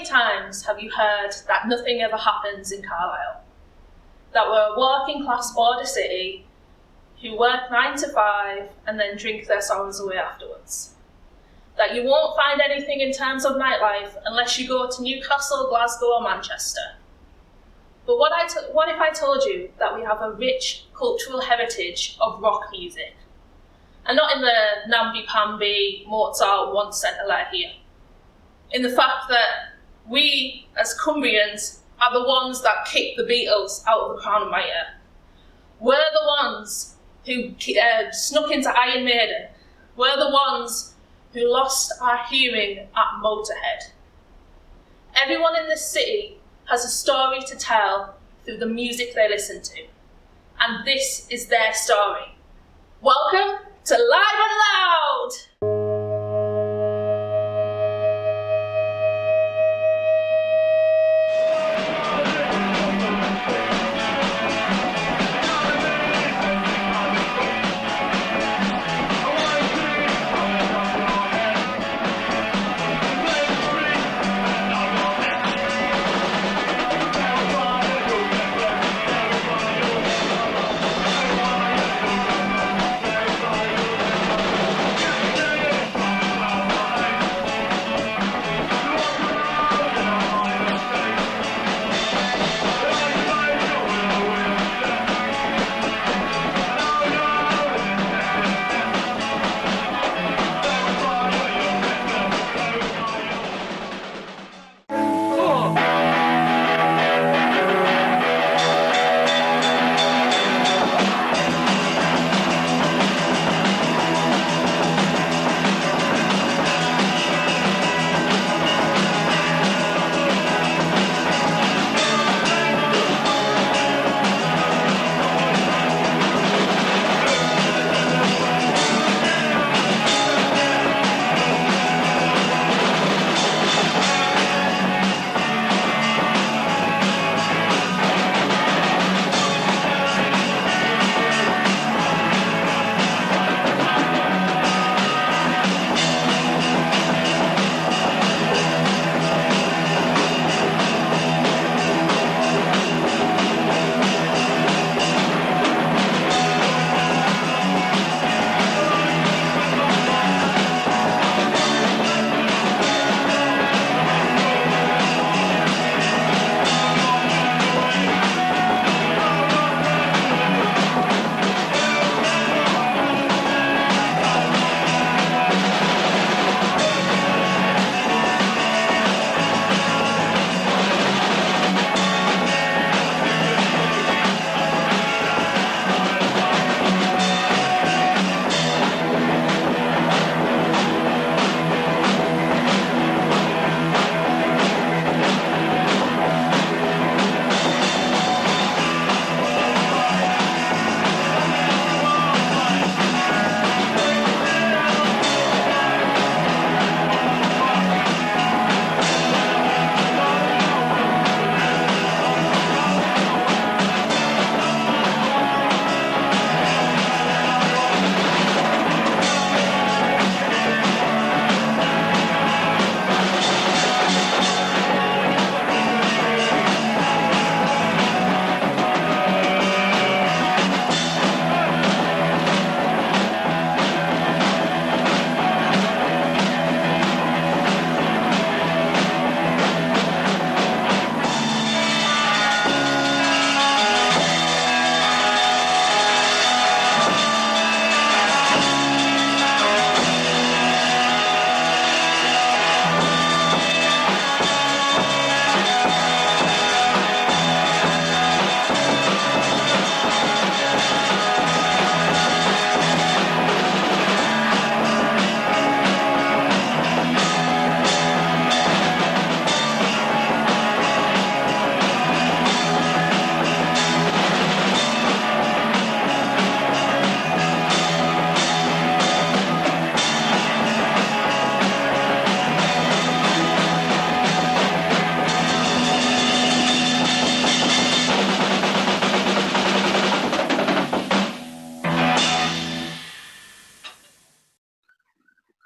many times have you heard that nothing ever happens in Carlisle? That we're a working class border city who work 9 to 5 and then drink their sorrows away afterwards? That you won't find anything in terms of nightlife unless you go to Newcastle, Glasgow or Manchester? But what if I told you that we have a rich cultural heritage of rock music? And not in the namby-pamby Mozart once sent a letter here. In the fact that we, as Cumbrians, are the ones that kicked the Beatles out of the Crown and Mitre. We're the ones who snuck into Iron Maiden. We're the ones who lost our hearing at Motorhead. Everyone in this city has a story to tell through the music they listen to. And this is their story. Welcome to Live and Loud!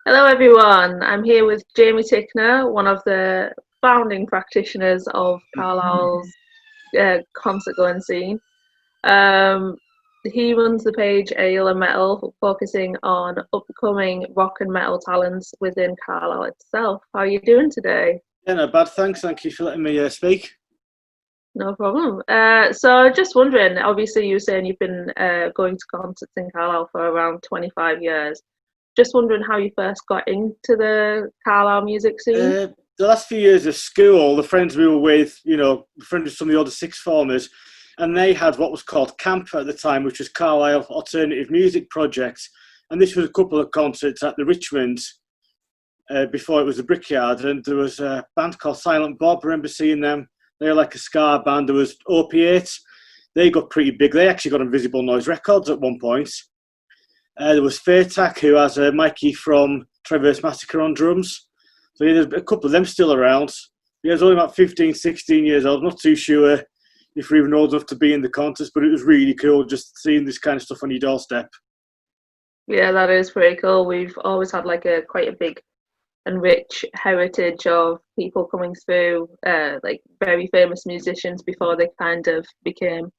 Hello everyone, I'm here with Jamie Tickner, one of the founding practitioners of Carlisle's concert going scene. He runs the page Ale and Metal, focusing on upcoming rock and metal talents within Carlisle itself. How are you doing today? Yeah, not bad, thanks. Thank you for letting me speak. No problem. So just wondering, obviously you were saying you've been going to concerts in Carlisle for around 25 years. Just wondering how you first got into the Carlisle music scene. The last few years of school, the friends we were with, friends with some of the older sixth formers, and they had what was called CAMP at the time, which was Carlisle Alternative Music Project. And this was a couple of concerts at the Richmond before it was the Brickyard. And there was a band called Silent Bob. I remember seeing them. They were like a ska band. There was Opiate. They got pretty big. They actually got on Visible Noise Records at one point. There was Fairtac, who has Mikey from Traverse Massacre on drums. So yeah, there's a couple of them still around. Yeah, I was only about 15, 16 years old. Not too sure if we're even old enough to be in the contest, but it was really cool just seeing this kind of stuff on your doorstep. Yeah, that is pretty cool. We've always had like quite a big and rich heritage of people coming through, like very famous musicians before they kind of became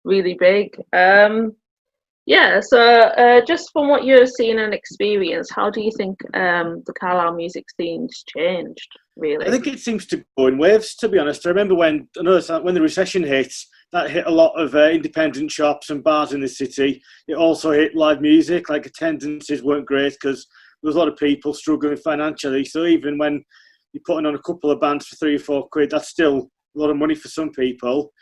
really big. Yeah, so just from what you've seen and experienced, how do you think the Carlisle music scene's changed, really? I think it seems to go in waves, to be honest. I remember when the recession hit, that hit a lot of independent shops and bars in the city. It also hit live music, like attendances weren't great because there was a lot of people struggling financially. So even when you're putting on a couple of bands for £3 or £4, that's still a lot of money for some people.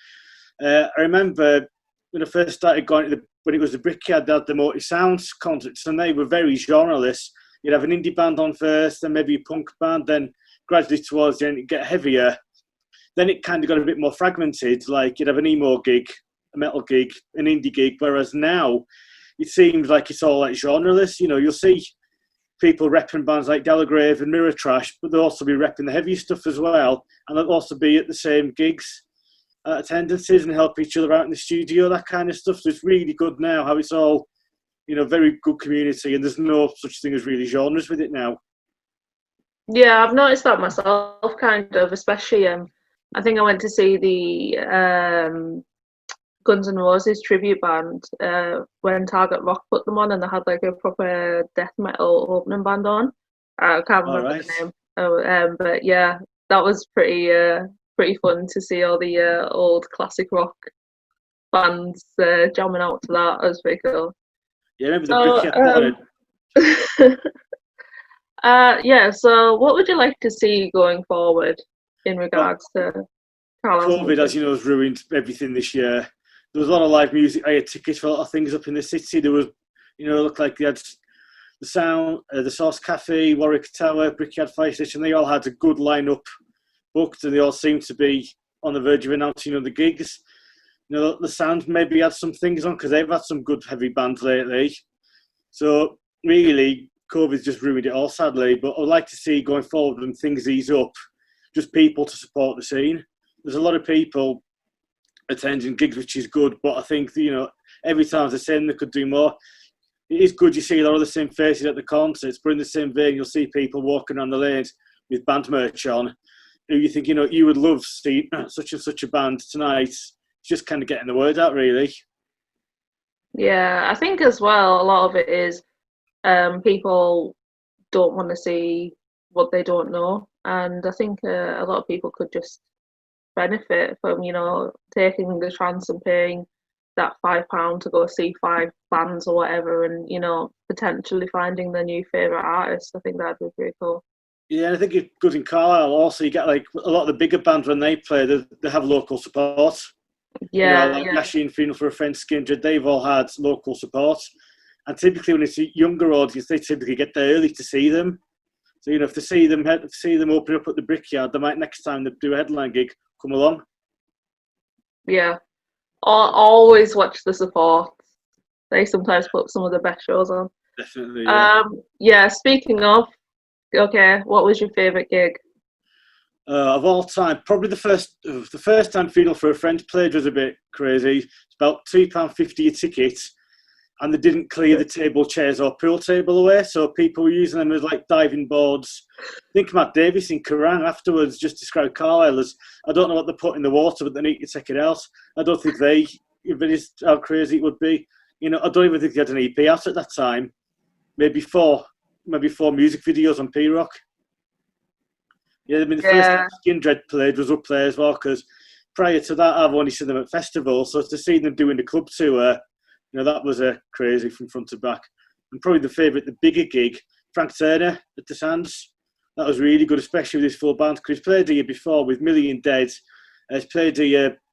I remember when I first started going to when it was the Brickyard, they had the Multi Sounds concerts, and they were very genreless. You'd have an indie band on first, then maybe a punk band, then gradually towards the end it'd get heavier. Then it kind of got a bit more fragmented, like you'd have an emo gig, a metal gig, an indie gig, whereas now it seems like it's all like genreless. You'll see people repping bands like Delagrave and Mirror Trash, but they'll also be repping the heavy stuff as well, and they'll also be at the same gigs, attendances, and help each other out in the studio, that kind of stuff. So it's really good now how it's all, very good community, and there's no such thing as really genres with it now. Yeah, I've noticed that myself, kind of, especially. I think I went to see the Guns N' Roses tribute band when Target Rock put them on, and they had like a proper death metal opening band on. I can't remember the name. But yeah, that was pretty fun to see all the old classic rock bands jamming out to that. That was pretty cool. Yeah, I remember the yeah, so what would you like to see going forward in regards to Carlisle? COVID, as you know, has ruined everything this year. There was a lot of live music. I had tickets for a lot of things up in the city. There was, it looked like they had the Sound, the Source Cafe, Warwick Tower, Brickyard Fire Station. They all had a good lineup booked, and they all seemed to be on the verge of announcing the gigs. The Sound maybe had some things on because they've had some good heavy bands lately. So really, COVID's just ruined it all, sadly. But I'd like to see going forward when things ease up, just people to support the scene. There's a lot of people attending gigs, which is good, but I think every time they're saying they could do more. It is good you see a lot of the same faces at the concerts, but in the same vein, you'll see people walking on the lanes with band merch on, who you think, you would love to see such and such a band tonight. It's just kind of getting the word out, really. Yeah, I think as well, a lot of it is people don't want to see what they don't know, and I think a lot of people could just benefit from taking the chance and paying that £5 to go see 5 bands or whatever, and potentially finding their new favourite artist. I think that'd be pretty cool. Yeah, and I think it's good in Carlisle also. You get like a lot of the bigger bands when they play, they have local support. Yeah, like Yashi and Funeral for a Friend, Skindred, they've all had local support. And typically when it's a younger audience, they typically get there early to see them. So if they see them open up at the Brickyard, they might next time they do a headline gig come along. Yeah, always watch the support. They sometimes put some of the best shows on. Definitely. Yeah. Speaking of, okay, what was your favourite gig? Of all time, probably the first time Funeral for a Friend played was a bit crazy. It's about £2.50 a ticket, and they didn't clear the table, chairs or pool table away, so people were using them as like diving boards. I think Matt Davis in Kerrang afterwards just described Carlisle as, I don't know what they put in the water, but they need to take it out. I don't think if it is how crazy it would be. You know, I don't even think they had an EP out at that time. Maybe four music videos on P-Rock. Yeah, I mean, the first time Skin Dread played was up there as well, because prior to that, I've only seen them at festivals, so to see them doing the club tour, you know, that was crazy from front to back. And probably the bigger gig, Frank Turner at the Sands. That was really good, especially with his full band, because he's played the year before with Millie and Dead. I think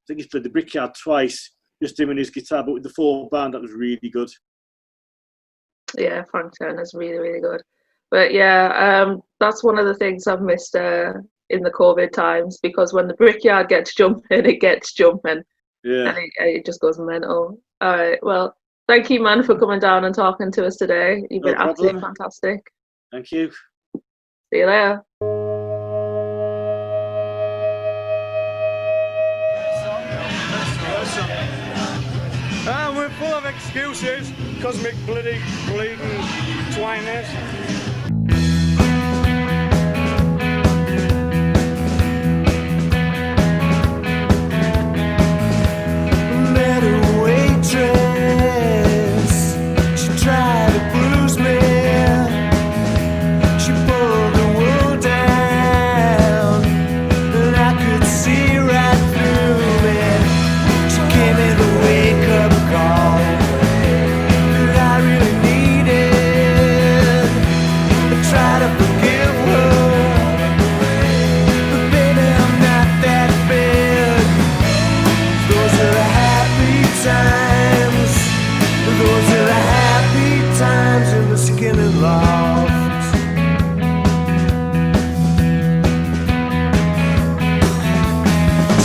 he's played the Brickyard twice, just doing his guitar, but with the full band, that was really good. Yeah, Frank Turner's really, really good. But yeah, that's one of the things I've missed in the COVID times, because when the Brickyard gets jumping, it gets jumping. Yeah. And it just goes mental. All right, well, thank you, man, for coming down and talking to us today. You've been absolutely fantastic. Thank you. See you later. And we're full of excuses, cosmic bloody bleeding twiners. Met a waitress, she tried to bruise me. She pulled the wool down, and I could see right through it. She gave me the wake-up call that I really needed. I tried to forgive her, but baby, I'm not that bad. Those are the happy times. Those are the happy times in the skin and loft.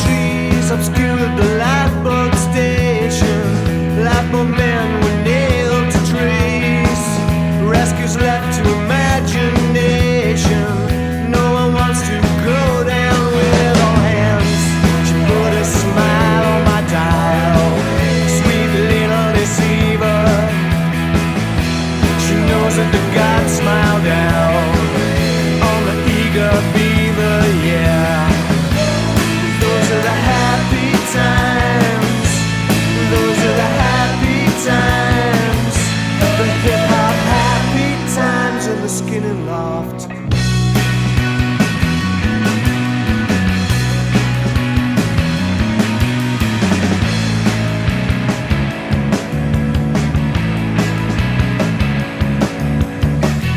Trees obscured the lifeboat station. Lifeboat men were nailed to trees. Rescues left to imagination. No one wants to go down with all hands. She put a smile on my dial. Sweet little deceiver. She knows that the gods smile down on the eager beaver, yeah. Those are the happy times. Those are the happy times. The hip-hop happy times in the skin and loft.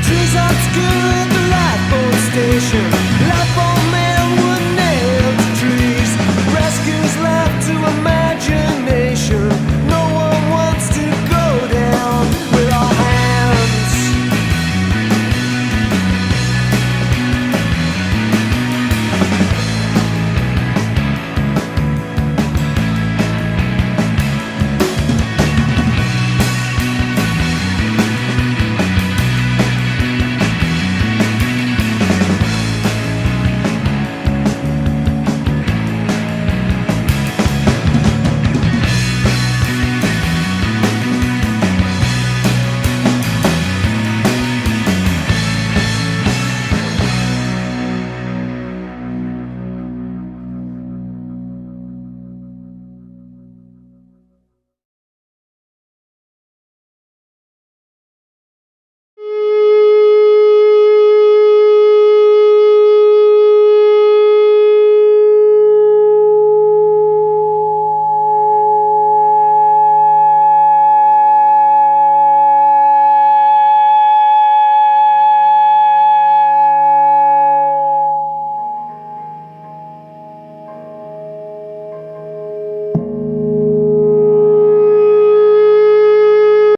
Trees obscured the lifeboat station. Lifeboat men were nailed to trees. Rescues left to imagination. No one wants to go down with our hands.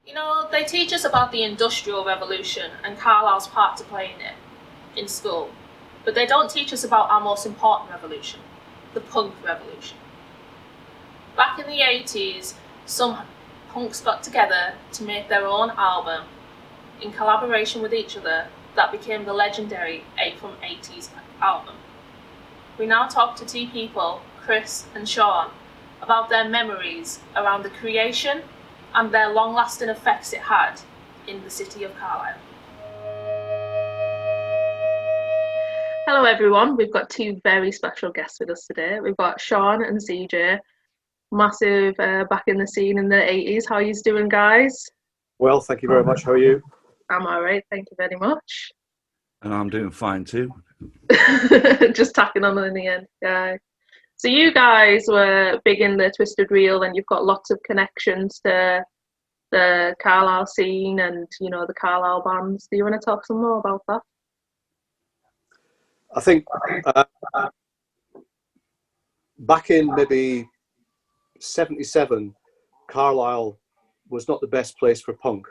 You know, they teach us about the Industrial Revolution and Carlisle's part to play in it in school, but they don't teach us about our most important revolution, the punk revolution. Back in the 80s, some punks got together to make their own album in collaboration with each other that became the legendary 8 from 80s album. We now talk to two people, Chris and Sean, about their memories around the creation and their long-lasting effects it had in the city of Carlisle. Hello everyone, we've got two very special guests with us today. We've got Sean and CJ, massive back in the scene in the 80s. How are you doing, guys? Well, thank you very much. How are you? I'm alright, thank you very much. And I'm doing fine too. Just tacking on in the end, guys. So you guys were big in the Twisted Reel, and you've got lots of connections to the Carlisle scene and, you know, the Carlisle bands. Do you want to talk some more about that? I think back in maybe 77, Carlisle was not the best place for punk.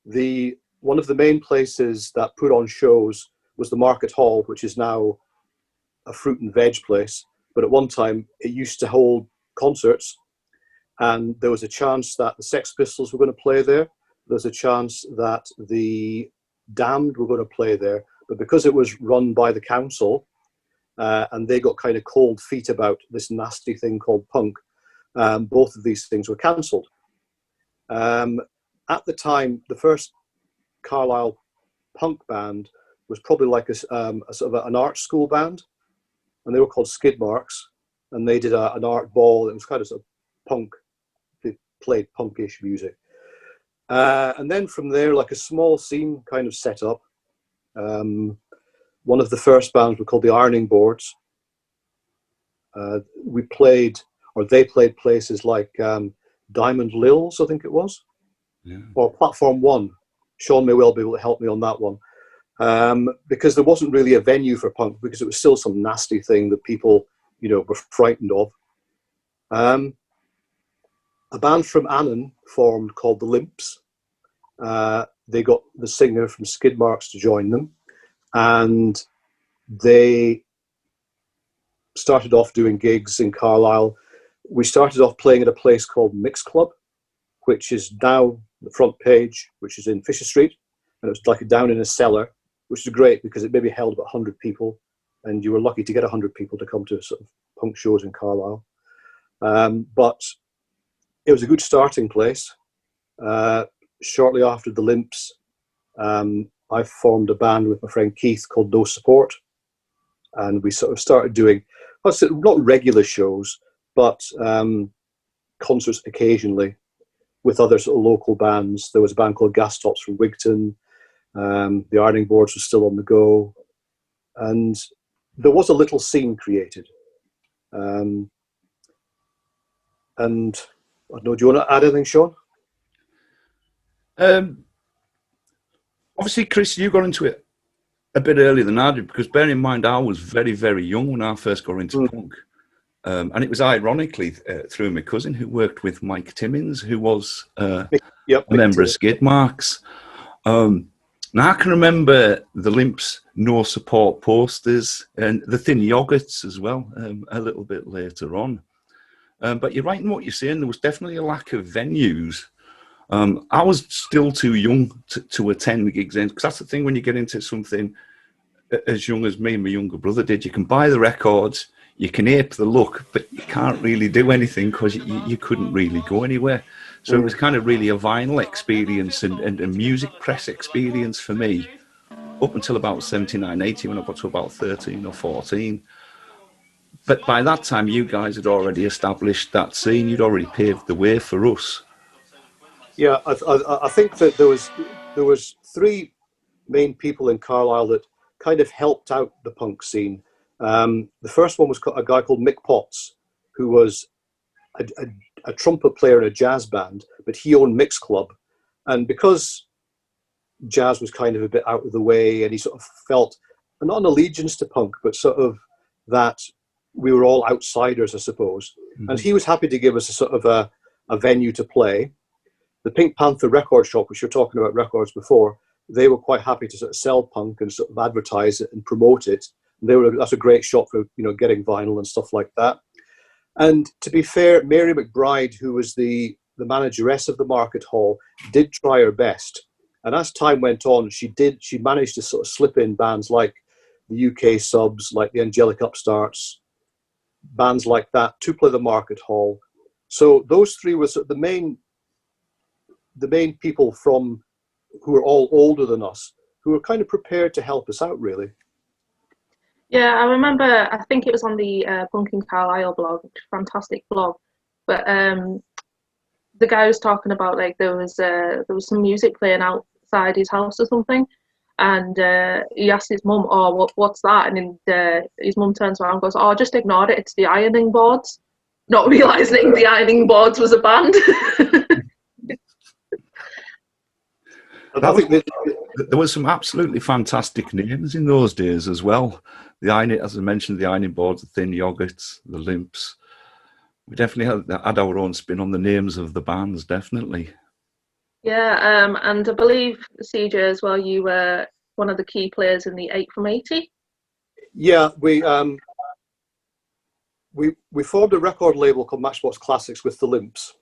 One of the main places that put on shows was the Market Hall, which is now a fruit and veg place. But at one time, it used to hold concerts, and there was a chance that the Sex Pistols were going to play there. There was a chance that the Damned were going to play there. But because it was run by the council, and they got kind of cold feet about this nasty thing called punk, both of these things were cancelled. At the time, the first Carlisle punk band was probably like a sort of an art school band, and they were called Skid Marks, and they did an art ball. It was kind of sort of punk. They played punkish music. And then from there, like a small scene kind of set up. One of the first bands were called the Ironing Boards. We played, or they played places like Diamond Lills, I think it was, or Platform One. Sean may well be able to help me on that one. Because there wasn't really a venue for punk, because it was still some nasty thing that people, you know, were frightened of. A band from Annan formed called the Limps. They got the singer from Skid Marks to join them, and they started off doing gigs in Carlisle. We started off playing at a place called Mix Club, which is now the front page, which is in Fisher Street, and it was like down in a cellar, which is great because it maybe held about 100 people, and you were lucky to get 100 people to come to sort of punk shows in Carlisle. But it was a good starting place. Shortly after the Limps, I formed a band with my friend Keith called No Support, and we sort of started doing, not regular shows, but concerts occasionally with other sort of local bands. There was a band called Gas Tops from Wigton. The Ironing Boards were still on the go, and there was a little scene created. And I don't know, do you want to add anything, Sean? Obviously, Chris, you got into it a bit earlier than I did, because bear in mind, I was very, very young when I first got into punk. And it was ironically through my cousin who worked with Mike Timmins, who was a member of Skid Marks. Now I can remember the Limps No Support posters and the Thin Yogurts as well, a little bit later on. But you're right in what you're saying. There was definitely a lack of venues. I was still too young to attend the gigs then, because that's the thing when you get into something as young as me and my younger brother did. You can buy the records, you can ape the look, but you can't really do anything because you couldn't really go anywhere. So it was kind of really a vinyl experience and a music press experience for me up until about 79, 80, when I got to about 13 or 14. But by that time, you guys had already established that scene. You'd already paved the way for us. Yeah, I think that there was three main people in Carlisle that kind of helped out the punk scene. The first one was a guy called Mick Potts, who was a trumpet player in a jazz band, but he owned Mix Club. And because jazz was kind of a bit out of the way, and he sort of felt, not an allegiance to punk, but sort of that we were all outsiders, I suppose. Mm-hmm. And he was happy to give us a sort of a venue to play. The Pink Panther record shop, which you're talking about records before, they were quite happy to sort of sell punk and sort of advertise it and promote it. That's a great shop for, you know, getting vinyl and stuff like that. And to be fair, Mary McBride, who was the manageress of the Market Hall, did try her best. And as time went on, she managed to sort of slip in bands like the UK Subs, like the Angelic Upstarts, bands like that, to play the Market Hall. So those three were sort of the main the main people from who are all older than us, who are kind of prepared to help us out, really. Yeah, I remember, I think it was on the Punk in Carlisle blog, fantastic blog, but the guy was talking about, like, there was some music playing outside his house or something, and he asked his mum, oh, what's that? And then his mum turns around and goes, oh, just ignore it, it's the ironing boards, not realising the ironing boards was a band. There was some absolutely fantastic names in those days as well. The ironing, as I mentioned, the ironing boards, the thin yogurts, the limps. We definitely had our own spin on the names of the bands, definitely. Yeah, and I believe, CJ, as well, you were one of the key players in the 8 from 80. Yeah, we formed a record label called Matchbox Classics with the Limps.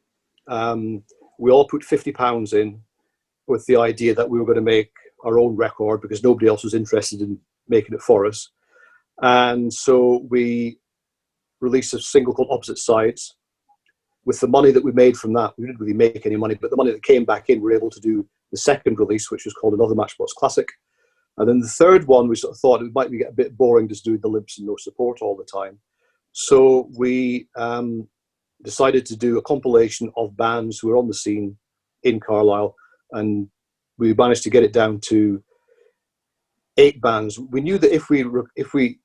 We all put £50 in with the idea that we were going to make our own record because nobody else was interested in making it for us. And so we released a single called Opposite Sides. With the money that we made from that, we didn't really make any money, but the money that came back in, we were able to do the second release, which was called Another Matchbox Classic. And then the third one, we sort of thought it might get a bit boring just doing the Limps and no support all the time. So we decided to do a compilation of bands who were on the scene in Carlisle, and we managed to get it down to 8 bands. We knew that if we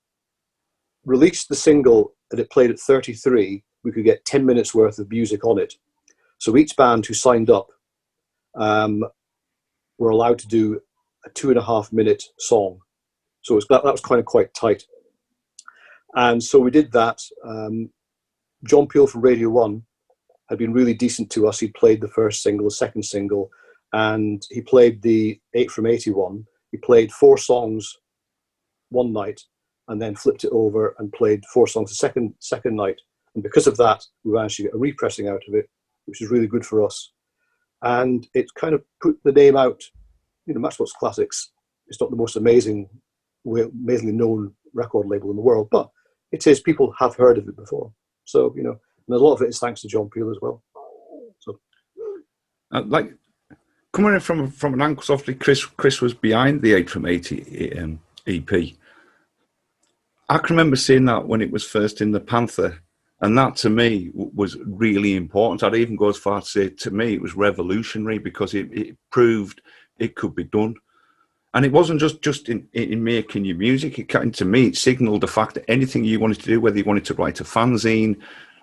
released the single and it played at 33, we could get 10 minutes worth of music on it. So each band who signed up were allowed to do a 2.5-minute song. So that was kind of quite tight. And so we did that. John Peel from Radio 1 had been really decent to us. He played the first single, the second single, and he played the 8 from 81. He played 4 songs one night and then flipped it over and played 4 songs the second night. And because of that, we managed to get a repressing out of it, which is really good for us. And it kind of put the name out. You know, Matchbox Classics, it's not the most amazingly known record label in the world, but it is. People have heard of it before. So, you know, and a lot of it is thanks to John Peel as well. So, like, coming in from an angle, softly, Chris was behind the 8 from 80 EP. I can remember seeing that when it was first in the Panther, and that to me was really important. I'd even go as far to say, to me, it was revolutionary because it proved it could be done. And it wasn't just in making your music. It kind of, to me, it signalled the fact that anything you wanted to do, whether you wanted to write a fanzine,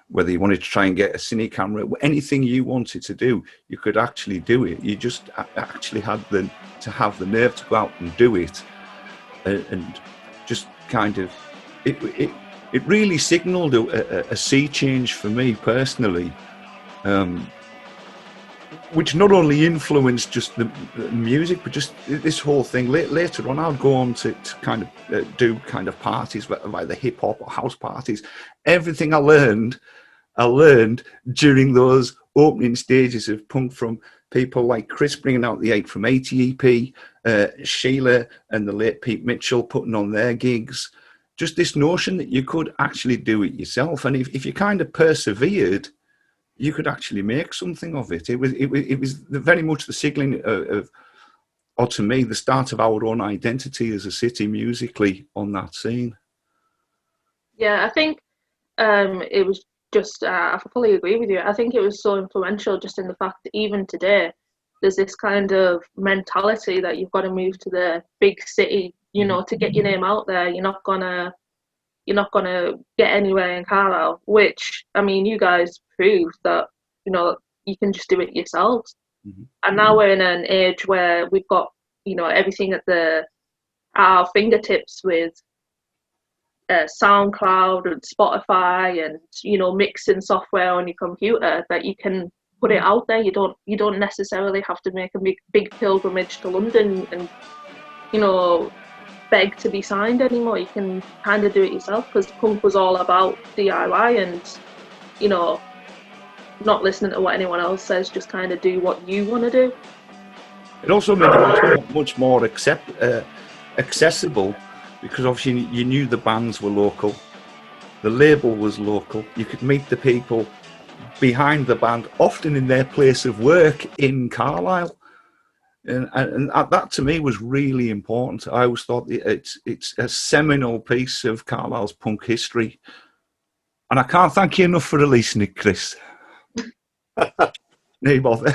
whether you wanted to try and get a cine camera, anything you wanted to do, you could actually do it. You just actually had to have the nerve to go out and do it, and just kind of it really signalled a sea change for me personally, which not only influenced just the music, but just this whole thing. Later on, I'll go on to kind of do kind of parties, either hip hop or house parties. Everything I learned during those opening stages of punk, from people like Chris bringing out the 8 from 80 EP, Sheila and the late Pete Mitchell putting on their gigs. Just this notion that you could actually do it yourself, and if you kind of persevered, you could actually make something of it. It was very much the signaling of, or to me, the start of our own identity as a city musically on that scene. Yeah, I think it was just, I fully agree with you. I think it was so influential just in the fact that even today, there's this kind of mentality that you've got to move to the big city, you know, to get your name out there. You're not gonna get anywhere in Carlisle, which, I mean, you guys proved that, you know, you can just do it yourselves. Mm-hmm. And now we're in an age where we've got, you know, everything at our fingertips with SoundCloud and Spotify and, you know, mixing software on your computer, that you can put it out there. You don't necessarily have to make a big pilgrimage to London and, you know, beg to be signed anymore. You can kind of do it yourself, because punk was all about DIY and, you know, not listening to what anyone else says, just kind of do what you want to do. It also made it much more accessible, because obviously you knew the bands were local, the label was local, you could meet the people behind the band, often in their place of work in Carlisle. And that to me was really important. I always thought it's a seminal piece of Carlisle's punk history. And I can't thank you enough for releasing it, Chris. No bother.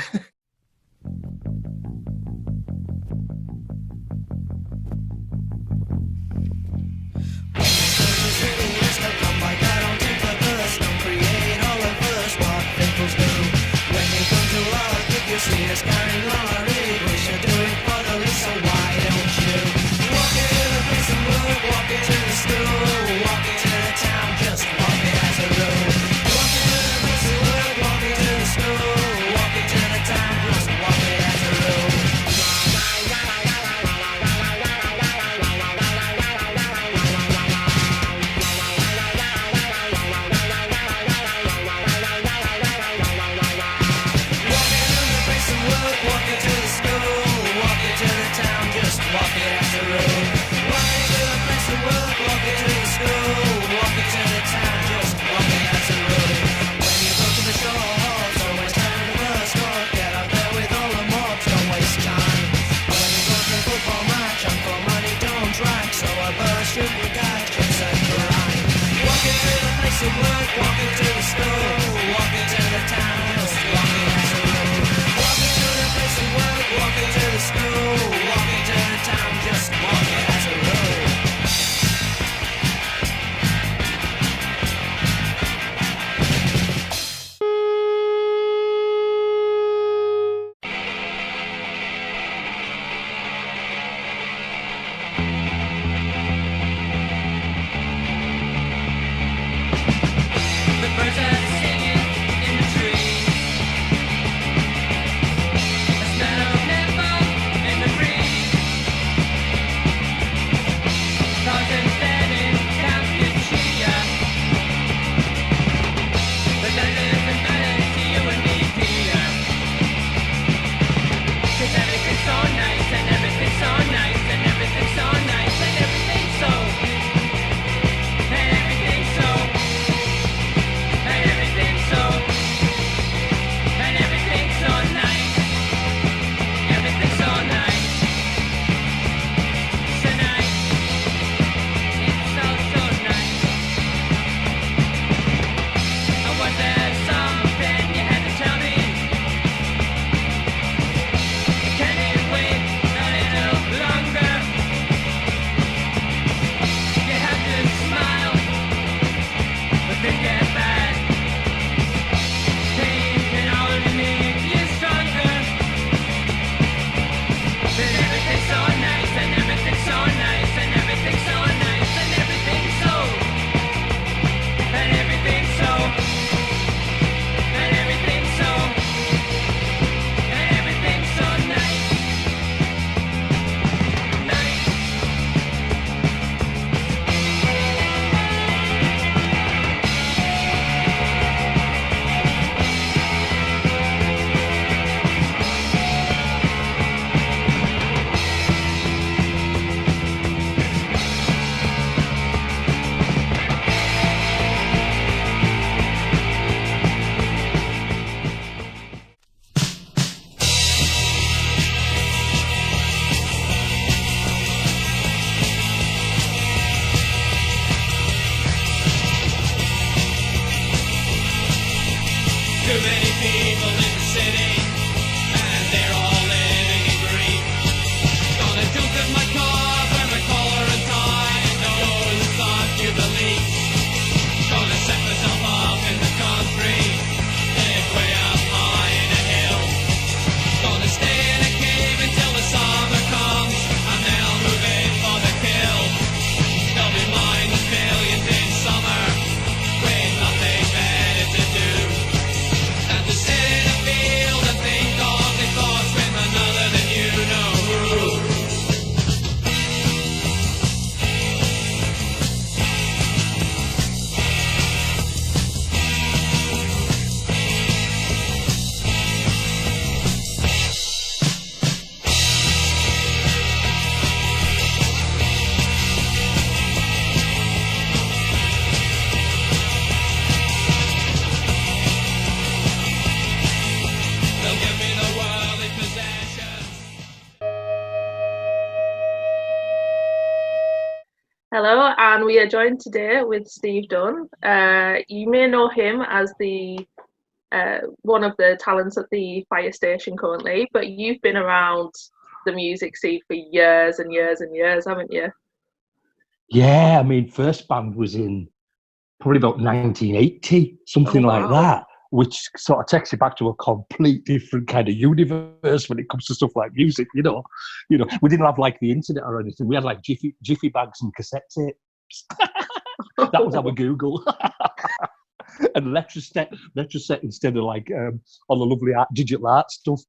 See us carrying on, we should do it for the least, so why don't you walk into the place of work, walk into the school, walk into the town, just walk it as a rule. Walk into the place of work, walk into the school, walk into the town, just walk it as a rule. Walk into the school, walk into the town, just walk it as a rule. Walk into the place of work, walk into the school, walk into the town, just walk it as a rule. When you go to the show halls, always turn to the first court, get out there with all the mobs, don't waste time. When you go to a football match, and for money don't track, so a burst shoot your guy, just a grind. Walk into the place of work, walk into the school, walk into the town, just walk it as a rule. Walk into the place of work, walk into the school, walk into the town, just walk it as a rule. The birds are singing in the trees. A smell of napalm in the breeze. Thousand standing Kampuchea. But that doesn't matter to you and me, dear. 'Cause everything's so nice and everything's so nice and everything's so nice and everything's so. And everything's so. And everything's so. And everything's so nice. Everything's so nice. So nice. It's so nice. I was there something you had to tell me. Can you wait a little longer? You have to smile, but they get bad. Pain can only make you stronger. But everything's so nice and everything's so nice and everything's so nice and everything's so. And everything's so. And everything's so. And everything's so nice. Nice. Too many people in the city, and they're all living in greed. Gonna jump in my car, wear my collar and tie, and go to the thought jubilee. Gonna set myself up in the country, live way up high in a hill. Gonna stay in a cave until the summer comes, and then I'll move in for the kill. They'll be mine with millions in summer, with nothing better to do than to sit in a field and Hello, and we are joined today with Steve Dunn. You may know him as the one of the talents at the fire station currently, but you've been around the music scene for years and years and years, haven't you? Yeah, I mean, first band was in probably about 1980, something like that, which sort of takes you back to a complete different kind of universe when it comes to stuff like music. You know, we didn't have like the internet or anything. We had like jiffy bags and cassette tapes. That was our Google. And Letraset instead of like all the lovely digital art stuff.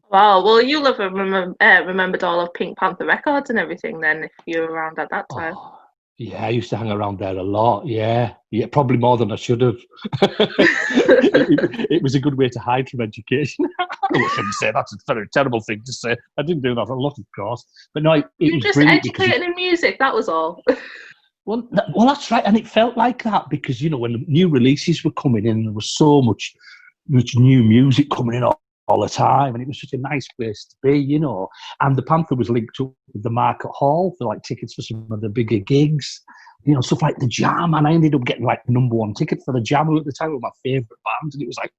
Wow, well, you'll have remembered all of Pink Panther Records and everything then, if you were around at that time. Oh, yeah, I used to hang around there a lot. Yeah, probably more than I should have. it was a good way to hide from education. I shouldn't say that's a very terrible thing to say. I didn't do that a lot, of course. But no, you were just educated in music, that was all. Well, that's right. And it felt like that because, when the new releases were coming in, there was so much new music coming in all the time, and it was such a nice place to be, And the Panther was linked up with the Market Hall for like tickets for some of the bigger gigs, stuff like the Jam. And I ended up getting like the #1 ticket for the Jam, who at the time were my favourite band, and it was like,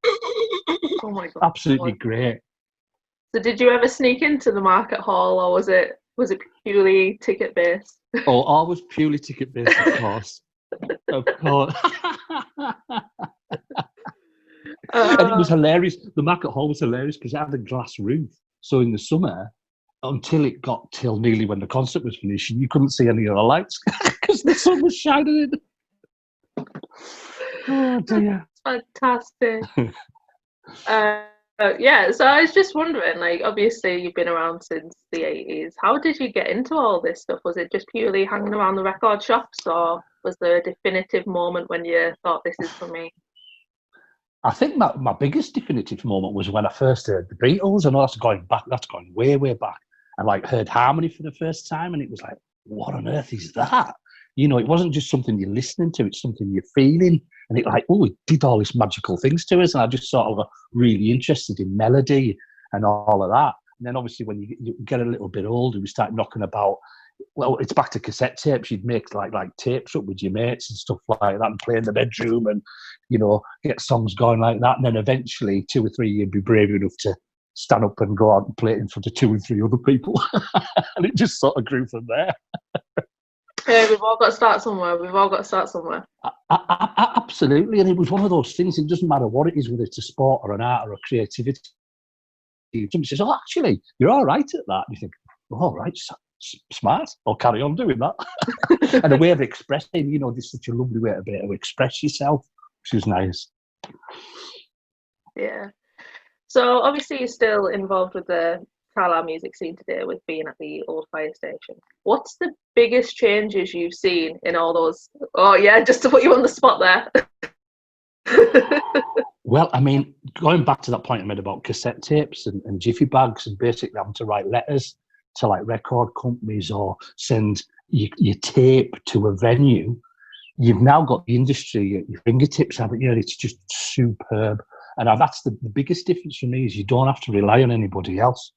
oh my God, absolutely great. So, did you ever sneak into the Market Hall, or was it purely ticket based? Oh, always purely ticket based, of course, of course. And it was hilarious. The Market Hall was hilarious because it had a glass roof. So in the summer, until it got till nearly when the concert was finished, you couldn't see any of the lights because the sun was shining in. Oh dear. Fantastic. Yeah, so I was just wondering, like, obviously you've been around since the 80s. How did you get into all this stuff? Was it just purely hanging around the record shops, or was there a definitive moment when you thought, this is for me? I think my biggest definitive moment was when I first heard the Beatles, and that's going way, way back. And like heard Harmony for the first time, and it was like, what on earth is that? It wasn't just something you're listening to, it's something you're feeling. And it it did all these magical things to us. And I just sort of got really interested in melody and all of that. And then obviously when you get a little bit older, we start knocking about, well, it's back to cassette tapes. You'd make like tapes up with your mates and stuff like that and play in the bedroom and, get songs going like that. And then eventually 2 or 3, you'd be brave enough to stand up and go out and play it in front of 2 or 3 other people. And it just sort of grew from there. Yeah, we've all got to start somewhere. Absolutely. And it was one of those things, it doesn't matter what it is, whether it's a sport or an art or a creativity. Somebody says, oh, actually, you're all right at that. And you think, oh, all right, smart. I'll carry on doing that. And a way of expressing, this is such a lovely way to be able to express yourself, which is nice. Yeah. So obviously you're still involved with the Carlisle music scene today with being at the old fire station. What's the biggest changes you've seen in all those? Oh yeah, just to put you on the spot there. Well, I mean, going back to that point I made about cassette tapes and jiffy bags and basically having to write letters to like record companies or send your tape to a venue, you've now got the industry at your fingertips, haven't you? It's just superb. And that's the biggest difference for me is you don't have to rely on anybody else.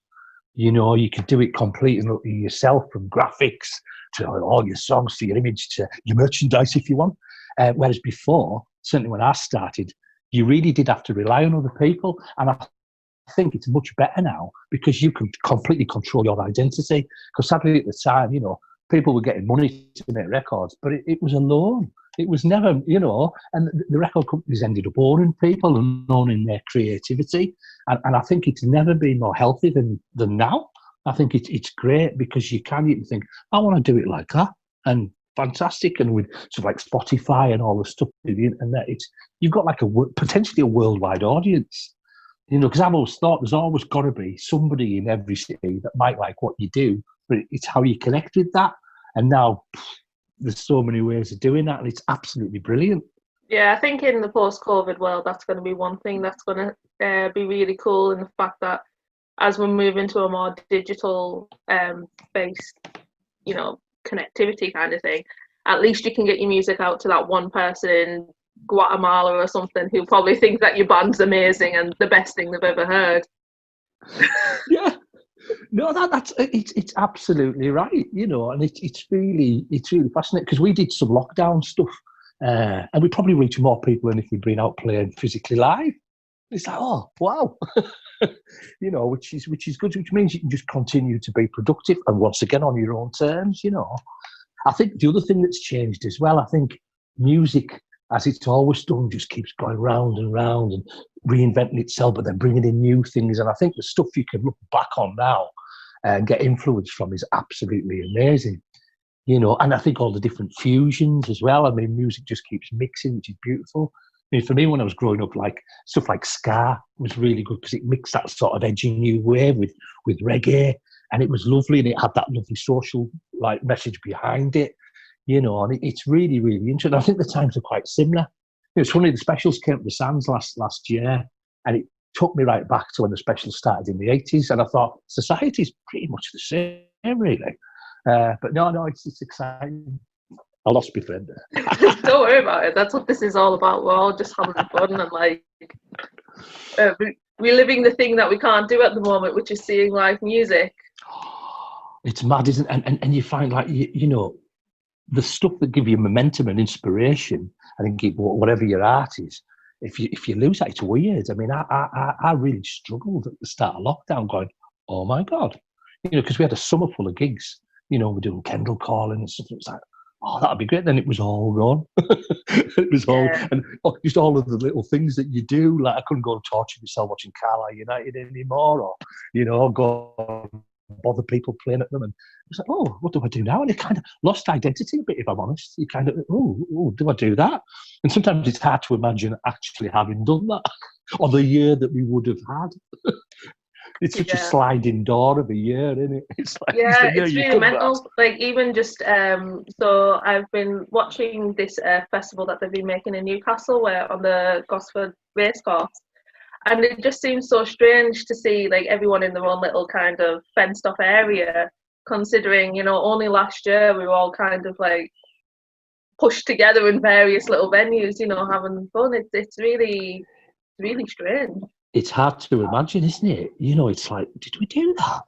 You could do it completely yourself, from graphics to all your songs to your image to your merchandise if you want. Whereas before, certainly when I started, you really did have to rely on other people. And I think it's much better now because you can completely control your identity. Because sadly at the time, people were getting money to make records, but it was a loan. It was never, and the record companies ended up owning people and owning their creativity. And I think it's never been more healthy than now. I think it's great because you can think, I want to do it like that. And fantastic. And with sort of like Spotify and all the stuff with the internet, you've got like potentially a worldwide audience. Because I've always thought there's always got to be somebody in every city that might like what you do, but it's how you connect with that. And now there's so many ways of doing that, and it's absolutely brilliant. Yeah, I think in the post-COVID world, that's going to be one thing that's going to be really cool, in the fact that as we move into a more digital based, connectivity kind of thing, at least you can get your music out to that one person in Guatemala or something who probably thinks that your band's amazing and the best thing they've ever heard. No, that's it's absolutely right, you know, and it's really fascinating because we did some lockdown stuff, and we probably reach more people than if we'd been out playing physically live. It's like, oh wow, you know, which is good, which means you can just continue to be productive and once again on your own terms, you know. I think the other thing that's changed as well, I think music, as it's always done, just keeps going round and round and reinventing itself, but then bringing in new things. And I think the stuff you can look back on now and get influence from is absolutely amazing, you know. And I think all the different fusions as well. I mean, music just keeps mixing, which is beautiful. I mean, for me, when I was growing up, like stuff like ska was really good because it mixed that sort of edgy new wave with reggae, and it was lovely, and it had that lovely social like message behind it, you know. And it's really, really interesting. I think the times are quite similar. You know, it's funny, the specials came to the Sands last year, and it took me right back to when the specials started in the 80s, and I thought society's pretty much the same, really. But no, it's exciting. I lost my friend there. Don't worry about it. That's what this is all about. We're all just having fun and like reliving the thing that we can't do at the moment, which is seeing live music. It's mad, isn't it? And you find like you know, the stuff that give you momentum and inspiration, I think whatever your art is, if you lose that, it's weird. I mean, I really struggled at the start of lockdown, going, oh my god, you know, because we had a summer full of gigs. You know, we're doing Kendall calling and stuff. It was like, oh, that'd be great. Then it was all gone. It was all, and just all of the little things that you do. Like I couldn't go and torture myself watching Carlisle United anymore, or you know, go bother people playing at them. And it's like, oh, what do I do now? And it kind of lost identity a bit, if I'm honest. You kind of, oh, do I do that? And sometimes it's hard to imagine actually having done that, or the year that we would have had. It's such a sliding door of a year, isn't it? It's like, it's really mental. Like even just so I've been watching this festival that they've been making in Newcastle, where on the Gosford racecourse, and it just seems so strange to see like everyone in their own little kind of fenced off area, considering, you know, only last year we were all kind of like pushed together in various little venues, you know, having fun. It's really strange. It's hard to imagine, isn't it? You know, it's like, did we do that?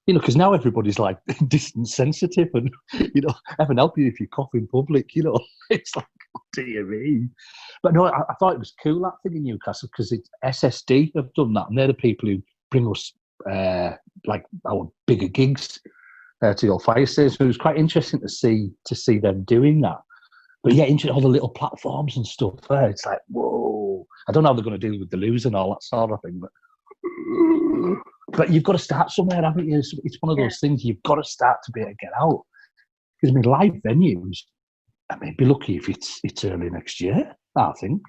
You know, because now everybody's like distance sensitive, and you know, heaven help you if you cough in public. You know, it's like, oh, dear me. But no, I thought it was cool, that thing in Newcastle, because it's SSD have done that, and they're the people who bring us like our bigger gigs to your fire station. So it was quite interesting to see them doing that. But yeah, into all the little platforms and stuff there, it's like, whoa. I don't know how they're going to deal with the lose and all that sort of thing, but you've got to start somewhere, haven't you? It's one of those things you've got to start to be able to get out. Because I mean, live venues, I mean, be lucky if it's early next year, I think.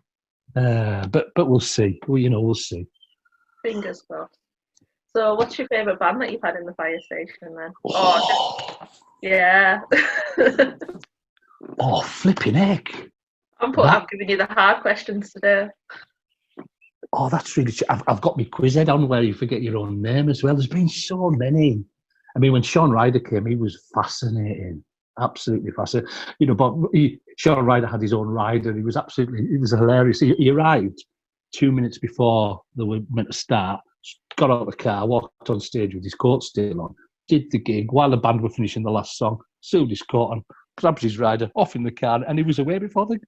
But we'll see. Well, you know, we'll see. Fingers crossed. So, what's your favourite band that you've had in the fire station then? Yeah. Oh, flipping heck. I'm giving you the hard questions today. Oh, that's really... I've got my quiz head on where you forget your own name as well. There's been so many. I mean, when Sean Ryder came, he was fascinating. Absolutely fascinating. You know, but Sean Ryder had his own rider. It was hilarious. He arrived 2 minutes before they were meant to start, got out of the car, walked on stage with his coat still on, did the gig while the band were finishing the last song, sewed his coat on, grabbed his rider, off in the car, and he was away before the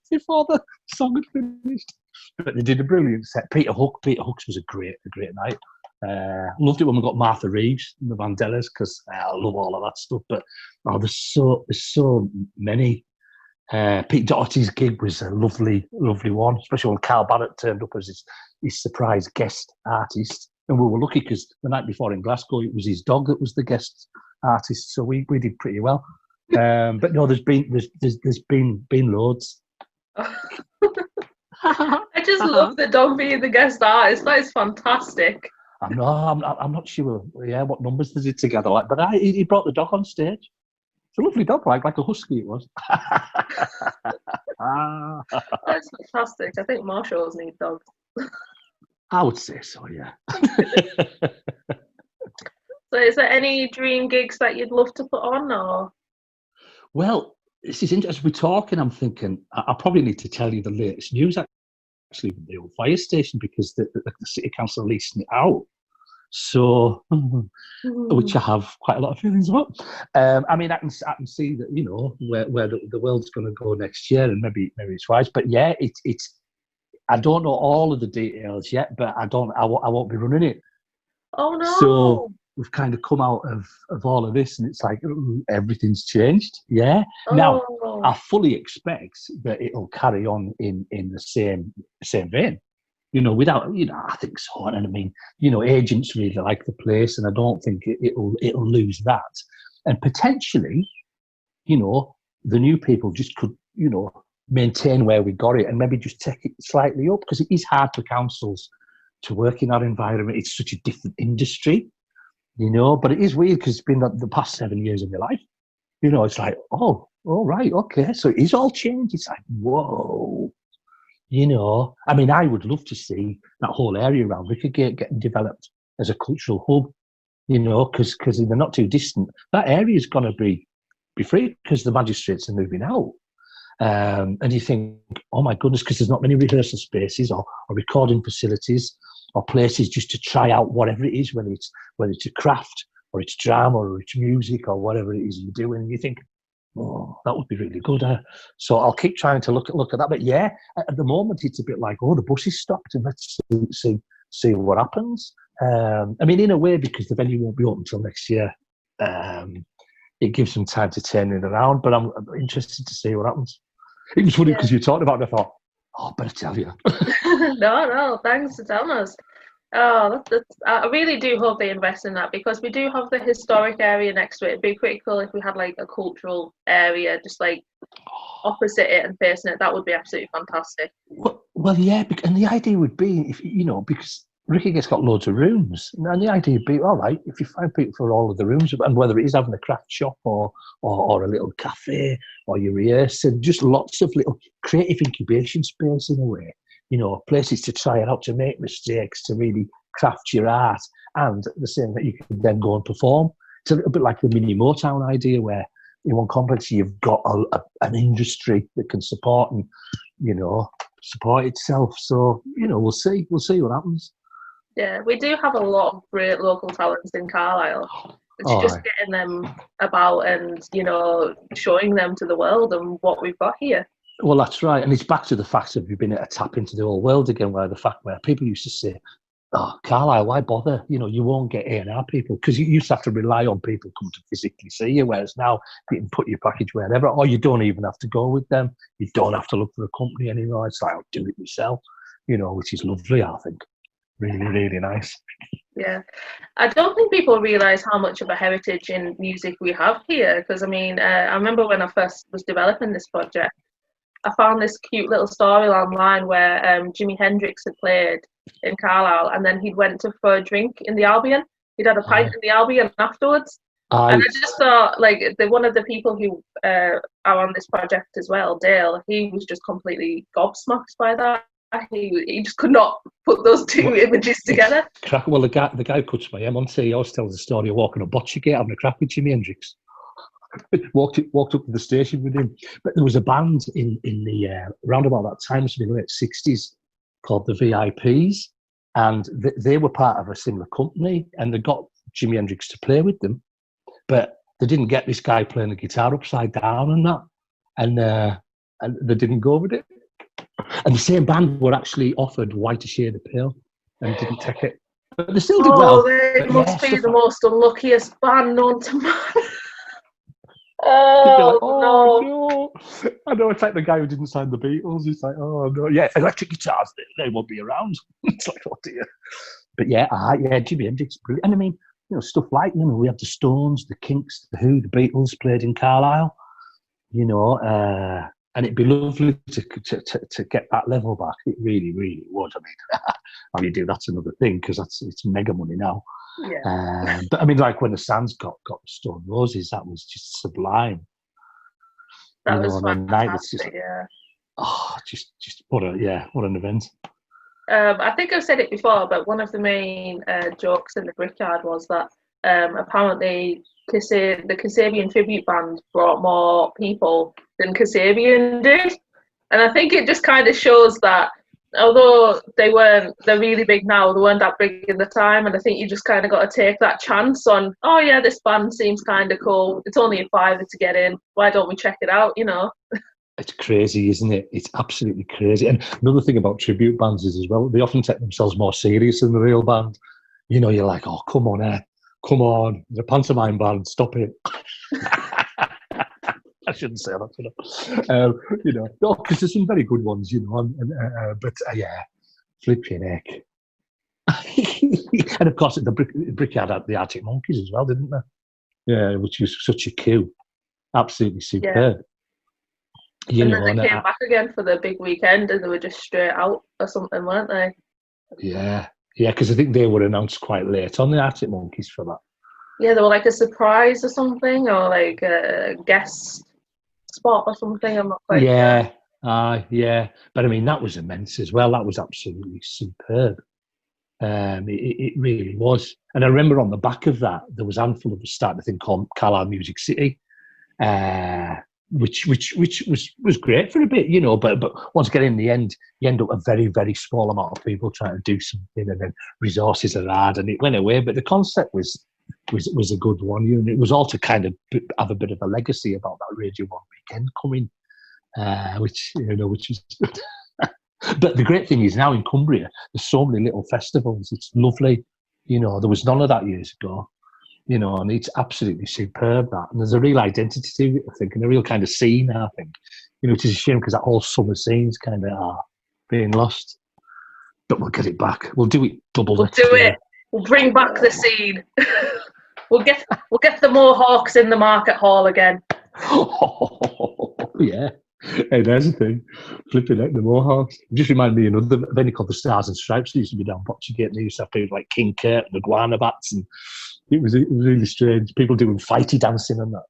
song had finished. But they did a brilliant set. Peter Hooks was a great night. Loved it when we got Martha Reeves and the Vandellas, because I love all of that stuff. But there's so many. Pete Doherty's gig was a lovely one, especially when Carl Barrett turned up as his surprise guest artist. And we were lucky because the night before in Glasgow, it was his dog that was the guest artist, so we did pretty well. But no, there's been loads. I just love the dog being the guest artist. That is fantastic. I'm not sure. Yeah, what numbers does it together like? But he brought the dog on stage. It's a lovely dog, like a husky it was. That's fantastic. I think more shows need dogs. I would say so, yeah. So is there any dream gigs that you'd love to put on, or? Well, this is interesting. As we're talking, I'm thinking I probably need to tell you the latest news actually with the old fire station, because the City Council are leasing it out. So, which I have quite a lot of feelings about. I mean, I can see that, you know, where the world's going to go next year, and maybe it's wise. But yeah, it's. I don't know all of the details yet, but I won't be running it. Oh no! So we've kind of come out of all of this, and it's like everything's changed. Yeah. Oh. Now I fully expect that it'll carry on in the same vein. You know, without, you know, I think so. And I mean, you know, agents really like the place, and I don't think it'll lose that. And potentially, you know, the new people just could, you know, maintain where we got it and maybe just take it slightly up, because it is hard for councils to work in that environment. It's such a different industry, you know. But it is weird because it's been the past 7 years of my life. You know, it's like, oh, all right, okay. So it is all changed. It's like, whoa. You know, I mean, I would love to see that whole area around Rickygate getting developed as a cultural hub, you know, because in the not too distant, that area is going to be free because the magistrates are moving out. And you think, oh my goodness, because there's not many rehearsal spaces or recording facilities or places just to try out whatever it is, whether it's a craft or it's drama or it's music or whatever it is you're doing. And you think, oh, that would be really good. So I'll keep trying to look at that. But yeah, at the moment it's a bit like, oh, the bus is stopped, and let's see what happens. I mean, in a way, because the venue won't be open until next year, it gives them time to turn it around. But I'm interested to see what happens. It was funny because you talked about it. I thought, oh, I better tell you. No, thanks for telling us. Oh, I really do hope they invest in that, because we do have the historic area next to it. It'd be pretty cool if we had like a cultural area just like opposite it and facing it. That would be absolutely fantastic. Well, yeah, and the idea would be, if you know, because Rickygate's got loads of rooms, and the idea would be, all right, if you find people for all of the rooms, and whether it is having a craft shop or a little cafe or your rehearsing, just lots of little creative incubation space in a way. You know, places to try it out, to make mistakes, to really craft your art, and at the same that you can then go and perform. It's a little bit like the mini Motown idea, where in one complex you've got an industry that can support and, you know, support itself. So, you know, we'll see what happens. Yeah, we do have a lot of great local talents in Carlisle. It's just getting them about and, you know, showing them to the world and what we've got here. Well, that's right. And it's back to the fact of you've been able to tap into the whole world again, where people used to say, oh, Carlisle, why bother? You know, you won't get A&R people, because you used to have to rely on people come to physically see you, whereas now you can put your package wherever, or you don't even have to go with them. You don't have to look for a company anymore. It's like, I'll do it myself, you know, which is lovely, I think. Really, really nice. Yeah. I don't think people realise how much of a heritage in music we have here, because, I mean, I remember when I first was developing this project, I found this cute little story online where Jimi Hendrix had played in Carlisle, and then he'd went for a drink in the Albion. He'd had a pint in the Albion afterwards. And I just thought, like, one of the people who are on this project as well, Dale, he was just completely gobsmacked by that. He just could not put those two images together. Well, the guy who cuts my M on T always tells the story of walking a Botchagate having a crack with Jimi Hendrix. walked up to the station with him. But there was a band in the around about that time, in the late 60s, called the VIPs, and they were part of a similar company, and they got Jimi Hendrix to play with them, but they didn't get this guy playing the guitar upside down and that, and they didn't go with it. And the same band were actually offered Whiter Shade of Pale and didn't take it. But they still did well. They must be the most unluckiest band known to man. No. I know, it's like the guy who didn't sign the Beatles. He's like, oh no. Yeah, electric guitars, they won't be around. It's like, oh dear. But yeah, Jimi Hendrix, brilliant. And I mean, you know, stuff like, you know, we had the Stones, the Kinks, the Who, the Beatles played in Carlisle, you know, and it'd be lovely to get that level back. It really, really would. I mean, how you do that's another thing, because it's mega money now. Yeah. But I mean, like when the Sands got the Stone Roses, that was just sublime. That was fantastic. Yeah. Oh, just what an event. I think I've said it before, but one of the main jokes in the Brickyard was that apparently the Kasabian tribute band brought more people than Kasabian did, and I think it just kind of shows that although they're really big now, they weren't that big in the time, and I think you just kind of got to take that chance on, oh yeah, this band seems kind of cool. It's only a £5 to get in. Why don't we check it out, you know? It's crazy, isn't it? It's absolutely crazy. And another thing about tribute bands is as well, they often take themselves more serious than the real band. You know, you're like, oh, come on, come on, the pantomime band, stop it. I shouldn't say that, you know. You know, no, because there's some very good ones, you know. But yeah, flipping heck. And of course, the BRICKYARD had the Arctic Monkeys as well, didn't they? Yeah, which was such a coup. Absolutely superb. Yeah. And then they came back again for the big weekend, and they were just straight out or something, weren't they? Yeah, because I think they were announced quite late on the Arctic Monkeys for that. Yeah, they were like a surprise or something, or like a guest spot or something. I'm not quite sure. Yeah. But I mean, that was immense as well. That was absolutely superb. It really was. And I remember on the back of that, there was a handful of us starting a thing called Carlisle Music City, which was great for a bit, you know. But once again, in the end, you end up a very, very small amount of people trying to do something, and then resources are hard, and it went away. But the concept was a good one, you know. It was all to kind of have a bit of a legacy about that Radio 1 weekend coming, which is good. But the great thing is now in Cumbria, there's so many little festivals. It's lovely, you know. There was none of that years ago, you know, and it's absolutely superb, that. And there's a real identity to it, I think, and a real kind of scene, I think. You know, it is a shame because that whole summer scene's kind of being lost. But we'll get it back. We'll do it double. We'll do it. We'll bring back the scene. We'll get the Mohawks in the market hall again. Yeah. Hey, there's the thing. Flipping out the Mohawks. It just reminded me of another venue called the Stars and Stripes that used to be down Botchegate, and they used to have people like King Kurt and iguana bats, and it was really strange. People doing fighty dancing and that.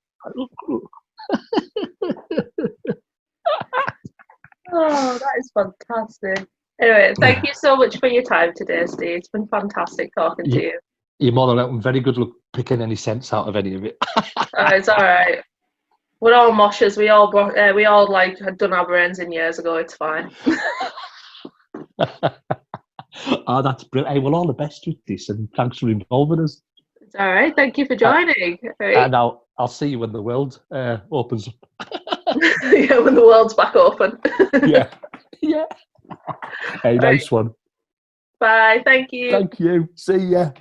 Oh, that is fantastic. Anyway, thank you so much for your time today, Steve. It's been fantastic talking to you. You're more than welcome. Very good luck picking any sense out of any of it. It's all right. We're all moshers. We all like had done our brains in years ago. It's fine. Oh, that's brilliant. Hey, well, all the best with this, and thanks for involving us. It's all right. Thank you for joining. And I'll see you when the world opens up. Yeah, when the world's back open. Yeah. Hey, nice one. Bye. Thank you. Thank you. See ya.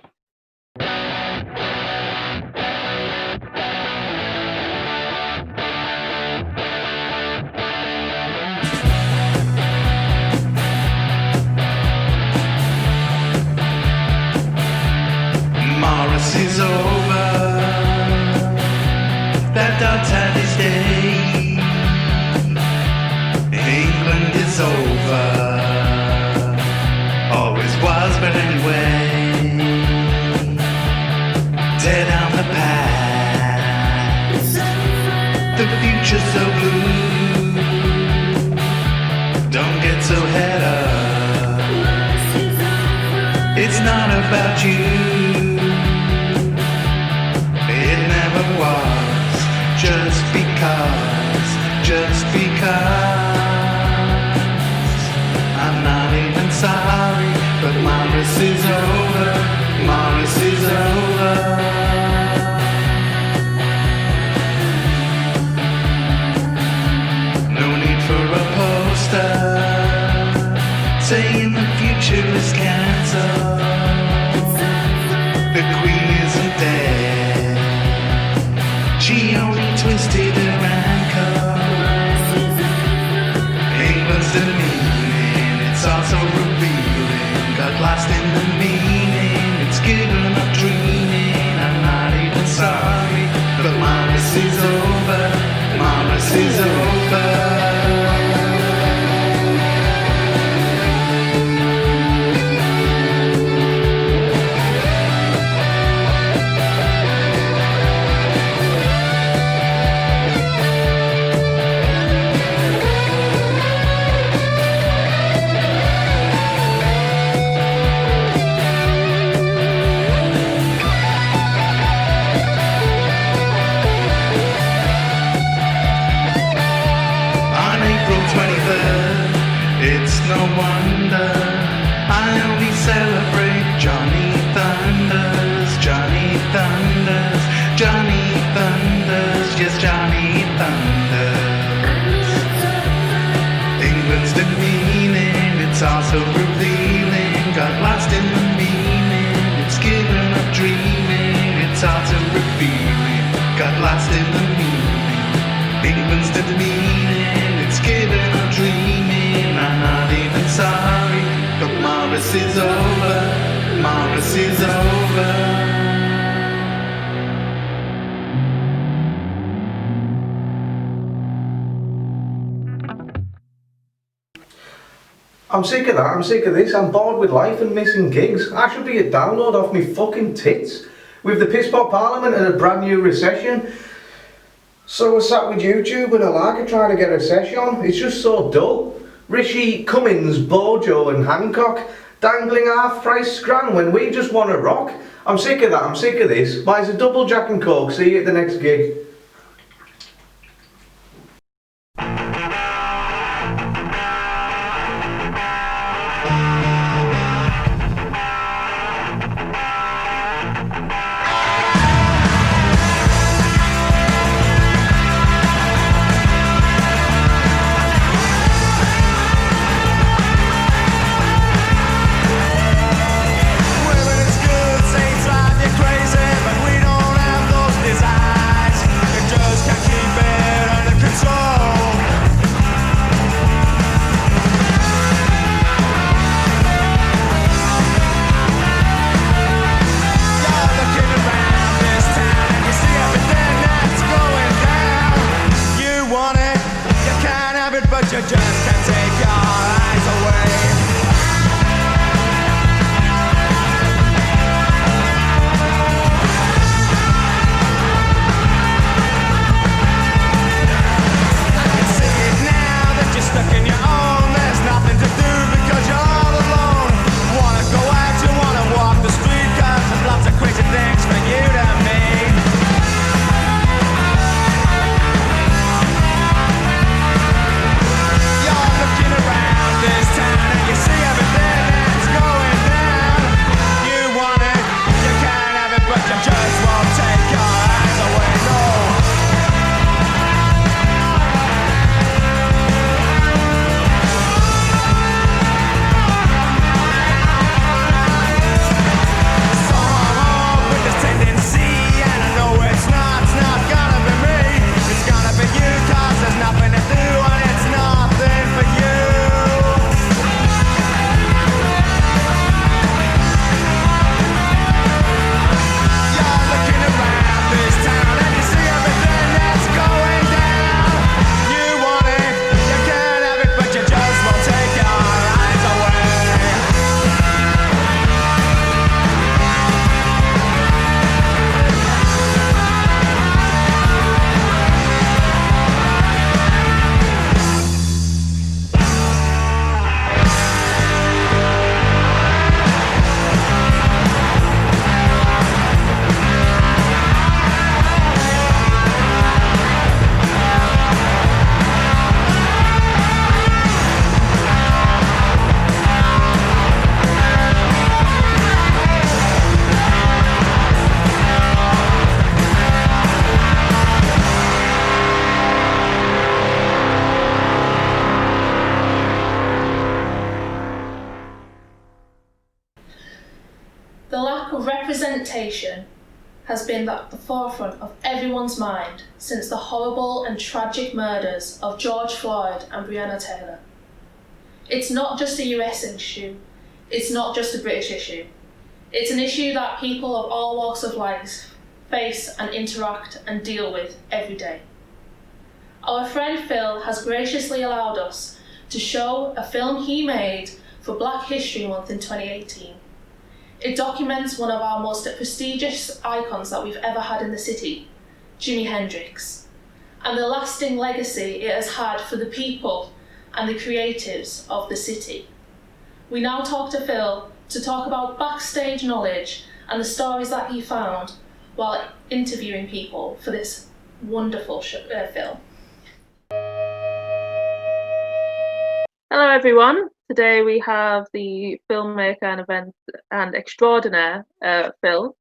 Morissey's over. That dog's had his day. England is over. Always was, but anyway. Tear down the past. The future's so blue. Don't get so head up. It's not about you. It never was. Just because I'm not even sorry, but Morissey's over. Morissey's over. No need for a poster saying the future is cancelled. feeling got lost in the meaning. England's the meaning, it's given or dreaming. I'm not even sorry, but Morissey's over, Morissey's over. I'm sick of that, I'm sick of this, I'm bored with life and missing gigs. I should be a download off me fucking tits. With the piss pot parliament and a brand new recession. So we're sat with YouTube and a larker trying to get a session on. It's just so dull. Rishi, Cummins, Bojo and Hancock dangling half-price scran when we just want to rock. I'm sick of that, I'm sick of this. Buys a double Jack and Coke, see you at the next gig. The lack of representation has been at the forefront of everyone's mind since the horrible and tragic murders of George Floyd and Breonna Taylor. It's not just a US issue, it's not just a British issue. It's an issue that people of all walks of life face and interact and deal with every day. Our friend Phil has graciously allowed us to show a film he made for Black History Month in 2018. It documents one of our most prestigious icons that we've ever had in the city, Jimi Hendrix, and the lasting legacy it has had for the people and the creatives of the city. We now talk to Phil to talk about backstage knowledge and the stories that he found while interviewing people for this wonderful film. Hello everyone, today we have the filmmaker and event and extraordinaire, Phil.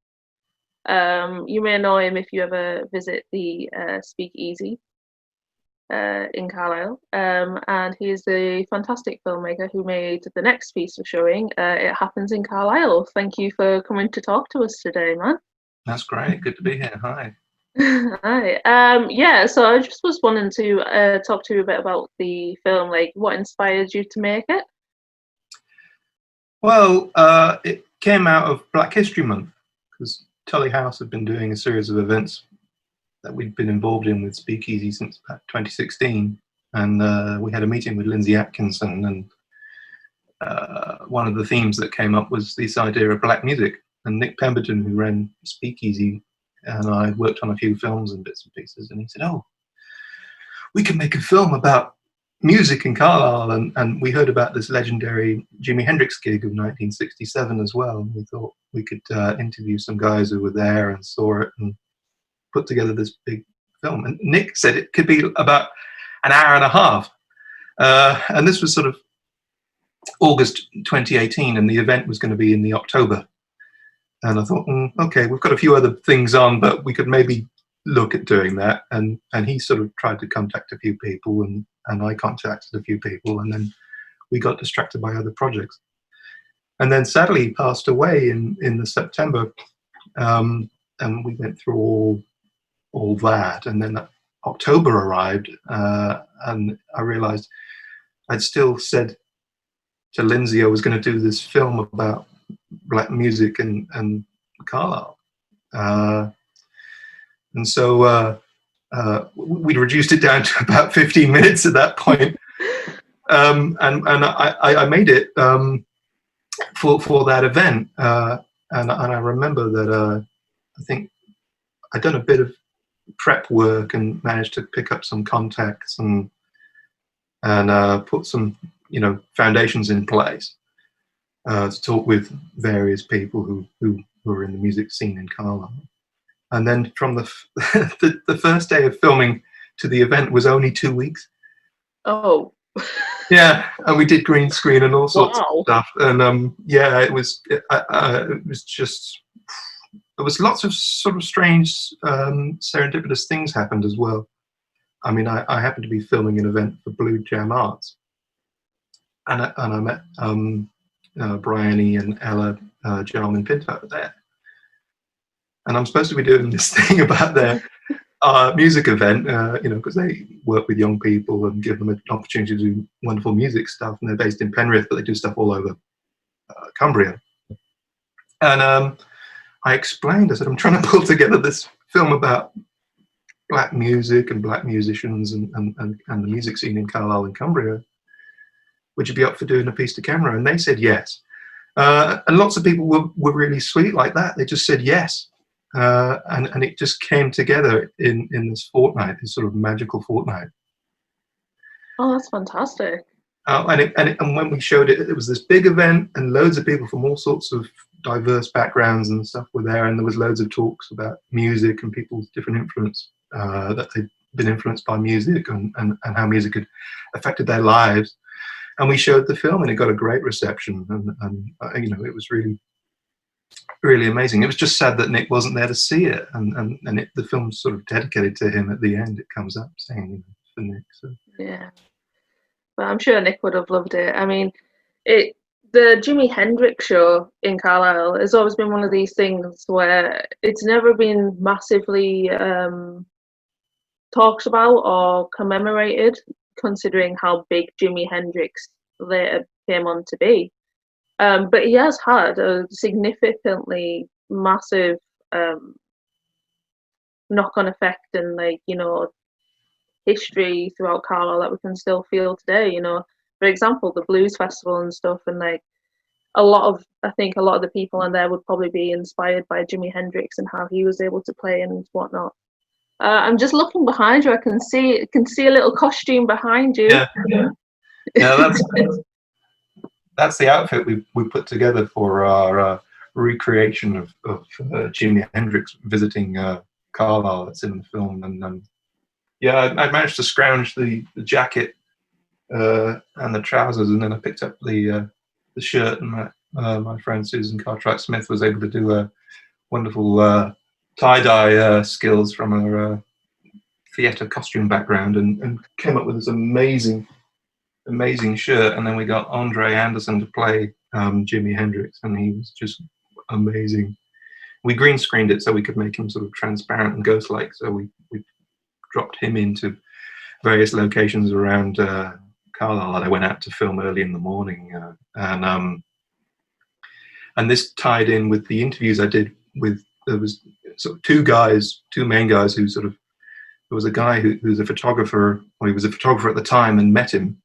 You may know him if you ever visit the Speakeasy in Carlisle, and he's a fantastic filmmaker who made the next piece we're showing, It Happens in Carlisle. Thank you for coming to talk to us today, man. That's great. Good to be here. Hi. Hi. Yeah, so I just was wanting to talk to you a bit about the film, like what inspired you to make it? Well, it came out of Black History Month because Tullie House had been doing a series of events that we'd been involved in with Speakeasy since about 2016. And we had a meeting with Lindsay Atkinson, and one of the themes that came up was this idea of black music. And Nick Pemberton, who ran Speakeasy, and I worked on a few films and bits and pieces, and he said, oh, we can make a film about music in Carlisle. And we heard about this legendary Jimi Hendrix gig of 1967 as well. And we thought we could interview some guys who were there and saw it and put together this big film. And Nick said it could be about an hour and a half. And this was sort of August 2018, and the event was going to be in the October. And I thought, okay, we've got a few other things on, but we could maybe look at doing that. And he sort of tried to contact a few people, and I contacted a few people, and then we got distracted by other projects. And then sadly he passed away in the September, and we went through all that. And then October arrived, and I realized I'd still said to Lindsay I was going to do this film about black music and Carlisle. And so we'd reduced it down to about 15 minutes at that point. And I made it for that event. And I remember that I think I'd done a bit of prep work and managed to pick up some contacts and put some, foundations in place to talk with various people who were in the music scene in Carlisle. And then from the first day of filming to the event was only 2 weeks. Oh. Yeah, and we did green screen and all sorts of stuff. And yeah, it was just, there was lots of sort of strange serendipitous things happened as well. I mean, I happened to be filming an event for Blue Jam Arts, and I met Bryony and Ella Gentleman Pinto there. And I'm supposed to be doing this thing about their music event, because they work with young people and give them an opportunity to do wonderful music stuff. And they're based in Penrith, but they do stuff all over Cumbria. And I explained, I said, I'm trying to pull together this film about black music and black musicians and the music scene in Carlisle and Cumbria. Would you be up for doing a piece to camera? And they said yes. And lots of people were really sweet like that. They just said yes. And it just came together in this fortnight, this sort of magical fortnight. Oh, that's fantastic. And when we showed it, it was this big event, and loads of people from all sorts of diverse backgrounds and stuff were there, and there was loads of talks about music and people's different influence, that they'd been influenced by music and how music had affected their lives. And we showed the film, and it got a great reception, and it was really, really amazing. It was just sad that Nick wasn't there to see it, and the film's sort of dedicated to him at the end. It comes up saying for Nick. So. Yeah, but I'm sure Nick would have loved it. I mean, the Jimi Hendrix show in Carlisle has always been one of these things where it's never been massively talked about or commemorated, considering how big Jimi Hendrix later came on to be. But he has had a significantly massive knock-on effect and, history throughout Carlisle that we can still feel today. For example, the blues festival and stuff, and I think a lot of the people on there would probably be inspired by Jimi Hendrix and how he was able to play and whatnot. I'm just looking behind you. I can see a little costume behind you. Yeah, that's the outfit we put together for our recreation of Jimi Hendrix visiting Carlisle. That's in the film, and I managed to scrounge the jacket and the trousers, and then I picked up the shirt, and my friend Susan Cartwright-Smith was able to do a wonderful tie-dye skills from her theatre costume background, and came up with this amazing shirt. And then we got Andre Anderson to play Jimi Hendrix, and he was just amazing. we green screened it so we could make him sort of transparent and ghost-like. So we dropped him into various locations around Carlisle that I went out to film early in the morning, and this tied in with the interviews I did with. There was sort of two main guys who sort of. There was a guy who's a photographer, or he was a photographer at the time, and met him,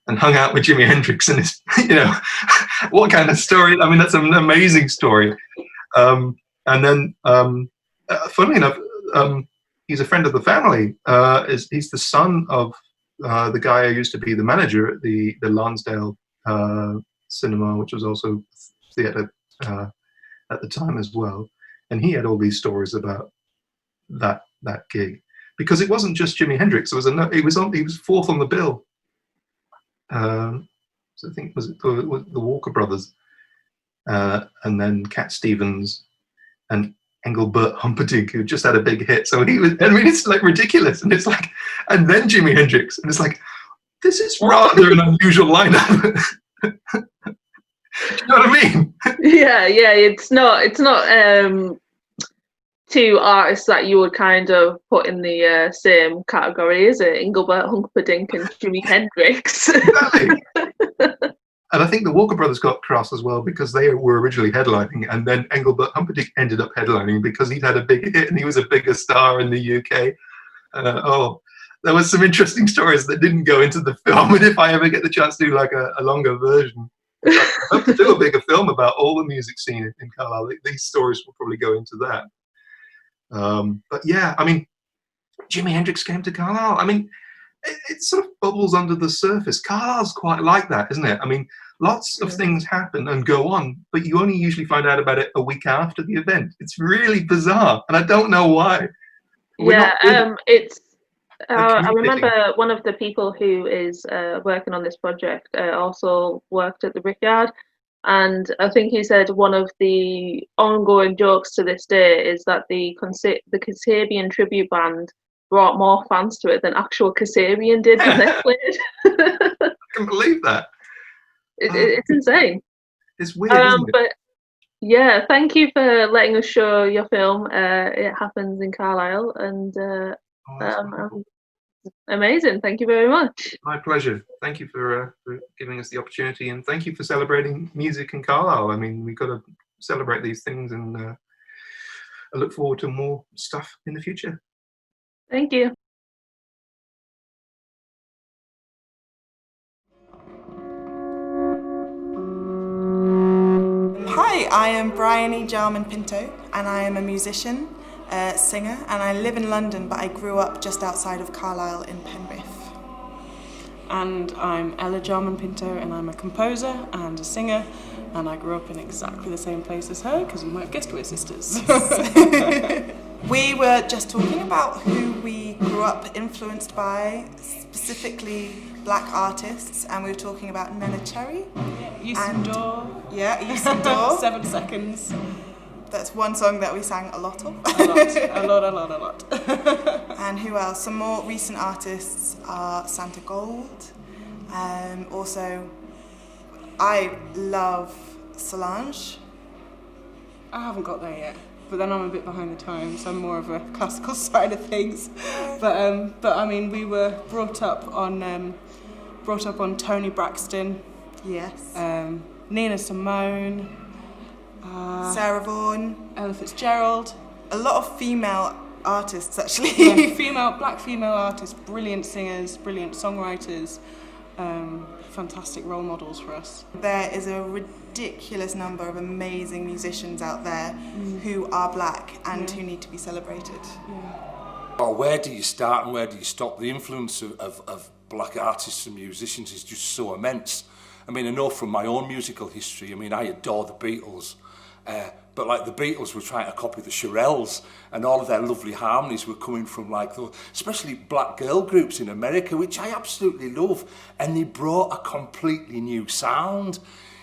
and hung out with Jimi Hendrix, and his, you know, what kind of story? I mean, that's an amazing story. And then, funnily enough, he's a friend of the family. He's the son of the guy who used to be the manager at the Lonsdale cinema, which was also theatre at the time as well. And he had all these stories about that gig, because it wasn't just Jimi Hendrix. It was he was fourth on the bill. So I think it was the Walker Brothers, and then Cat Stevens and Engelbert Humperdinck, who just had a big hit. So he was, I mean, it's like ridiculous. And it's like, and then Jimi Hendrix, and it's like, this is rather an unusual lineup. Do you know what I mean? Yeah, it's not two artists that you would kind of put in the same category, is it? Engelbert Humperdinck and Jimi Hendrix. Exactly. And I think the Walker Brothers got cross as well, because they were originally headlining, and then Engelbert Humperdinck ended up headlining because he'd had a big hit and he was a bigger star in the UK. There was some interesting stories that didn't go into the film, and if I ever get the chance to do like a longer version, I hope to do a bigger film about all the music scene in Carlisle. These stories will probably go into that. But yeah, I mean, Jimi Hendrix came to Carlisle. I mean, it sort of bubbles under the surface. Carlisle's quite like that, isn't it? I mean, lots of things happen and go on, but you only usually find out about it a week after the event. It's really bizarre, and I don't know why. I remember one of the people who is working on this project also worked at the Brickyard, and I think he said one of the ongoing jokes to this day is that the Kasabian tribute band brought more fans to it than actual Kasabian did when they played. I can believe that. It's insane. It's weird, isn't it? But yeah, thank you for letting us show your film. It happens in Carlisle, and amazing. Thank you very much. My pleasure. Thank you for giving us the opportunity, and thank you for celebrating music in Carlisle. I mean, we've got to celebrate these things, and I look forward to more stuff in the future. Thank you. Hi, I am Bryony Jarman-Pinto, and I am a musician, singer, and I live in London, but I grew up just outside of Carlisle in Penrith. And I'm Ella Jarman-Pinto, and I'm a composer and a singer, and I grew up in exactly the same place as her, because you might have guessed we're sisters. We were just talking about who we grew up influenced by, specifically black artists, and we were talking about Nena Cherry. Usador. Yeah, Usador. 7 seconds. That's one song that we sang a lot of. A lot. And who else? Some more recent artists are Santa Gold. Also, I love Solange. I haven't got there yet, but then I'm a bit behind the times. I'm more of a classical side of things. But I mean, we were brought up on Toni Braxton. Yes. Nina Simone. Sarah Vaughan. Ella Fitzgerald. A lot of female artists, actually. Yeah, black female artists, brilliant singers, brilliant songwriters, fantastic role models for us. There is a ridiculous number of amazing musicians out there who are black and who need to be celebrated. Yeah. Well, where do you start and where do you stop? The influence of black artists and musicians is just so immense. I mean, I know from my own musical history, I mean, I adore the Beatles, but like the Beatles were trying to copy the Shirelles, and all of their lovely harmonies were coming from like those, especially black girl groups in America, which I absolutely love, and they brought a completely new sound,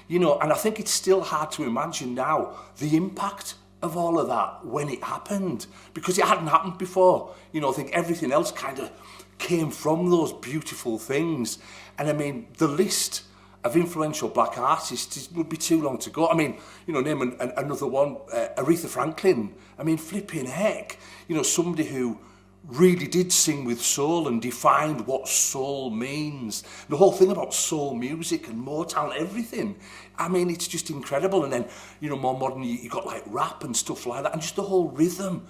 you know, and I think it's still hard to imagine now the impact of all of that when it happened, because it hadn't happened before. You know, I think everything else kind of came from those beautiful things. And I mean, the list of influential black artists would be too long to go. I mean, you know, name another one, Aretha Franklin. I mean, flipping heck, you know, somebody who really did sing with soul and defined what soul means. The whole thing about soul music and Motown, everything. I mean, it's just incredible. And then, you know, more modern, you got like rap and stuff like that, and just the whole rhythm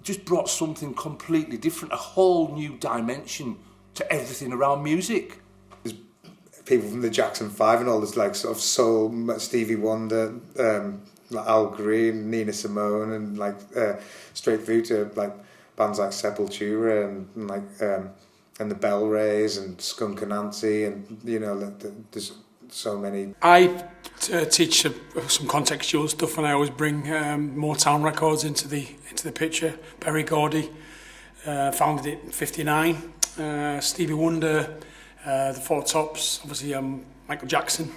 just brought something completely different, a whole new dimension to everything around music. There's people from the Jackson 5 and all this, like, sort of soul, Stevie Wonder, like Al Green, Nina Simone, and like straight through to like bands like Sepultura and like and the Bell Rays and Skunk Anansie, and you know, there's so many. I teach some contextual stuff, and I always bring Motown records into the picture. Berry Gordy founded it in '59. Stevie Wonder, the Four Tops, obviously Michael Jackson.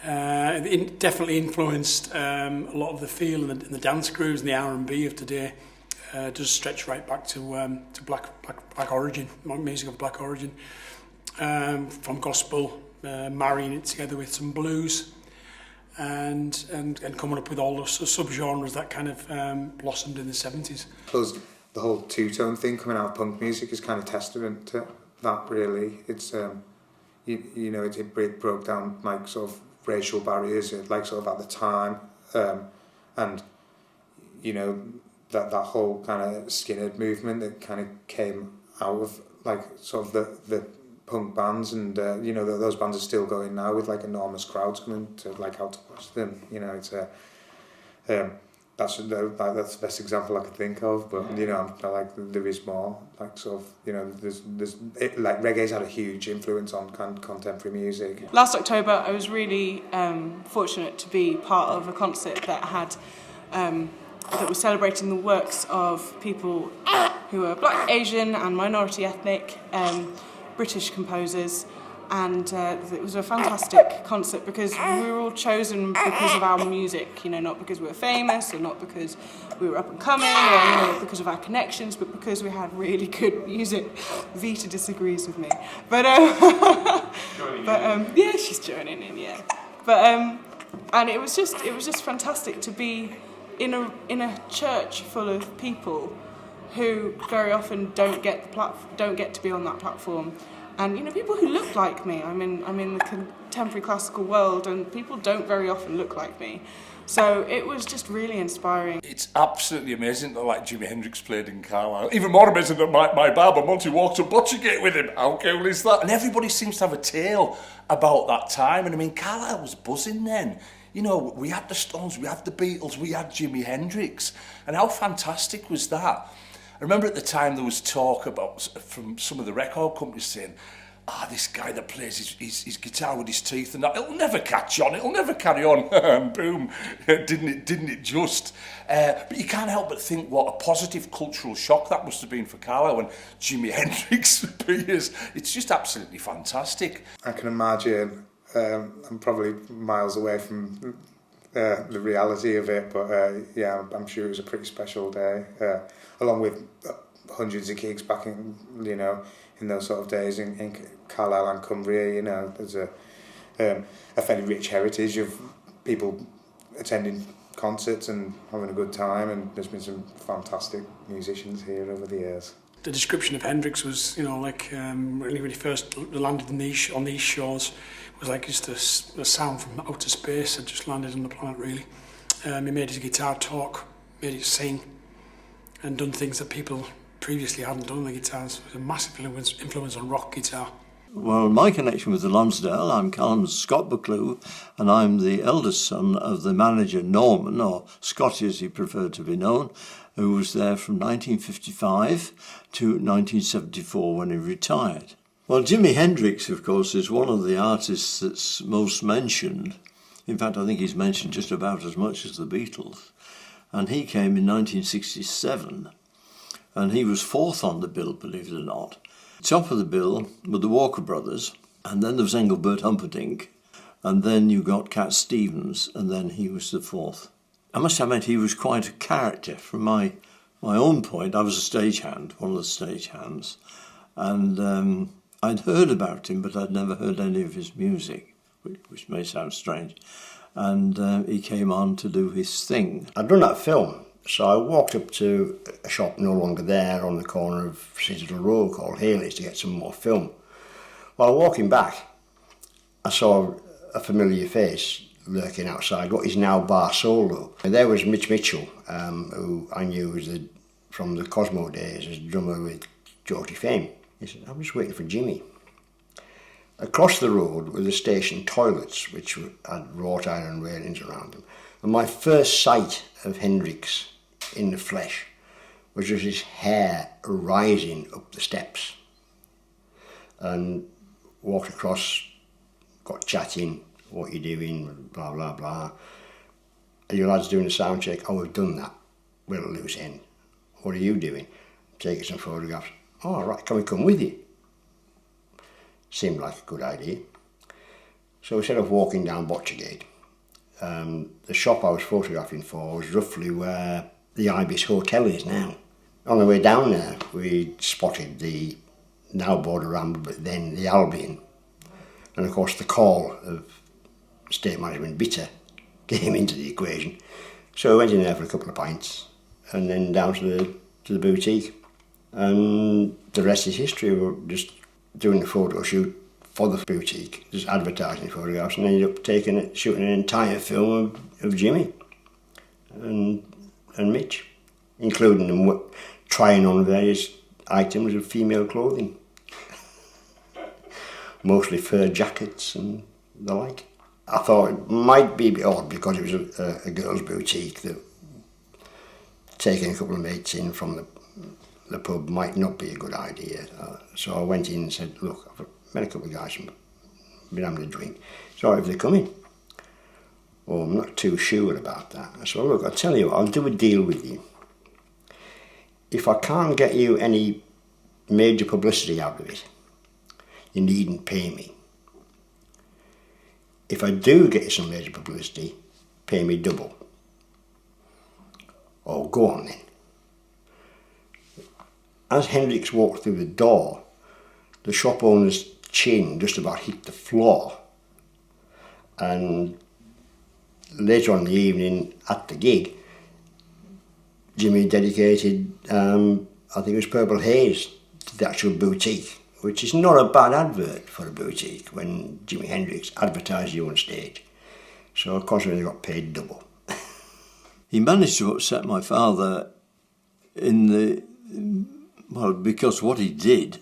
It definitely influenced a lot of the feel and the dance grooves and the R&B of today. Does stretch right back to black origin, music of black origin, from gospel, marrying it together with some blues, and coming up with all the subgenres that kind of blossomed in the 70s. Plus, the whole two-tone thing coming out of punk music is kind of testament to that. Really, it's you know, it broke down like sort of racial barriers, like sort of at the time, and you know. That whole kind of skinhead movement that kind of came out of like sort of the punk bands, and you know, those bands are still going now with like enormous crowds coming to like out to watch them. You know, it's that's the best example I could think of. But you know, I like there is more like sort of, you know, there's like reggae's had a huge influence on contemporary music. Last October, I was really fortunate to be part of a concert that had. That was celebrating the works of people who are black, Asian and minority ethnic, British composers, and it was a fantastic concert because we were all chosen because of our music, you know, not because we were famous or not because we were up and coming or, you know, because of our connections, but because we had really good music. Vita disagrees with me, but yeah, she's joining in, yeah. But and it was just fantastic to be in a church full of people who very often don't get to be on that platform, and you know, people who look like me. I'm in the contemporary classical world, and people don't very often look like me. So it was just really inspiring. It's absolutely amazing that like Jimi Hendrix played in Carlisle. Even more amazing that my barber Monty walked to Butchergate with him. How cool is that? And everybody seems to have a tale about that time. And I mean, Carlisle was buzzing then. You know, we had the Stones, we had the Beatles, we had Jimi Hendrix. And how fantastic was that? I remember at the time there was talk about, from some of the record companies saying, this guy that plays his guitar with his teeth and that, it'll never catch on, it'll never carry on. Boom, didn't it just? But you can't help but think what a positive cultural shock that must have been for Carlisle when Jimi Hendrix appears. It's just absolutely fantastic. I can imagine. I'm probably miles away from the reality of it, but yeah, I'm sure it was a pretty special day, along with hundreds of gigs back in, you know, in those sort of days in Carlisle and Cumbria. You know, there's a fairly rich heritage of people attending concerts and having a good time, and there's been some fantastic musicians here over the years. The description of Hendrix was, you know, like when he first landed on these shores, it was like just a sound from outer space had just landed on the planet, really. He made his guitar talk, made it sing, and done things that people previously hadn't done on the guitars. It was a massive influence on rock guitar. Well, my connection with the Lonsdale, I'm Callum Scott Buccleuch, and I'm the eldest son of the manager Norman, or Scotty as he preferred to be known, who was there from 1955 to 1974 when he retired. Well, Jimi Hendrix, of course, is one of the artists that's most mentioned. In fact, I think he's mentioned just about as much as the Beatles. And he came in 1967, and he was fourth on the bill, believe it or not. Top of the bill were the Walker Brothers, and then there was Engelbert Humperdinck, and then you got Cat Stevens, and then he was the fourth. I must admit he was quite a character. From my own point, I was a stagehand, one of the stagehands, and I'd heard about him, but I'd never heard any of his music. which may sound strange. And he came on to do his thing. I'd done that film, so I walked up to a shop no longer there on the corner of Citadel Road called Haley's to get some more film. While walking back, I saw a familiar face lurking outside what is now Bar Solo. And there was Mitch Mitchell, who I knew was from the Cosmo days as drummer with Georgie Fame. He said, "I'm just waiting for Jimmy." Across the road were the station toilets, which had wrought iron railings around them. And my first sight of Hendrix in the flesh was just his hair rising up the steps. And walked across, got chatting, "What you doing?" blah, blah, blah. "Are you lads doing a sound check?" "Oh, we've done that. We're at a loose end." "What are you doing?" "Taking some photographs." "Oh, all right, can we come with you?" Seemed like a good idea. So instead of walking down Botchergate, the shop I was photographing for was roughly where the Ibis Hotel is now. On the way down there, we spotted the now Border Ramble, but then the Albion. And of course the call of State Management Bitter came into the equation. So I went in there for a couple of pints and then down to the boutique. And the rest is history. We were just doing the photo shoot for the boutique, just advertising photographs, and ended up shooting an entire film of Jimmy and Mitch, including them trying on various items of female clothing. Mostly fur jackets and the like. I thought it might be a bit odd because it was a girls' boutique that taking a couple of mates in from the pub might not be a good idea. So I went in and said, "Look, I've met a couple of guys and been having a drink. Sorry if they're coming." "Oh, I'm not too sure about that." I said, "Look, I'll tell you what, I'll do a deal with you. If I can't get you any major publicity out of it, you needn't pay me. If I do get you some major publicity, pay me double." "Oh, go on then." As Hendrix walked through the door, the shop owner's chin just about hit the floor. And later on in the evening, at the gig, Jimmy dedicated, I think it was Purple Haze, to the actual boutique, which is not a bad advert for a boutique when Jimi Hendrix advertised you on stage. So of course they got paid double. He managed to upset my father because what he did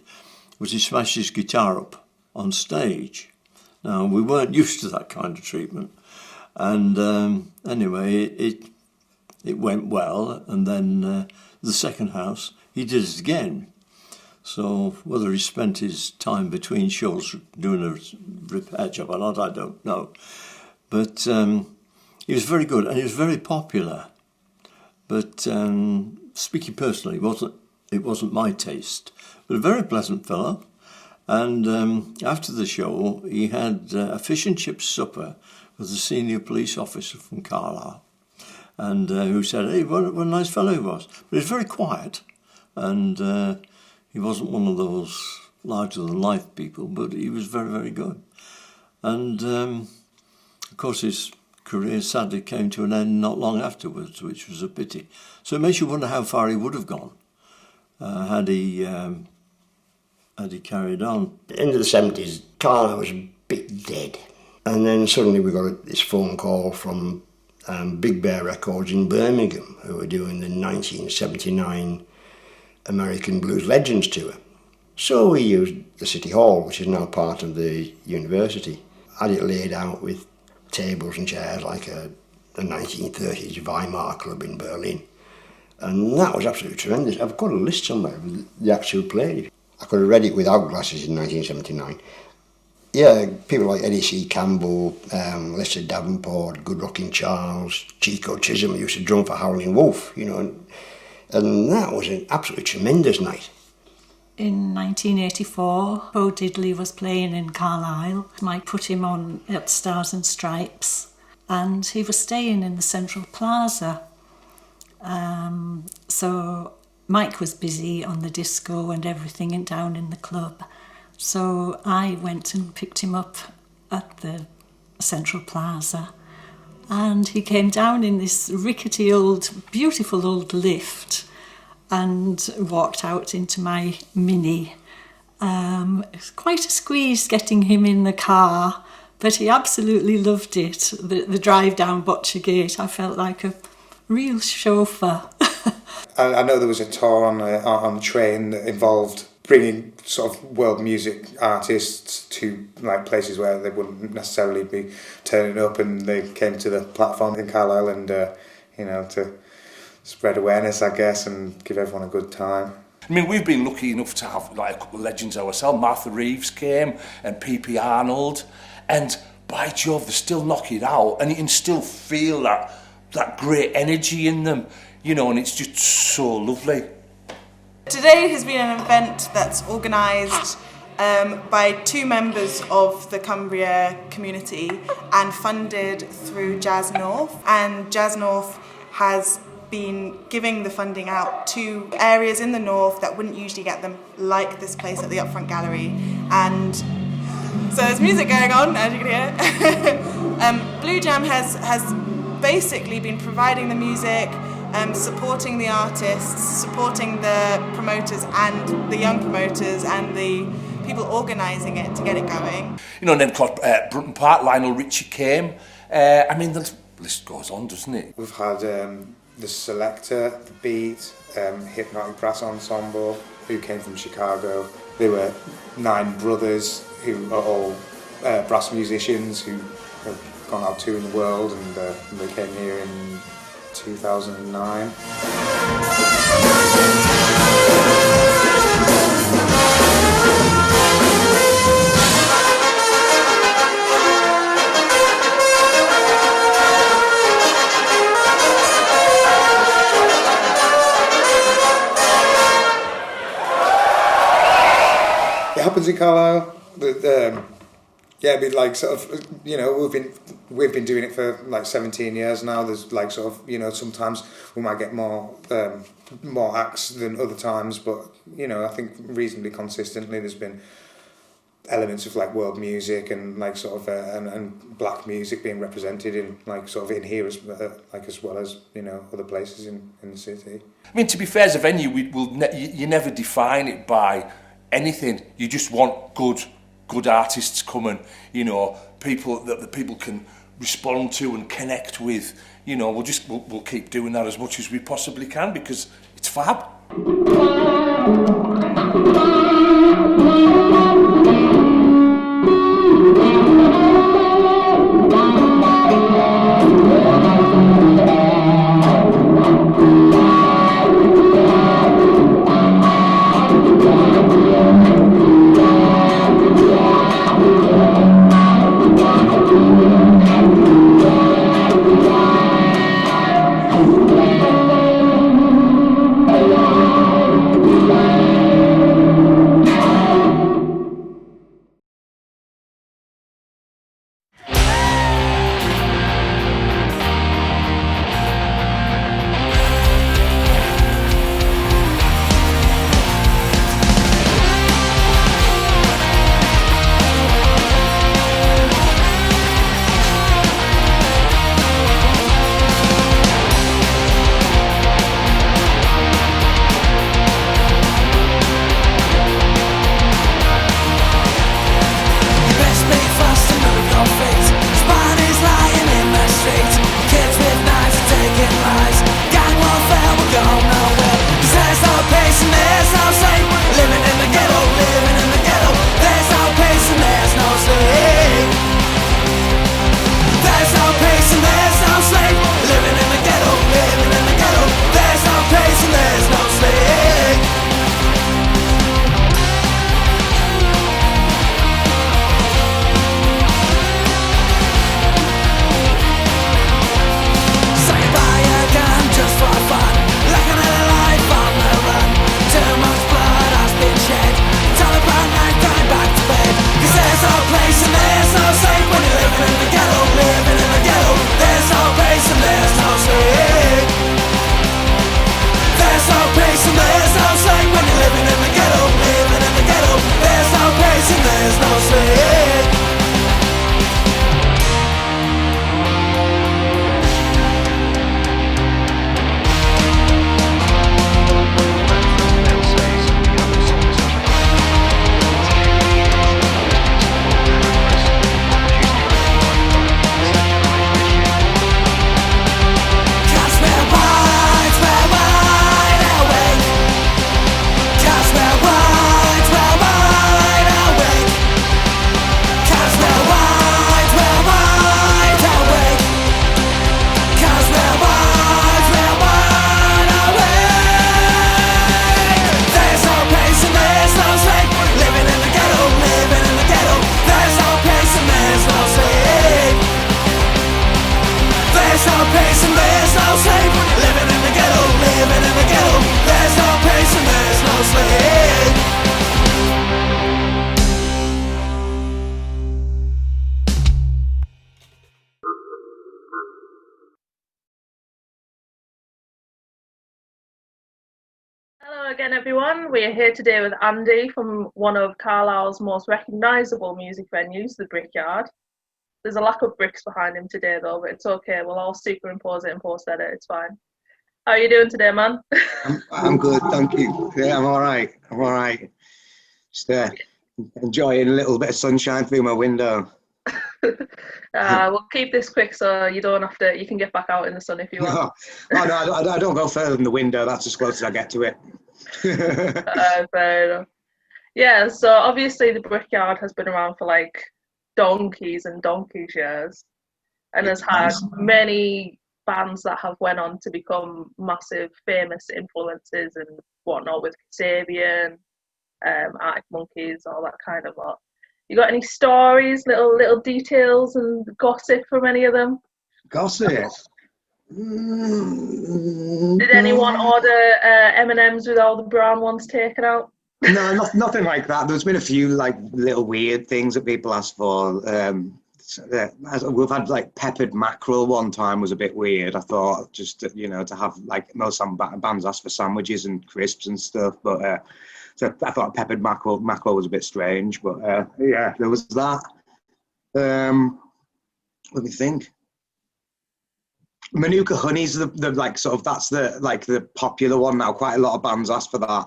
was he smashed his guitar up on stage. Now, we weren't used to that kind of treatment. And anyway, it went well. And then the second house, he did it again. So whether he spent his time between shows doing a repair job or not, I don't know. But he was very good and he was very popular. But speaking personally, it wasn't my taste. But a very pleasant fellow. And after the show, he had a fish and chips supper with a senior police officer from Carlisle, and who said, "Hey, what a nice fellow he was." But he was very quiet, and he wasn't one of those larger-than-life people, but he was very, very good. And, of course, his career sadly came to an end not long afterwards, which was a pity. So it makes you wonder how far he would have gone had he carried on. At the end of the 70s, Carlisle was a bit dead. And then suddenly we got this phone call from Big Bear Records in Birmingham, who were doing the 1979 American Blues Legends tour. So we used the City Hall, which is now part of the university. Had it laid out with tables and chairs like a 1930s Weimar club in Berlin. And that was absolutely tremendous. I've got a list somewhere of the actual play. I could have read it without glasses in 1979. Yeah, people like Eddie C. Campbell, Lester Davenport, Good Rockin' Charles, Chico Chisholm used to drum for Howling Wolf, you know, and that was an absolutely tremendous night. In 1984, Bo Diddley was playing in Carlisle. Mike put him on at Stars and Stripes, and he was staying in the Central Plaza. So Mike was busy on the disco and everything and down in the club. So I went and picked him up at the Central Plaza. And he came down in this rickety old, beautiful old lift and walked out into my Mini. It was quite a squeeze getting him in the car, but he absolutely loved it. The drive down Botcher Gate, I felt like a real chauffeur. I know there was a tour on the train that involved bringing sort of world music artists to like places where they wouldn't necessarily be turning up, and they came to the platform in Carlisle and you know, to spread awareness, I guess, and give everyone a good time. I mean, we've been lucky enough to have like a couple of legends ourselves. Martha Reeves came and P.P. Arnold, and by Jove, they still knock it out, and you can still feel that great energy in them, you know, and it's just so lovely. Today has been an event that's organised by 2 members of the Cumbria community and funded through Jazz North. And Jazz North has been giving the funding out to areas in the north that wouldn't usually get them, like this place at the Upfront Gallery. And so there's music going on, as you can hear. Blue Jam has basically been providing the music, supporting the artists, supporting the promoters and the young promoters and the people organising it to get it going. You know, and then Brunton Park, Lionel Richie came. I mean, the list goes on, doesn't it? We've had the Selector, the Beat, Hypnotic Brass Ensemble, who came from Chicago. There were 9 brothers who are all brass musicians who have gone out touring the world, and they came here in 2009. It happens in Carlisle. Yeah, it'd be like sort of, you know, we've been doing it for like 17 years now. There's like sort of, you know, sometimes we might get more acts than other times, but you know, I think reasonably consistently there's been elements of like world music and like sort of and black music being represented in like sort of in here as well as, you know, other places in the city. I mean, to be fair, as a venue, you never define it by anything. You just want good artists coming, you know, people that the people can respond to and connect with. You know, we'll keep doing that as much as we possibly can because it's fab. again, everyone. We are here today with Andy from one of Carlisle's most recognisable music venues, the Brickyard. There's a lack of bricks behind him today, though, but it's okay. We'll all superimpose it and post edit. It's fine. How are you doing today, man? I'm good, thank you. Yeah, I'm all right. I'm all right. Just enjoying a little bit of sunshine through my window. We'll keep this quick so you don't have to. You can get back out in the sun if you want. No, I don't go further than the window. That's as close as I get to it. Fair enough. Yeah, so obviously the Brickyard has been around for like donkeys and donkeys years, and has had many bands that have went on to become massive, famous influences and whatnot, with Kasabian, Arctic Monkeys, all that kind of lot. You got any stories, little details and gossip from any of them? Gossip? Did anyone order M&Ms with all the brown ones taken out? No, nothing like that. There's been a few like little weird things that people ask for. We've had like peppered mackerel one time, was a bit weird. I thought just to have like most bands ask for sandwiches and crisps and stuff, but so I thought peppered mackerel was a bit strange. But yeah, there was that. Let me think. Manuka honey's the like sort of that's the popular one now. Quite a lot of bands ask for that.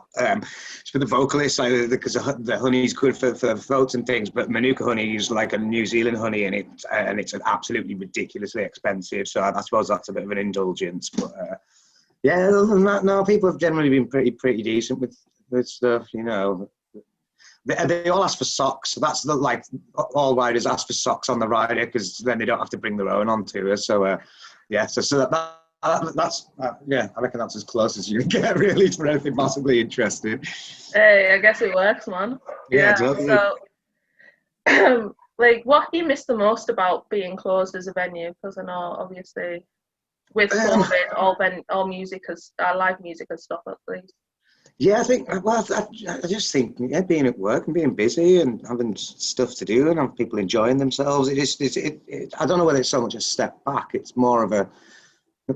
It's for the vocalists, because the honey's good for throats and things. But Manuka honey is like a New Zealand honey, and it's absolutely ridiculously expensive. So I suppose that's a bit of an indulgence. But yeah, other than that, no, people have generally been pretty decent with stuff. They all ask for socks. That's like all riders ask for socks on the rider, because then they don't have to bring their own on to us. So. Yeah, so that's yeah, I reckon that's as close as you can get really for anything massively interesting. Hey, I guess it works, man. Yeah, totally. So, like, what do you miss the most about being closed as a venue? Because I know, obviously, with COVID, all music has live music has stopped at least. Yeah, I just think being at work and being busy and having stuff to do and have people enjoying themselves. I don't know whether it's so much a step back. It's more of a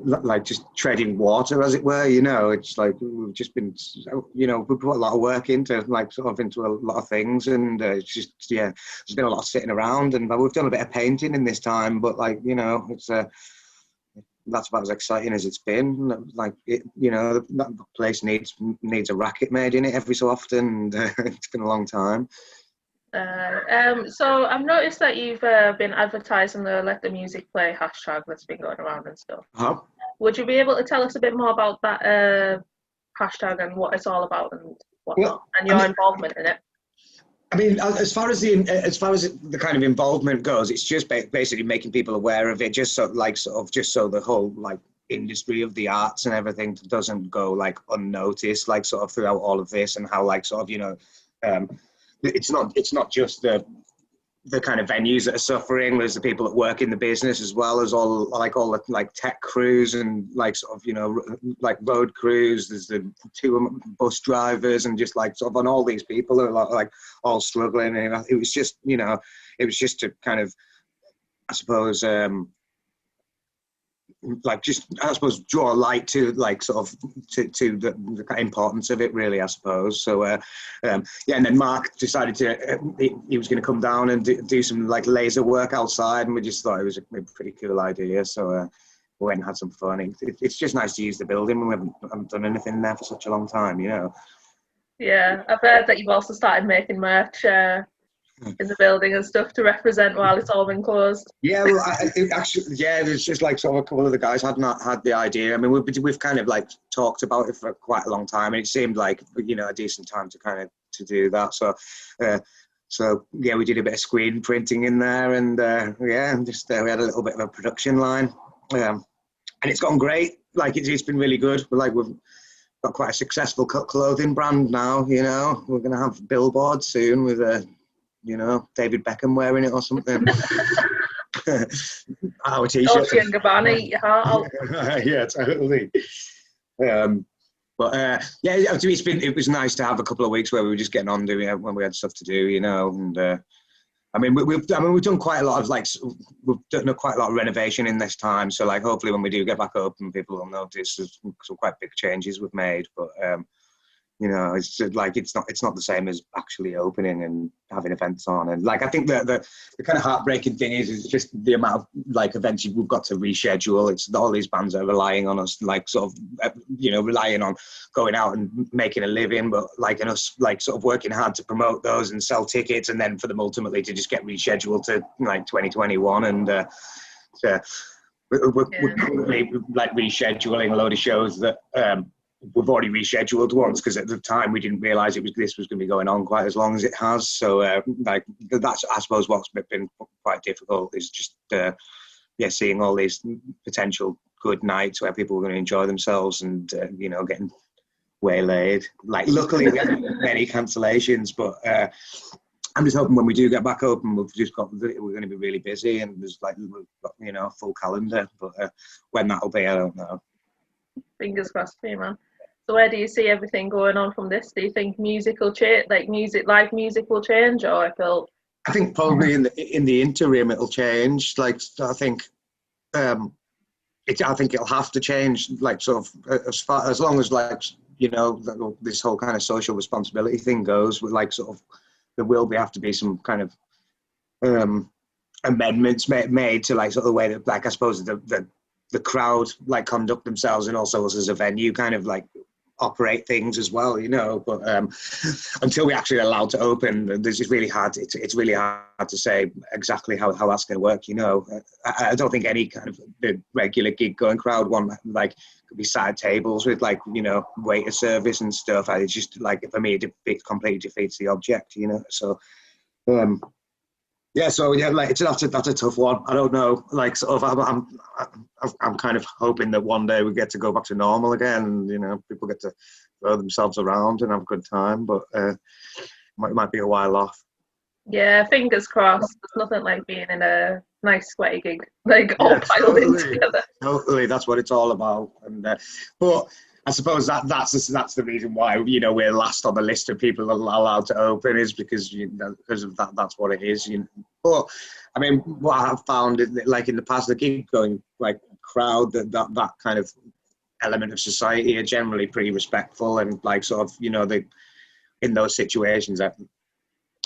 like just treading water, as it were. It's like we've just been, we put a lot of work into into a lot of things, and it's just there's been a lot of sitting around, and we've done a bit of painting in this time, but it's that's about as exciting as it's been. That place needs a racket made in it every so often, and it's been a long time. So I've noticed that you've been advertising the Let the Music Play hashtag that's been going around and stuff. Uh-huh. Would you be able to tell us a bit more about that hashtag and what it's all about and whatnot, and your involvement in it? I mean, as far as the kind of involvement goes, it's just basically making people aware of it, just so the whole like industry of the arts and everything doesn't go unnoticed, throughout all of this, and how it's not just the kind of venues that are suffering. There's the people that work in the business, as well as all the tech crews and road crews. There's the two bus drivers, and just on all these people are all struggling. And it was just to kind of, I suppose, draw a light to to the importance of it, really, I suppose. So and then Mark decided he was going to come down and do some laser work outside, and we just thought it was a pretty cool idea. So we went and had some fun. It's just nice to use the building when we haven't done anything there for such a long time, Yeah, I've heard that you've also started making merch in the building and stuff to represent while it's all been closed. Yeah, well, it was just a couple of the guys had the idea. I mean, we've kind of talked about it for quite a long time, and it seemed like a decent time to do that. So yeah, we did a bit of screen printing in there, and we had a little bit of a production line, and it's gone great. It's been really good. We've got quite a successful clothing brand now. We're going to have billboards soon with David Beckham wearing it or something. Our t-shirt. Dolce & Gabbana, eat your heart out. Yeah, totally. It was nice to have a couple of weeks where we were just getting on doing it when we had stuff to do, and we've done quite a lot of we've done quite a lot of renovation in this time. So hopefully when we do get back open, people will notice there's some quite big changes we've made. But You know, it's just, like it's not the same as actually opening and having events on. And like I think the kind of heartbreaking thing is just the amount of like events we've got to reschedule. It's all these bands are relying on us, like sort of relying on going out and making a living, but like and us like sort of working hard to promote those and sell tickets, and then for them ultimately to just get rescheduled to like 2021 and. We're currently like rescheduling a load of shows that we've already rescheduled once, because at the time we didn't realise this was going to be going on quite as long as it has. So like that's I suppose what's been quite difficult is just seeing all these potential good nights where people were going to enjoy themselves and getting waylaid. Like luckily we haven't many cancellations, but. I'm just hoping when we do get back open, we're going to be really busy and there's like, we've got, full calendar, but when that'll be, I don't know. Fingers crossed for you, man. So where do you see everything going on from this? Do you think music will change, like live music will change, or I think probably in the interim it'll change. Like, I think, I think it'll have to change, like sort of as long as like, this whole kind of social responsibility thing goes with like sort of, there will have to be some kind of amendments made to like sort of the way that like I suppose the crowd like conduct themselves, and also us as a venue kind of like operate things as well, But until we actually are allowed to open, it's really hard. It's really hard to say exactly how that's going to work. I don't think any kind of the regular gig going crowd want like could be side tables with like waiter service and stuff. It's just like for me it completely defeats the object. So. Like that's a tough one. I don't know. Like, sort of, I'm kind of hoping that one day we get to go back to normal again, and people get to throw themselves around and have a good time. But it might be a while off. Yeah, fingers crossed. There's nothing like being in a nice sweaty gig, like all piled in together. Totally, that's what it's all about. And but. I suppose that's the reason why we're last on the list of people allowed to open, is because of that. That's what it is. But I mean, what I've found is that, like in the past, the gig going like crowd, that kind of element of society are generally pretty respectful, and like sort of they in those situations. I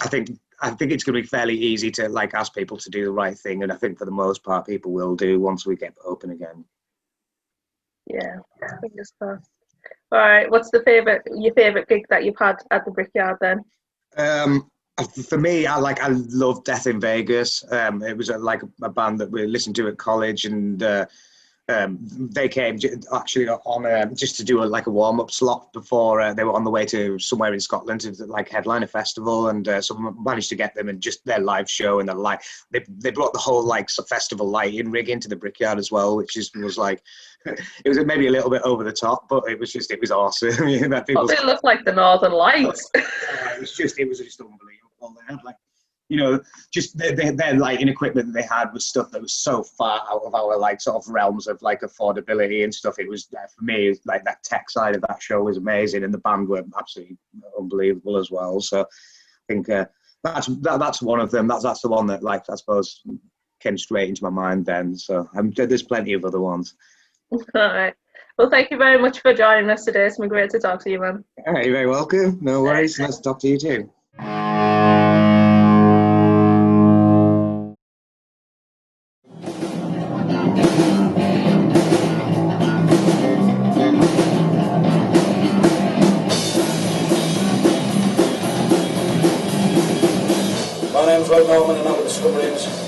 think it's going to be fairly easy to like ask people to do the right thing, and I think for the most part people will do once we get open again. Yeah, fingers crossed. All right, what's your favourite gig that you've had at the Brickyard then? For me, I love Death in Vegas. It was like a band that we listened to at college, and they came actually on just to do a warm-up slot before they were on the way to somewhere in Scotland to like headline a festival, and someone managed to get them, and just their live show and they brought the whole like festival lighting rig into the Brickyard as well, which was like it was maybe a little bit over the top, but it was awesome. They look like the Northern Lights. It was just unbelievable. They had like. Just their lighting equipment that they had was stuff that was so far out of our like sort of realms of like affordability and stuff. It was for me like that tech side of that show was amazing, and the band were absolutely unbelievable as well. So I think that's one of them. That's the one that like I suppose came straight into my mind then. So there's plenty of other ones. All right. Well, thank you very much for joining us today. It's been great to talk to you, man. All right, you're very welcome. No worries. Nice to talk to you too. My name's Rob Norman and I'm with the Scuzz-style.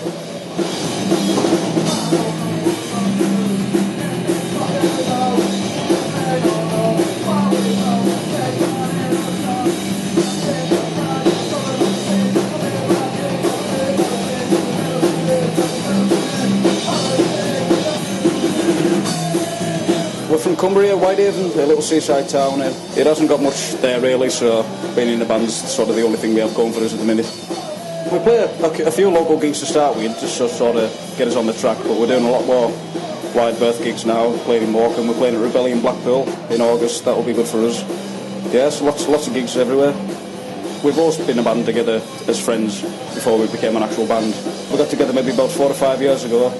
We're from Cumbria, Whitehaven, a little seaside town. It hasn't got much there really, so being in the band's sort of the only thing we have going for us at the minute. We play a few local gigs to start with, just to sort of get us on the track, but we're doing a lot more wide berth gigs now. We're playing in Morecambe, we're playing at Rebellion Blackpool in August. That'll be good for us. Yes, lots of gigs everywhere. We've always been a band together as friends before we became an actual band. We got together maybe about 4 or 5 years ago.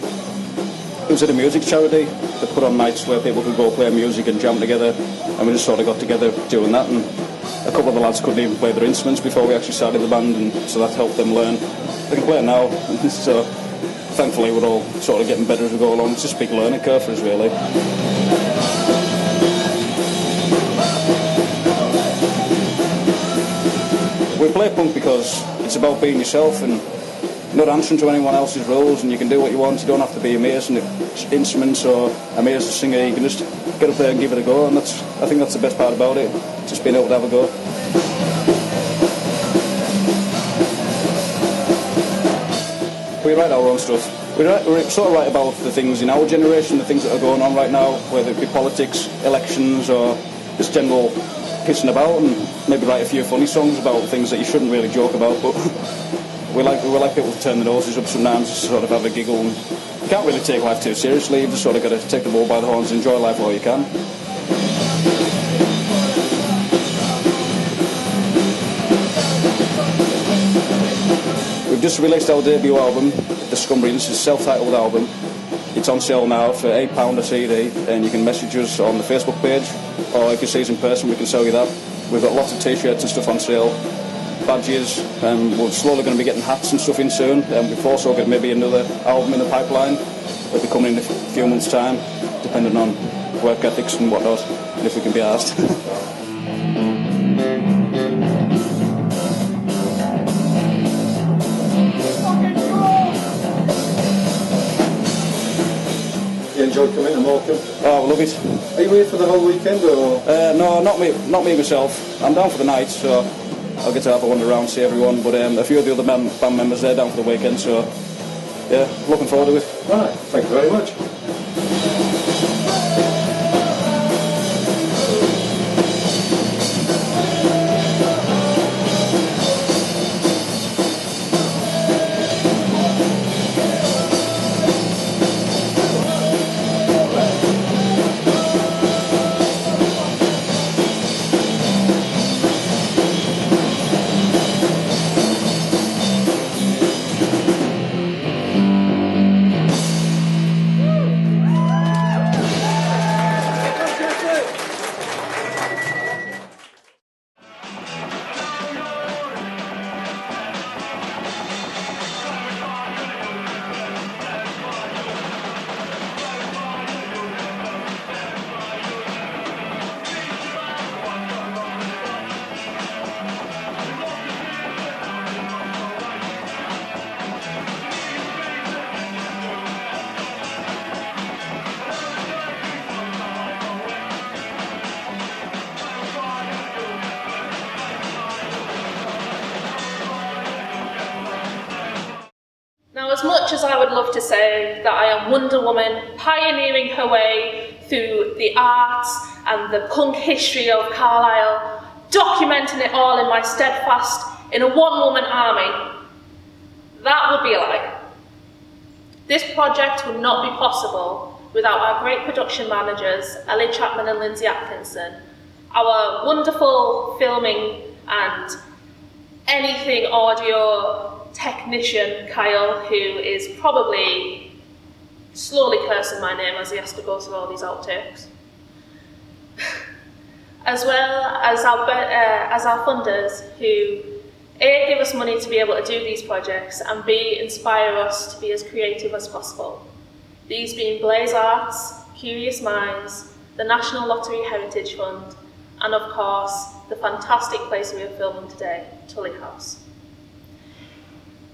It was at a music charity that put on nights where people could go play music and jam together, and we just sort of got together doing that, and a couple of the lads couldn't even play their instruments before we actually started the band, and so that helped them learn. They can play it now, and so thankfully we're all sort of getting better as we go along. It's just a big learning curve for us, really. We play punk because it's about being yourself and not answering to anyone else's rules, and you can do what you want. You don't have to be amazing at instruments or amazing at singer. You can just get up there and give it a go, and I think that's the best part about it, just being able to have a go. We write our own stuff. We sort of write about the things in our generation, the things that are going on right now, whether it be politics, elections, or just general pissing about, and maybe write a few funny songs about things that you shouldn't really joke about, but we like people to turn their noses up sometimes, just sort of have a giggle. And you can't really take life too seriously. You've just sort of got to take the bull by the horns and enjoy life while you can. We've just released our debut album, The Scumbrians. It's a self-titled album. It's on sale now for £8 a CD, and you can message us on the Facebook page, or if you see us in person, we can sell you that. We've got lots of t-shirts and stuff on sale, badges, and we're slowly going to be getting hats and stuff in soon. And we've also got maybe another album in the pipeline. It'll be coming in a few months' time, depending on work ethics and whatnot, and if we can be asked. You enjoyed coming to Morecambe? Oh, we love it. Are you here for the whole weekend, or? No, not me myself. I'm down for the night, so I'll get to have a wander around, see everyone, but a few of the other band members, they're down for the weekend, so yeah, looking forward to it. Right, thank you very much. Now, as much as I would love to say that I am Wonder Woman pioneering her way through the arts and the punk history of Carlisle, documenting it all in my steadfast, in a one-woman army, that would be a lie. This project would not be possible without our great production managers, Ellie Chapman and Lindsay Atkinson, our wonderful filming and anything audio technician, Kyle, who is probably slowly cursing my name as he has to go through all these outtakes. As well as our funders who A, give us money to be able to do these projects, and B, inspire us to be as creative as possible. These being Blaze Arts, Curious Minds, the National Lottery Heritage Fund, and of course, the fantastic place we are filming today, Tullie House.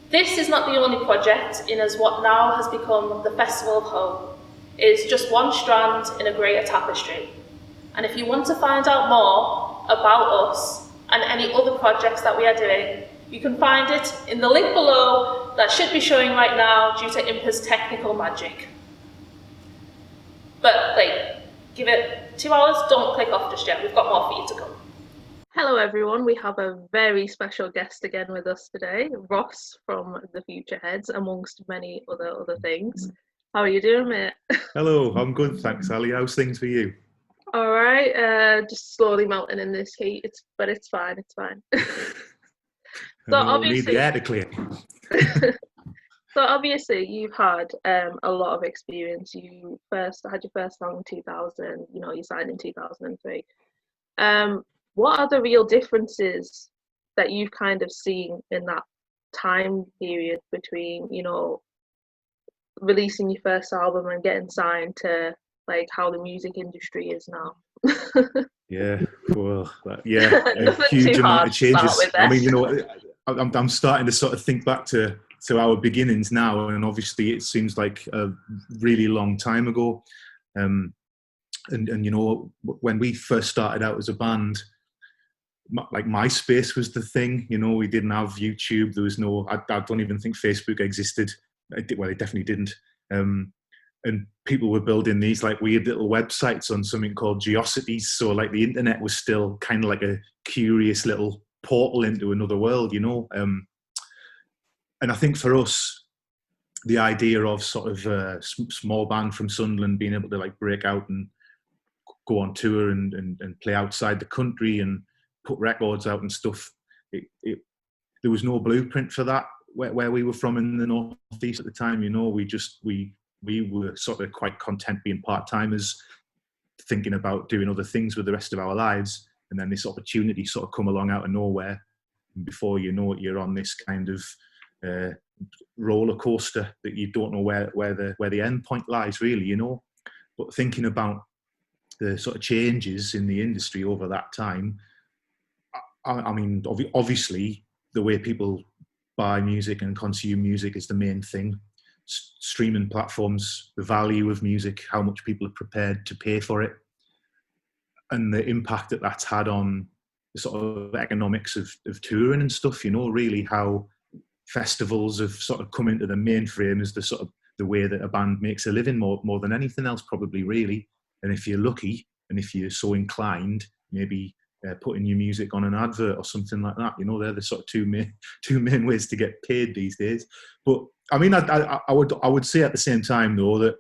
This is not the only project in as what now has become the Festival of Hope. It is just one strand in a greater tapestry. And if you want to find out more about us and any other projects that we are doing, you can find it in the link below that should be showing right now due to Impa's technical magic. But give it 2 hours, don't click off just yet, we've got more for you to come. Hello everyone, we have a very special guest again with us today, Ross from the Futureheads, amongst many other things. How are you doing, mate? Hello, I'm good, thanks, Ali. How's things for you? All right, just slowly melting in this heat, but it's fine, it's fine. So obviously, need the air to clear. So obviously you've had a lot of experience. You had your first song in 2000, you signed in 2003. what are the real differences that you've kind of seen in that time period between, you know, releasing your first album and getting signed to like how the music industry is now? Yeah, well, yeah, a Nothing huge too amount hard of to start changes. with I mean, there. you know, I'm starting to sort of think back to our beginnings now, and obviously it seems like a really long time ago. And you know, when we first started out as a band, like MySpace was the thing. You know, we didn't have YouTube. There was no. I don't even think Facebook existed. Well, it definitely didn't. And people were building these like weird little websites on something called Geocities. So like the internet was still kind of like a curious little portal into another world, you know. And I think for us, the idea of sort of a small band from Sunderland being able to like break out and go on tour and play outside the country and put records out and stuff, there was no blueprint for that where we were from in the northeast at the time. You know, we were sort of quite content being part-timers, thinking about doing other things with the rest of our lives, and then this opportunity sort of come along out of nowhere, and before you know it, you're on this kind of roller coaster that you don't know where the end point lies, really, you know. But thinking about the sort of changes in the industry over that time, I mean, obviously the way people buy music and consume music is the main thing. Streaming platforms, the value of music, how much people are prepared to pay for it, and the impact that that's had on the sort of economics of touring and stuff, you know, really how festivals have sort of come into the mainframe as the sort of the way that a band makes a living more than anything else, probably, really. And if you're lucky and if you're so inclined, maybe putting your music on an advert or something like that, you know, they're the sort of two main ways to get paid these days. But I mean, I would say at the same time though that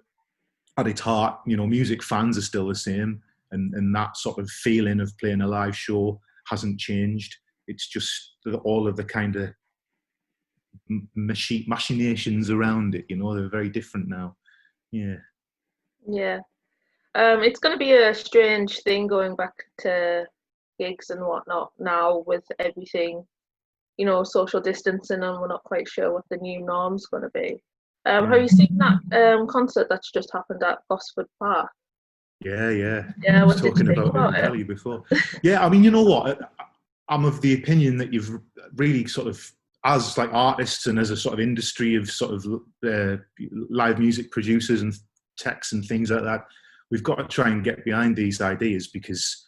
at its heart, you know, music fans are still the same, and that sort of feeling of playing a live show hasn't changed. It's just all of the kind of machinations around it, you know, they're very different now. Yeah. Yeah. It's going to be a strange thing going back to gigs and whatnot now with everything, you know, social distancing, and we're not quite sure what the new norm's going to be. Have you seen that concert that's just happened at Gosford Park? Yeah. Yeah, I was what did talking you think about it about with it? Ellie before. Yeah, I mean, you know what? I'm of the opinion that you've really sort of, as like artists and as a sort of industry of sort of live music producers and techs and things like that, we've got to try and get behind these ideas, because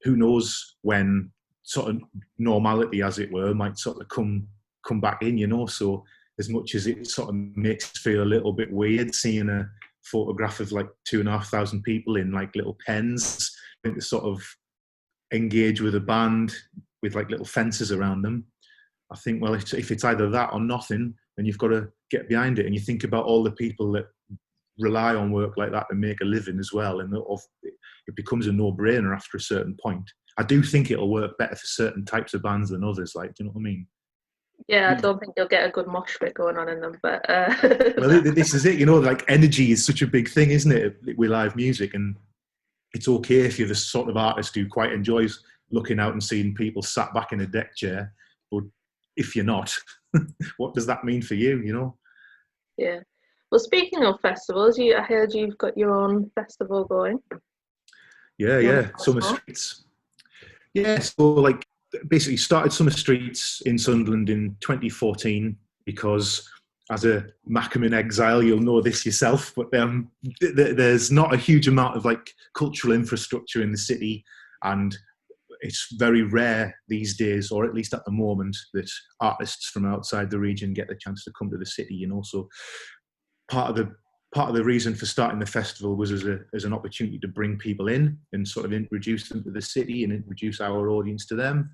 who knows when sort of normality, as it were, might sort of come back in, you know. So as much as it sort of makes us feel a little bit weird seeing a photograph of like 2,500 people in like little pens, I think to sort of engage with a band with like little fences around them, I think, well, if it's either that or nothing, then you've got to get behind it. And you think about all the people that rely on work like that to make a living as well, and it becomes a no-brainer after a certain point. I do think it'll work better for certain types of bands than others, like, do you know what I mean? Yeah, I don't think you'll get a good mosh pit going on in them, but well, this is it, you know, like energy is such a big thing, isn't it, with live music, and it's okay if you're the sort of artist who quite enjoys looking out and seeing people sat back in a deck chair, but if you're not, what does that mean for you, you know? Yeah. Well, speaking of festivals, I heard you've got your own festival going. Yeah, Summer Streets. Yeah, so like basically started Summer Streets in Sunderland in 2014 because, as a Macam in exile, you'll know this yourself, but there's not a huge amount of like cultural infrastructure in the city, and it's very rare these days, or at least at the moment, that artists from outside the region get the chance to come to the city, you know. So part of the reason for starting the festival was as an opportunity to bring people in and sort of introduce them to the city and introduce our audience to them.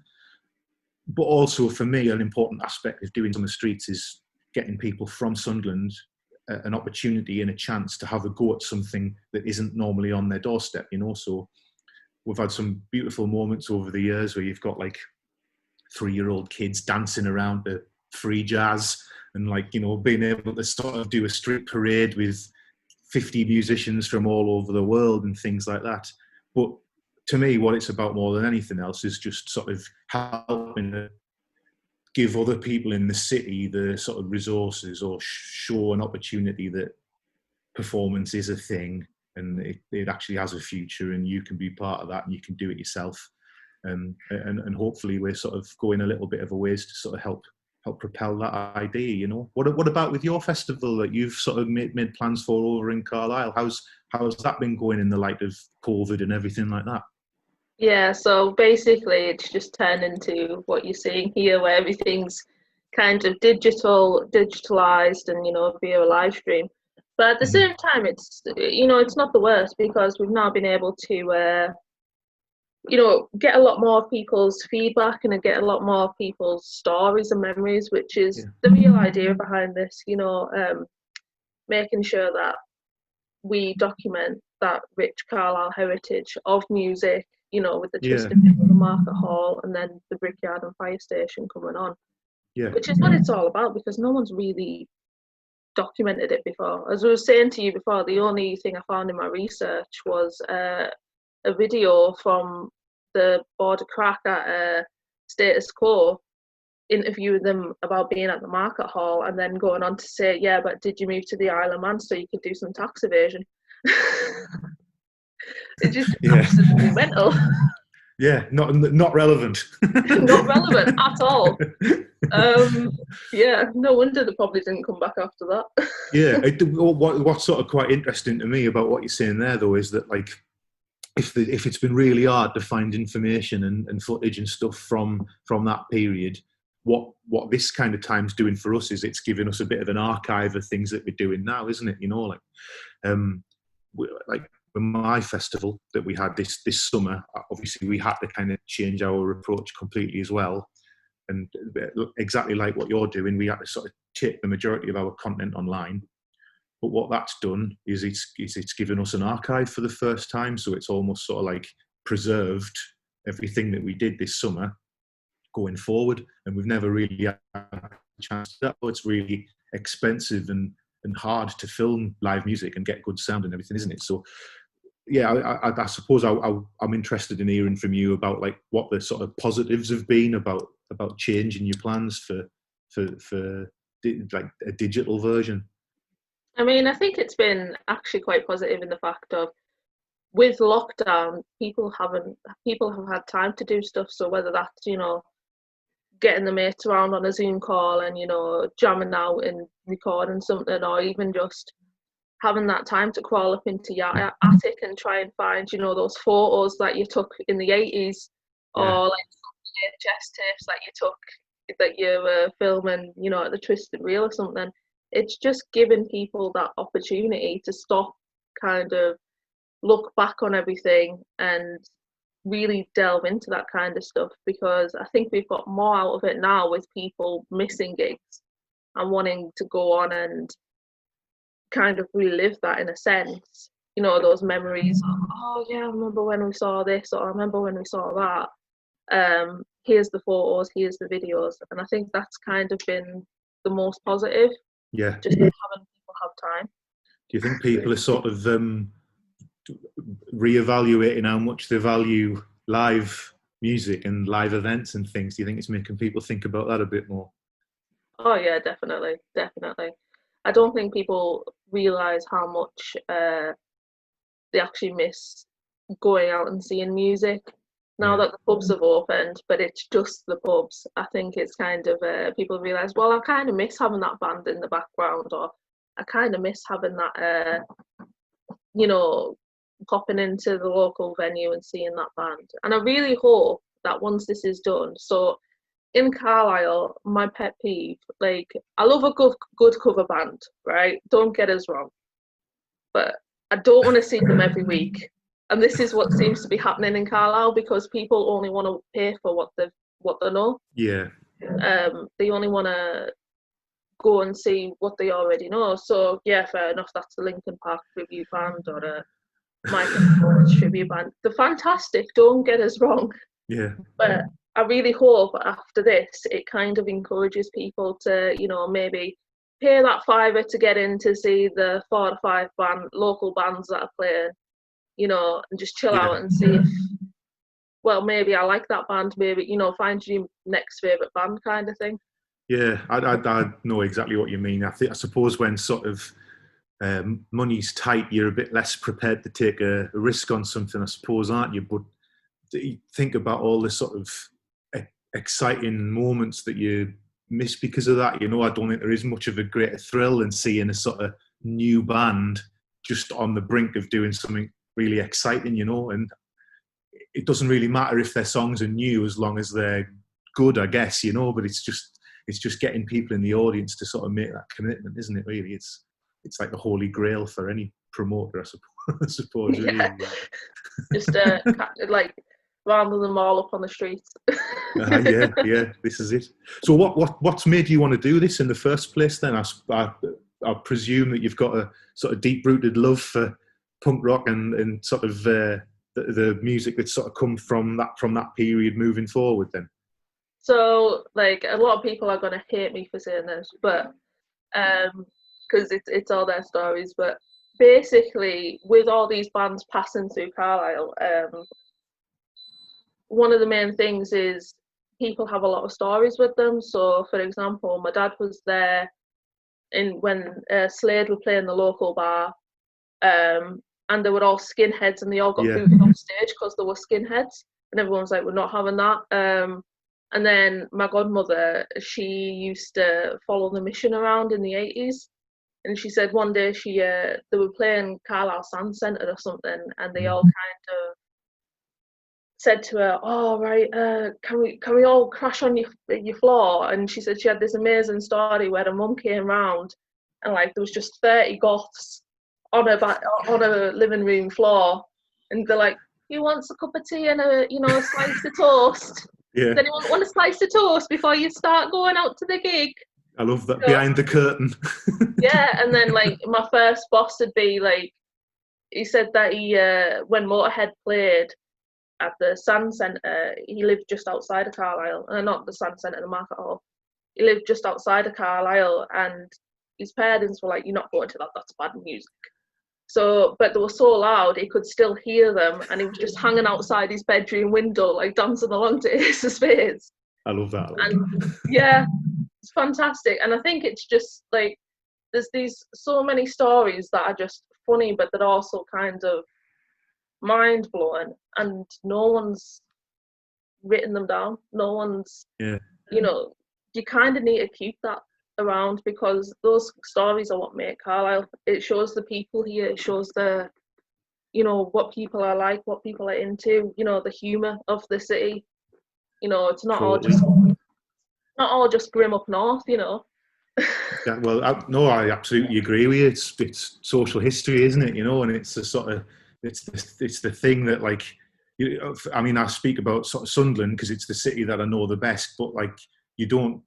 But also for me, an important aspect of doing Summer Streets is getting people from Sunderland an opportunity and a chance to have a go at something that isn't normally on their doorstep, you know. So we've had some beautiful moments over the years where you've got like 3-year-old kids dancing around to free jazz, and like, you know, being able to sort of do a street parade with 50 musicians from all over the world and things like that. But to me, what it's about more than anything else is just sort of helping to give other people in the city the sort of resources or show an opportunity that performance is a thing and it actually has a future, and you can be part of that and you can do it yourself. And hopefully we're sort of going a little bit of a ways to sort of help propel that idea, you know. What about with your festival that you've sort of made plans for over in Carlisle? How's that been going in the light of COVID and everything like that? Yeah, so basically it's just turned into what you're seeing here, where everything's kind of digitalized and, you know, via a live stream. But at the same time, it's, you know, it's not the worst, because we've now been able to, you know, get a lot more people's feedback and get a lot more people's stories and memories, which is the real idea behind this, you know, making sure that we document that rich Carlisle heritage of music, you know, with the Twisted People, the Market Hall, and then the Brickyard and Fire Station coming on. Yeah. Which is what it's all about, because no one's really documented it before. As I was saying to you before, the only thing I found in my research was a video from the Border Crack at Status Quo interviewing them about being at the Market Hall, and then going on to say, yeah, but did you move to the Isle of Man so you could do some tax evasion? It's just absolutely mental. Yeah, not relevant. Not relevant at all. Yeah, no wonder they probably didn't come back after that. Yeah, what's sort of quite interesting to me about what you're saying there, though, is that, like, if it's been really hard to find information and footage and stuff from that period, what this kind of time's doing for us is it's giving us a bit of an archive of things that we're doing now, isn't it? You know, like, with my festival that we had this summer, obviously we had to kind of change our approach completely as well. And exactly like what you're doing, we had to sort of take the majority of our content online. But what that's done is it's given us an archive for the first time. So it's almost sort of like preserved everything that we did this summer going forward. And we've never really had a chance to do that. It's really expensive and hard to film live music and get good sound and everything, isn't it? So yeah, I suppose I'm interested in hearing from you about, like, what the sort of positives have been about changing your plans for like a digital version. I mean, I think it's been actually quite positive in the fact of, with lockdown, people have had time to do stuff. So whether that's, you know, getting the mates around on a Zoom call and, you know, jamming out and recording something, or even just having that time to crawl up into your attic and try and find, you know, those photos that you took in the 80s, or like VHS tapes that you took that you were filming, you know, at the Twisted Reel or something. It's just giving people that opportunity to stop, kind of look back on everything and really delve into that kind of stuff, because I think we've got more out of it now with people missing gigs and wanting to go on and kind of relive that in a sense, you know, those memories of, oh yeah, I remember when we saw this, or I remember when we saw that. Here's the photos, here's the videos, and I think that's kind of been the most positive. Yeah, just having people have time. Do you think people are sort of reevaluating how much they value live music and live events and things? Do you think it's making people think about that a bit more? Oh yeah, definitely. I don't think people realise how much they actually miss going out and seeing music now that the pubs have opened, but it's just the pubs. I think it's kind of people realise, well, I kind of miss having that band in the background, or I kind of miss having that, you know, popping into the local venue and seeing that band. And I really hope that once this is done, so in Carlisle, my pet peeve, like, I love a good cover band, right? Don't get us wrong. But I don't want to see them every week. And this is what seems to be happening in Carlisle, because people only want to pay for what they know. Yeah. They only want to go and see what they already know. So yeah, fair enough, that's a Linkin Park tribute band or a Michael tribute band. They're fantastic, don't get us wrong. Yeah. But I really hope after this it kind of encourages people to, you know, maybe pay that £5 to get in to see the 4 or 5 local bands that are playing, you know, and just chill out and see if well, maybe I like that band, maybe, you know, find your next favourite band kind of thing. Yeah, I know exactly what you mean. I suppose when sort of money's tight, you're a bit less prepared to take a risk on something, I suppose, aren't you? But think about all the sort of exciting moments that you miss because of that. You know, I don't think there is much of a greater thrill than seeing a sort of new band just on the brink of doing something really exciting, you know, and it doesn't really matter if their songs are new as long as they're good, I guess, you know, but it's just getting people in the audience to sort of make that commitment, isn't it, really? It's like the holy grail for any promoter, I suppose really. Yeah. Just like rounding them all up on the streets. Yeah, this is it. So what's made you want to do this in the first place then? I presume that you've got a sort of deep-rooted love for punk rock and sort of the music that's sort of come from that period moving forward then. So, like, a lot of people are going to hate me for saying this, but because it's all their stories, but basically with all these bands passing through Carlisle, one of the main things is people have a lot of stories with them. So, for example, my dad was there when Slade were playing the local bar, and they were all skinheads, and they all got booted off stage because they were skinheads, and everyone's like, we're not having that. And then my godmother, she used to follow the mission around in the 80s. And she said one day they were playing Carlisle Sand Centre or something, and they all kind of said to her, "Oh, right, can we all crash on your floor?" And she said she had this amazing story where her mum came round, and like there was just 30 goths on a living room floor, and they're like, "Who wants a cup of tea and a slice of toast? Yeah. Does anyone want a slice of toast before you start going out to the gig?" I love that, behind the curtain. Yeah, and then like my first boss would be like, he said that when Motorhead played at the Sand Centre, he lived just outside of Carlisle, not the Sand Centre, the Market Hall. He lived just outside of Carlisle, and his parents were like, "You're not going to that, that's bad music." So, but they were so loud, he could still hear them, and he was just hanging outside his bedroom window, like dancing along to Ace of Spades. I love that. And yeah, it's fantastic. And I think it's just like, there's these so many stories that are just funny, but they're also kind of mind blowing, and no one's written them down. No one's, you kind of need to keep that around, because those stories are what make Carlisle. It shows the people here, it shows what people are like, what people are into, the humour of the city. It's not all just grim up north, Yeah, well, I absolutely agree with you. It's social history, isn't it? And it's the sort of it's the thing that, like, I speak about sort of Sunderland because it's the city that I know the best, but like you don't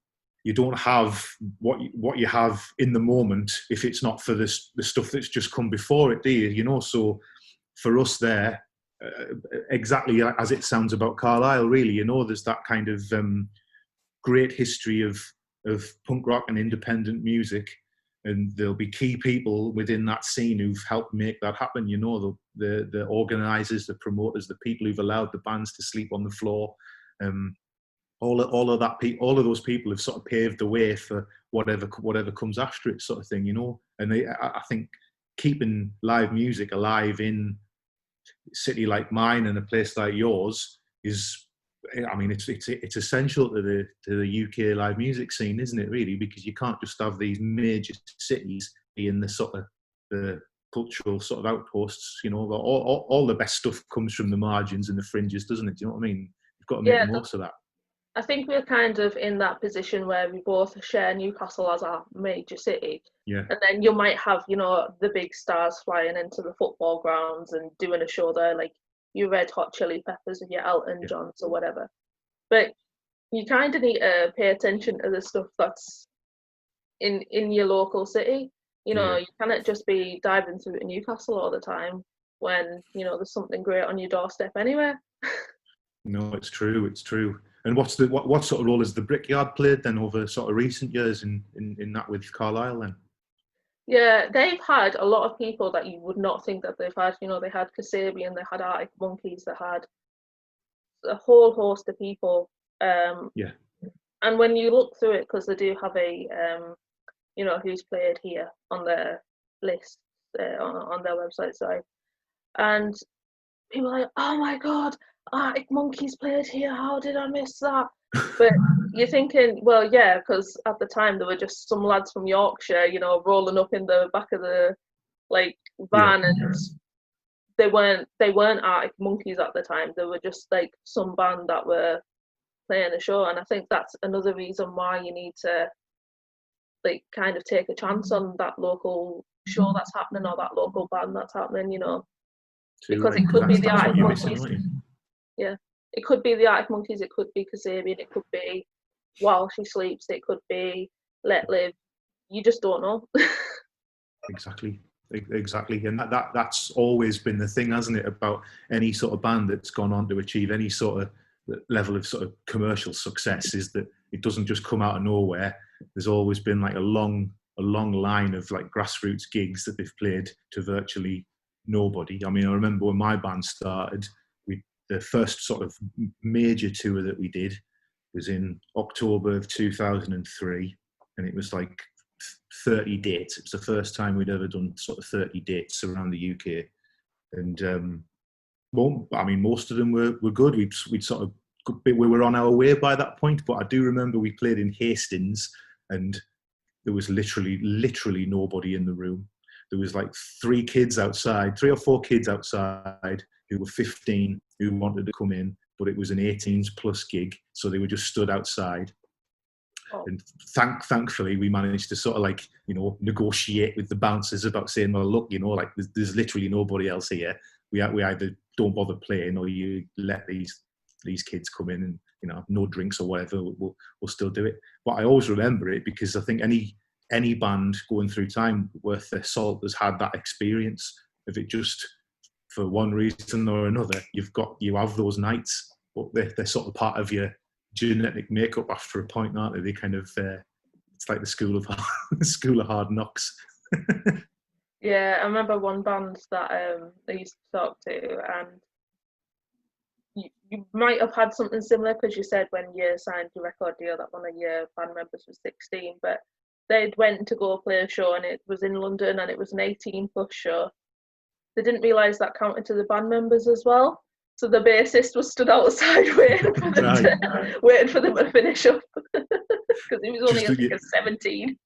have what you have in the moment if it's not for the stuff that's just come before it, do you? So for us there, exactly as it sounds about Carlisle, really, there's that kind of great history of punk rock and independent music, and there'll be key people within that scene who've helped make that happen. The organisers, the promoters, the people who've allowed the bands to sleep on the floor. All of those people have sort of paved the way for whatever comes after it, sort of thing, And I think keeping live music alive in a city like mine and a place like yours is, it's essential to the UK live music scene, isn't it? Really, because you can't just have these major cities being the sort of the cultural sort of outposts. All the best stuff comes from the margins and the fringes, doesn't it? Do you know what I mean? You've got to make the most of that. I think we're kind of in that position where we both share Newcastle as our major city. Yeah. And then you might have, the big stars flying into the football grounds and doing a show there, like your Red Hot Chili Peppers and your Elton Johns or whatever. But you kind of need to pay attention to the stuff that's in your local city. You cannot just be diving through to Newcastle all the time when, there's something great on your doorstep anywhere. No, it's true. And what sort of role has the Brickyard played then over sort of recent years in that with Carlisle then? Yeah, they've had a lot of people that you would not think that they've had. They had Kasabian, they had Arctic Monkeys, they had a whole host of people. Yeah. And when you look through it, because they do have a, you know, who's played here on their list, on their website side, and people are like, oh my God, Arctic Monkeys played here, how did I miss that? But you're thinking, well, yeah, because at the time there were just some lads from Yorkshire, you know, rolling up in the back of the like van, and they weren't Arctic Monkeys at the time. They were just like some band that were playing a show, and I think that's another reason why you need to like kind of take a chance on that local show that's happening, or that local band that's happening, you know, because it could be the Arctic Monkeys. Yeah, it could be the Arctic Monkeys, it could be Kasabian, it could be While She Sleeps, it could be Let Live. You just don't know. Exactly, and that's always been the thing, hasn't it, about any sort of band that's gone on to achieve any sort of level of sort of commercial success, is that it doesn't just come out of nowhere. There's always been like a long line of like grassroots gigs that they've played to virtually nobody. I mean, I remember when my band started, the first sort of major tour that we did was in October of 2003, and it was like 30 dates. It was the first time we'd ever done sort of 30 dates around the UK, and well, I mean, most of them were good. We'd sort of, we were on our way by that point, but I do remember we played in Hastings, and there was literally nobody in the room. There was like 3 or 4 kids outside who were 15 who wanted to come in, but it was an 18s plus gig, so they were just stood outside. Oh. And thankfully, we managed to sort of like, you know, negotiate with the bouncers about saying, well, look, you know, like there's literally nobody else here. We either don't bother playing, or you let these kids come in, and, you know, no drinks or whatever, we'll still do it. But I always remember it because I think any band going through time worth their salt has had that experience of it. Just for one reason or another, you have those nights, but they're sort of part of your genetic makeup after a point, aren't they? They kind of it's like the school of hard knocks. Yeah, I remember one band that I used to talk to, and you might have had something similar, because you said when you signed your record deal that one of your band members was 16, but they'd went to go play a show, and it was in London, and it was an 18 plus show. They didn't realise that counted to the band members as well, so the bassist was stood outside waiting for them to finish up, because he was only a 17.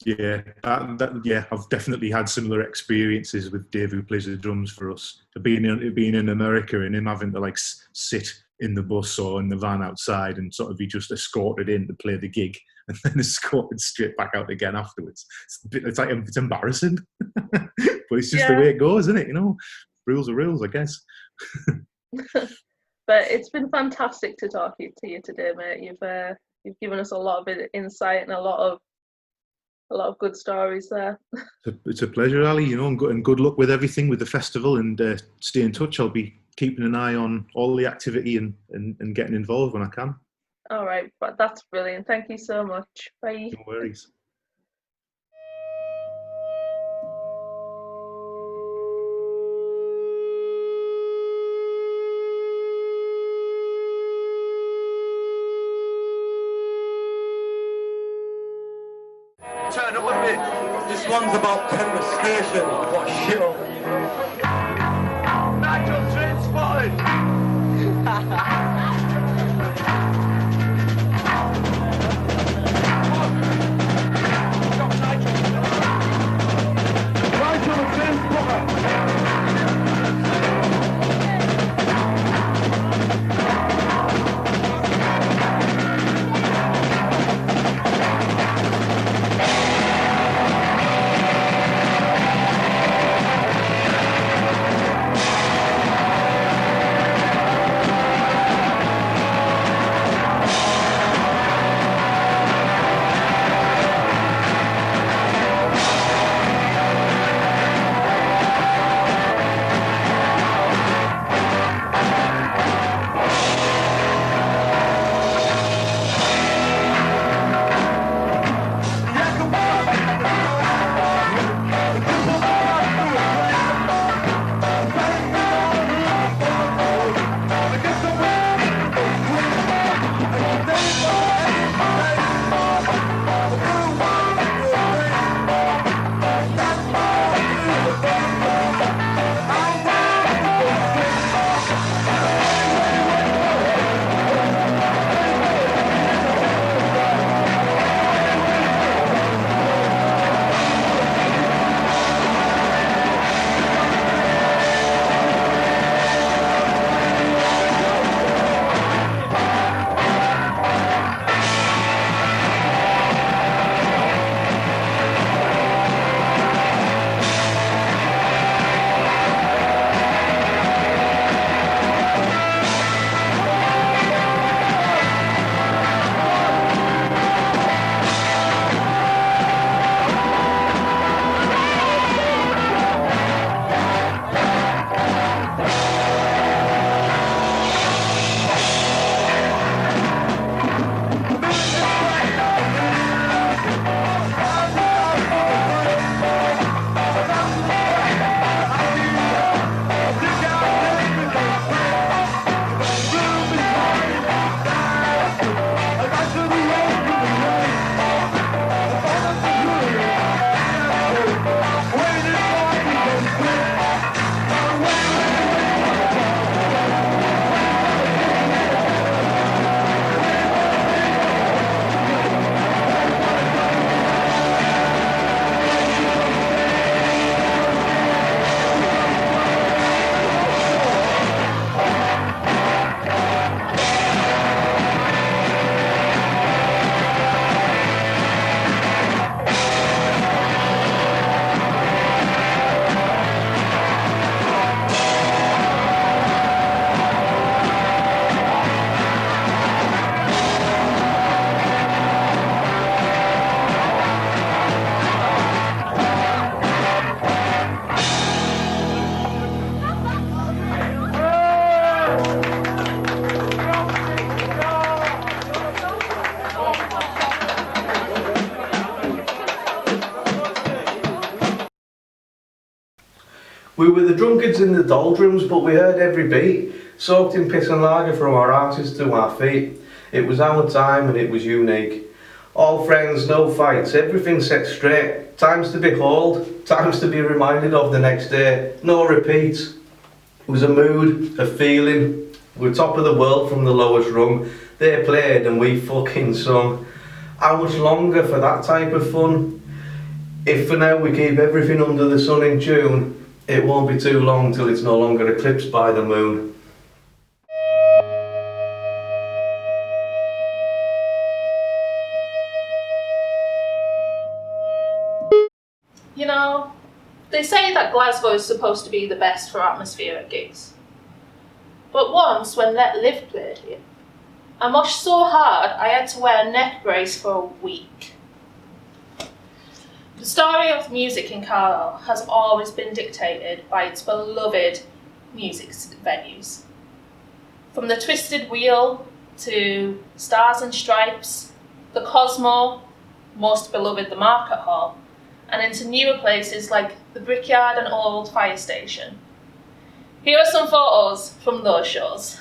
Yeah, I've definitely had similar experiences with Dave, who plays the drums for us. Being in America and him having to like sit in the bus or in the van outside and sort of be just escorted in to play the gig, and then escorted straight back out again afterwards. It's embarrassing, but it's just the way it goes, isn't it? You know, rules are rules, I guess. But it's been fantastic to talk to you today, mate. You've given us a lot of insight and a lot of good stories there. It's a pleasure, Ali. You know, and good luck with everything with the festival, and stay in touch. I'll be keeping an eye on all the activity and getting involved when I can. All right, but that's brilliant. Thank you so much. Bye. No worries. Turn up a bit. This one's about conversation. What shit? Nigel train spotted. We were the drunkards in the doldrums, but we heard every beat, soaked in piss and lager from our asses to our feet. It was our time and it was unique. All friends, no fights, everything set straight. Times to be hauled, times to be reminded of the next day. No repeats. It was a mood, a feeling. We're top of the world from the lowest rung. They played and we fucking sung. How much longer for that type of fun? If for now we keep everything under the sun in tune, it won't be too long till it's no longer eclipsed by the moon. You know, they say that Glasgow is supposed to be the best for atmosphere at gigs. But once, when Let Live played here, I moshed so hard I had to wear a neck brace for a week. The story of music in Carlisle has always been dictated by its beloved music venues. From the Twisted Wheel to Stars and Stripes, the Cosmo, most beloved the Market Hall, and into newer places like the Brickyard and Old Fire Station. Here are some photos from those shows.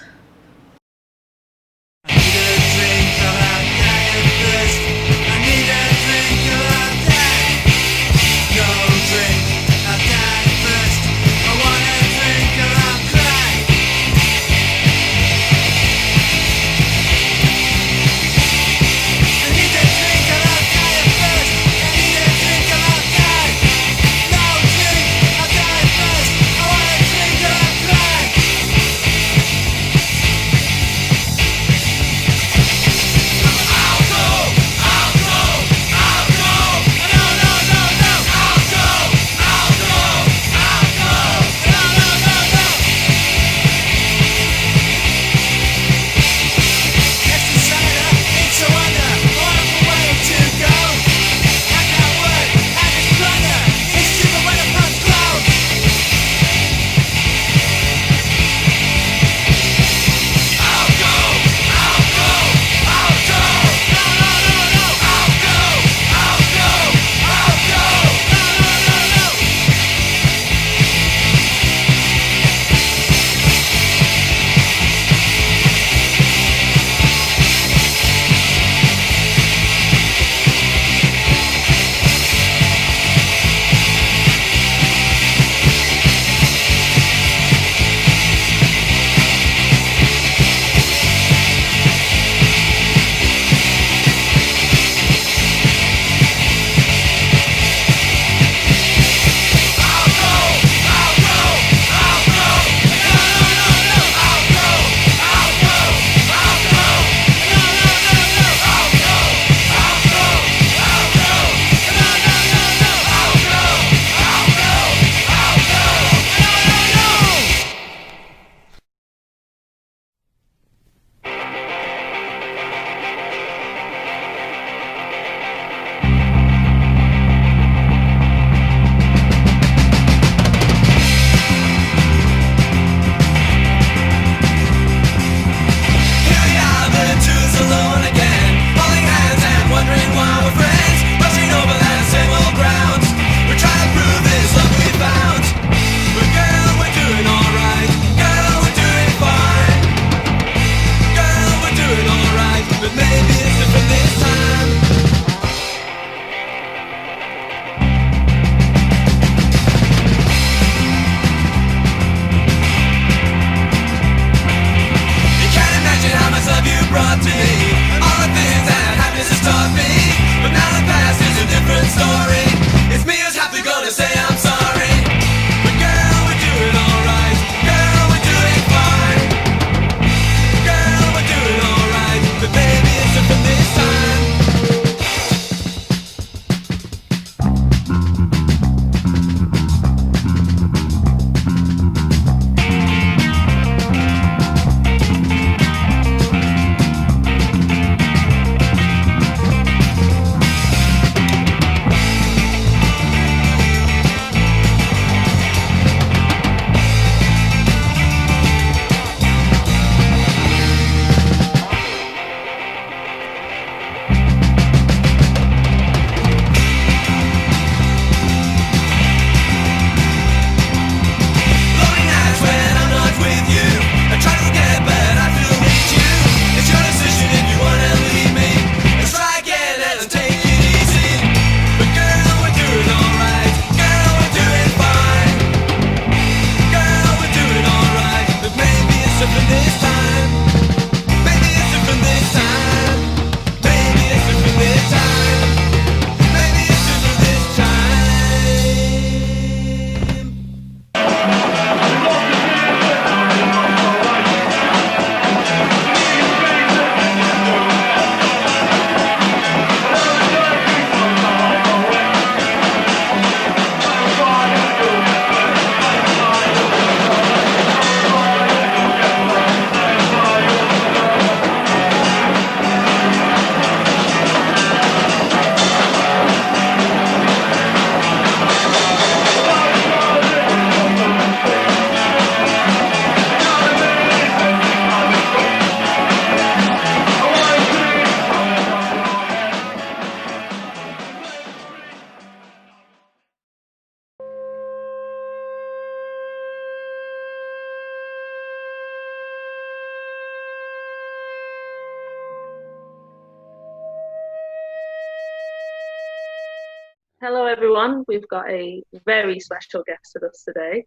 Hello, everyone. We've got a very special guest with us today.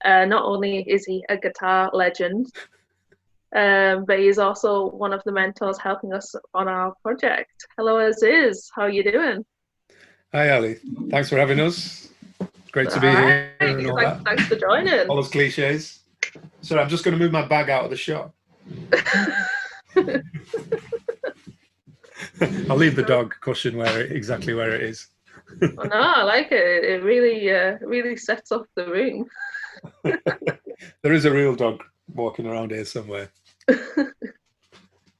Not only is he a guitar legend, but he's also one of the mentors helping us on our project. Hello, AZIZ. How are you doing? Hi, Ali. Thanks for having us. Great to be here. And all that. Thanks for joining. All those cliches. Sorry, I'm just going to move my bag out of the shop. I'll leave the dog cushion exactly where it is. Oh, no, I like it. It really sets off the room. There is a real dog walking around here somewhere.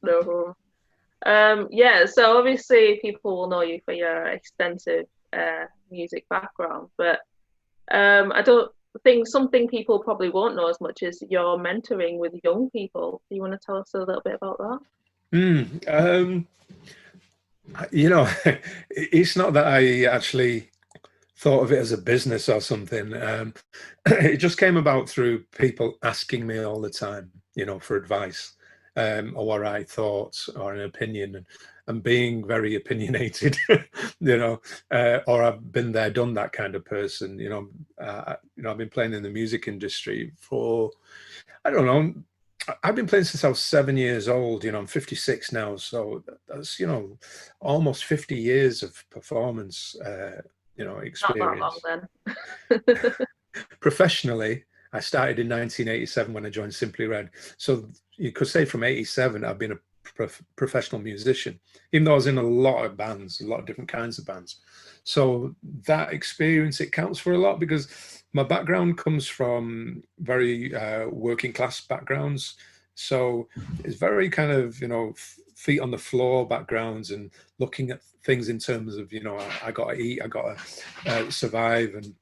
No. Yeah, so obviously people will know you for your extensive music background, but I don't think something people probably won't know as much is your mentoring with young people. Do you want to tell us a little bit about that? You know, it's not that I actually thought of it as a business or something. It just came about through people asking me all the time, you know, for advice or what I thought or an opinion, and being very opinionated, you know, or I've been there, done that kind of person. You know, I've been playing in the music industry for, I don't know, I've been playing since I was 7 years old. You know, I'm 56 now, so that's, you know, almost 50 years of performance, you know, experience. Not that long then. Professionally, I started in 1987 when I joined Simply Red. So you could say from 87, I've been a professional musician, even though I was in a lot of bands, a lot of different kinds of bands. So that experience, it counts for a lot, because my background comes from very working class backgrounds. So it's very kind of, you know, feet on the floor backgrounds, and looking at things in terms of, you know, I got to eat, I got to survive, and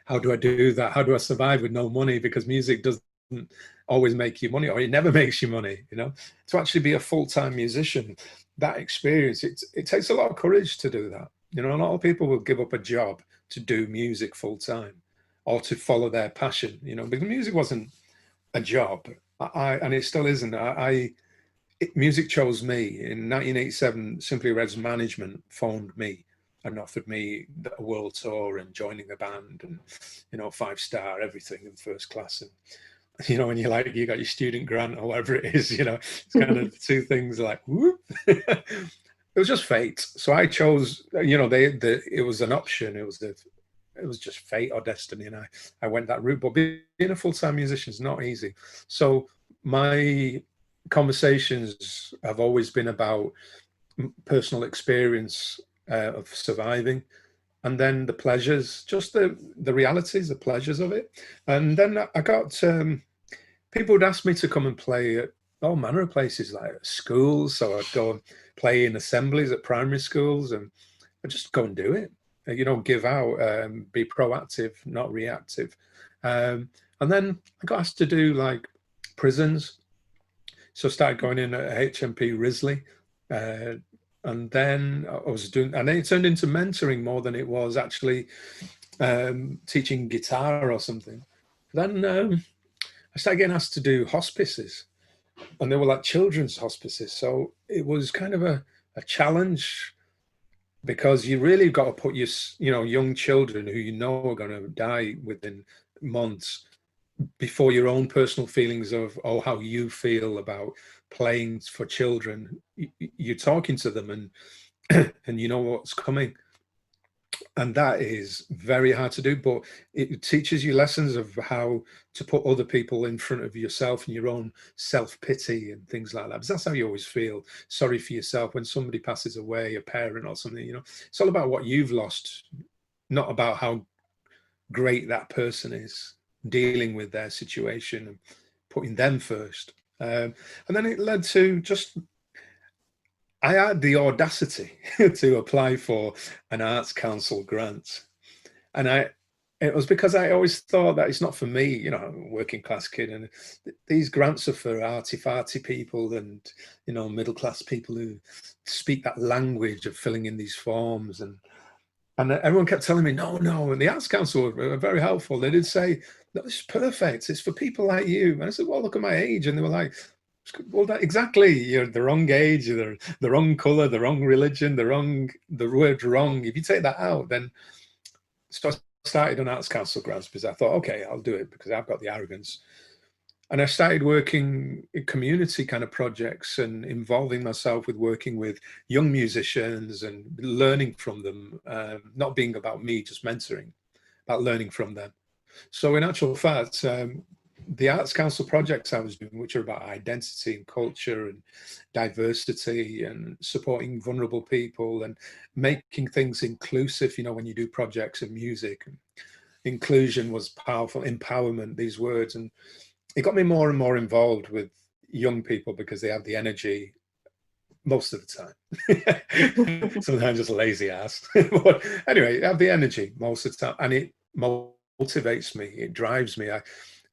how do I do that? How do I survive with no money? Because music doesn't always make you money, or it never makes you money, you know. To actually be a full-time musician, that experience, it takes a lot of courage to do that. You know, a lot of people will give up a job to do music full-time, or to follow their passion, you know, because music wasn't a job. And it still isn't. Music chose me. In 1987, Simply Red's management phoned me and offered me a world tour and joining the band, and, you know, 5-star, everything in first class. And, you know, when you're like, you got your student grant or whatever it is, you know, it's kind of two things like, whoop. It was just fate. So I chose, you know, it was an option. It was just fate or destiny, and I went that route. But being a full-time musician is not easy. So my conversations have always been about personal experience of surviving, and then the pleasures, just the realities, the pleasures of it. And then I got people would ask me to come and play at all manner of places, like schools. So I'd go and play in assemblies at primary schools, and I'd just go and do it. You know, give out, be proactive, not reactive. And then I got asked to do like prisons. So I started going in at HMP Risley. And then I was doing, and then it turned into mentoring more than it was actually teaching guitar or something. Then I started getting asked to do hospices, and they were like children's hospices. So it was kind of a challenge, because you really got to put your, you know, young children who you know are going to die within months before your own personal feelings of, oh, how you feel about playing for children. You're talking to them, and and you know what's coming, and that is very hard to do, but it teaches you lessons of how to put other people in front of yourself and your own self-pity and things like that, because that's how you always feel sorry for yourself when somebody passes away, a parent or something. You know, it's all about what you've lost, not about how great that person is dealing with their situation and putting them first. And then it led to just, I had the audacity to apply for an Arts Council grant. And it was because I always thought that it's not for me, you know, I'm a working class kid, and these grants are for arty-farty people and, you know, middle class people who speak that language of filling in these forms. And everyone kept telling me, no, and the Arts Council were very helpful. They did say, no, this is perfect, it's for people like you. And I said, well, look at my age. And they were like, Well, exactly. You're the wrong age, you're the wrong colour, the wrong religion, the word wrong. If you take that out, then so I started on Arts Council grants because I thought, okay, I'll do it because I've got the arrogance. And I started working in community kind of projects and involving myself with working with young musicians and learning from them, not being about me, just mentoring, about learning from them. So in actual fact, the Arts Council projects I was doing, which are about identity and culture and diversity and supporting vulnerable people and making things inclusive, you know, when you do projects in music, inclusion was powerful, empowerment, these words. And it got me more and more involved with young people because they have the energy most of the time. Sometimes just lazy ass. But anyway, they have the energy most of the time. And it motivates me, it drives me.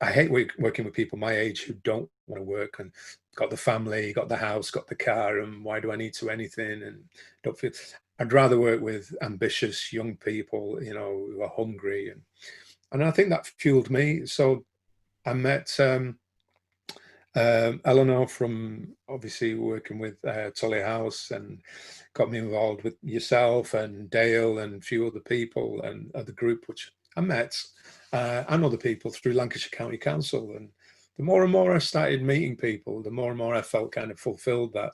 I hate working with people my age who don't want to work and got the family, got the house, got the car, and why do I need to anything and don't feel. I'd rather work with ambitious young people, you know, who are hungry, and I think that fueled me. So I met Eleanor from obviously working with Tullie House, and got me involved with yourself and Dale and a few other people and the group which I met and other people through Lancashire County Council. And the more and more I started meeting people, the more and more I felt kind of fulfilled that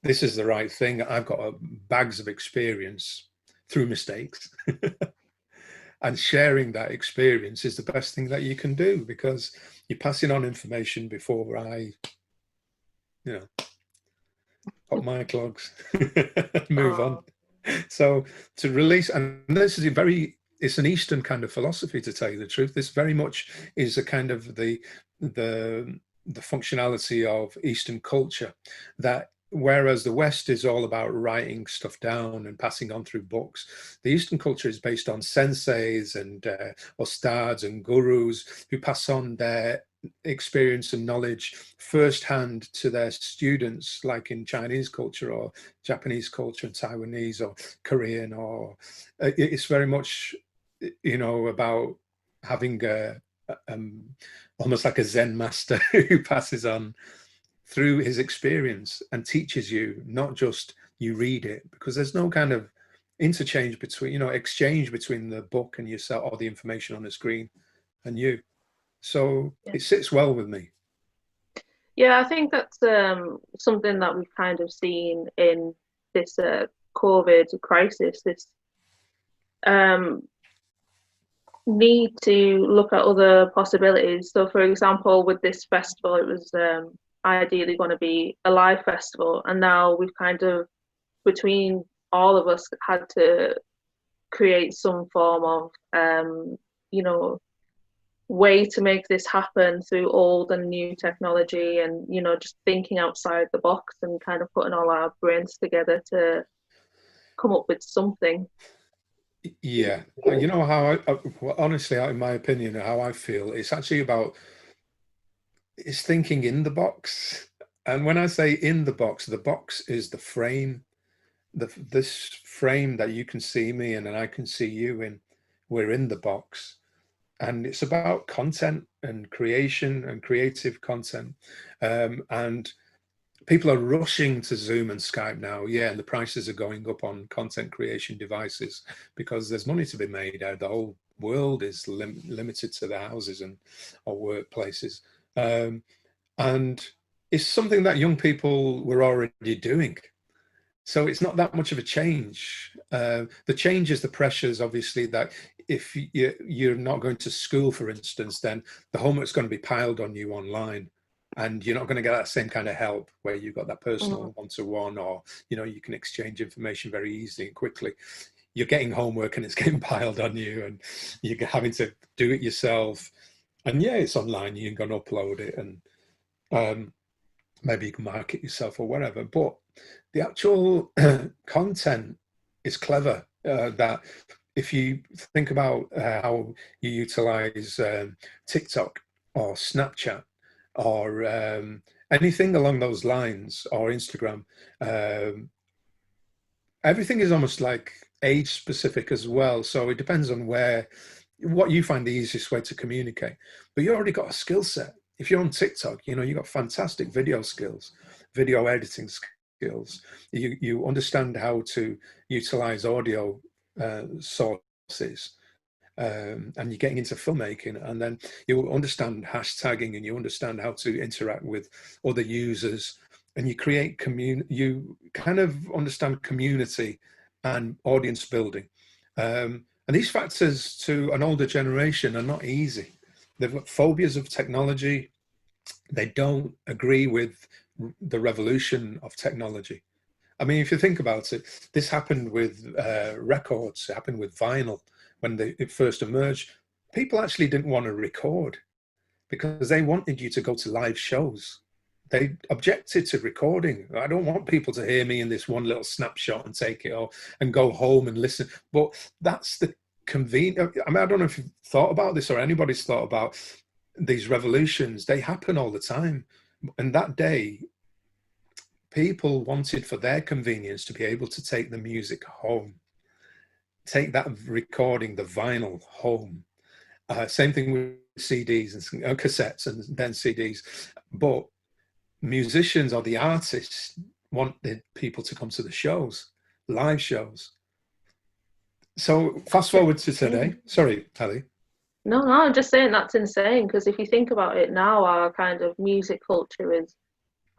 this is the right thing. I've got bags of experience through mistakes. And sharing that experience is the best thing that you can do, because you're passing on information before I, you know, pop my clogs, move on. So to release, and this is it's an Eastern kind of philosophy, to tell you the truth. This very much is a kind of the functionality of Eastern culture, that whereas the West is all about writing stuff down and passing on through books, the Eastern culture is based on senseis and ustads and gurus who pass on their experience and knowledge firsthand to their students, like in Chinese culture or Japanese culture and Taiwanese or Korean, or it's very much, you know, about having almost like a Zen master who passes on through his experience and teaches you, not just you read it, because there's no kind of interchange between, you know, exchange between the book and yourself, or the information on the screen and you. So it sits well with me. Yeah, I think that's something that we've kind of seen in this COVID crisis, this need to look at other possibilities. So for example, with this festival, it was ideally going to be a live festival, and now we've kind of, between all of us, had to create some form of you know, way to make this happen through old and new technology, and, you know, just thinking outside the box and kind of putting all our brains together to come up with something. Yeah, you know how well, honestly, in my opinion, how I feel, it's actually about, it's thinking in the box. And when I say in the box is the frame, this frame that you can see me in and I can see you in. We're in the box, and it's about content and creation and creative content. And people are rushing to Zoom and Skype now. Yeah, and the prices are going up on content creation devices because there's money to be made out. The whole world is limited to the houses and or workplaces. And it's something that young people were already doing. So it's not that much of a change. The change is the pressures, obviously, that if you're not going to school, for instance, then the homework's going to be piled on you online, and you're not going to get that same kind of help where you've got that personal one-to-one, or, you know, you can exchange information very easily and quickly. You're getting homework and it's getting piled on you, and you're having to do it yourself. And yeah, it's online, you can go and upload it, and maybe you can mark it yourself or whatever. But the actual content is clever. That if you think about how you utilize TikTok or Snapchat or anything along those lines, or Instagram, everything is almost like age specific as well. So it depends on what you find the easiest way to communicate. But you already got a skill set. if you're on TikTok, you know, you've got fantastic video skills, video editing skills. You understand how to utilize audio sources. And you're getting into filmmaking, and then you understand hashtagging, and you understand how to interact with other users, and you create you kind of understand community and audience building. And these factors to an older generation are not easy. They've got phobias of technology. They don't agree with the revolution of technology. I mean, if you think about it, this happened with records, it happened with vinyl. When it first emerged, people actually didn't want to record because they wanted you to go to live shows. They objected to recording. I don't want people to hear me in this one little snapshot and take it off and go home and listen. But that's the convenient. I mean, I don't know if you've thought about this or anybody's thought about these revolutions. They happen all the time. And that day, people wanted for their convenience to be able to take the music home. Take that recording, the vinyl, home. Same thing with CDs and cassettes and then CDs. But musicians or the artists wanted people to come to the shows, live shows. So fast forward to today. Sorry, Tally. No, I'm just saying that's insane, because if you think about it now, our kind of music culture is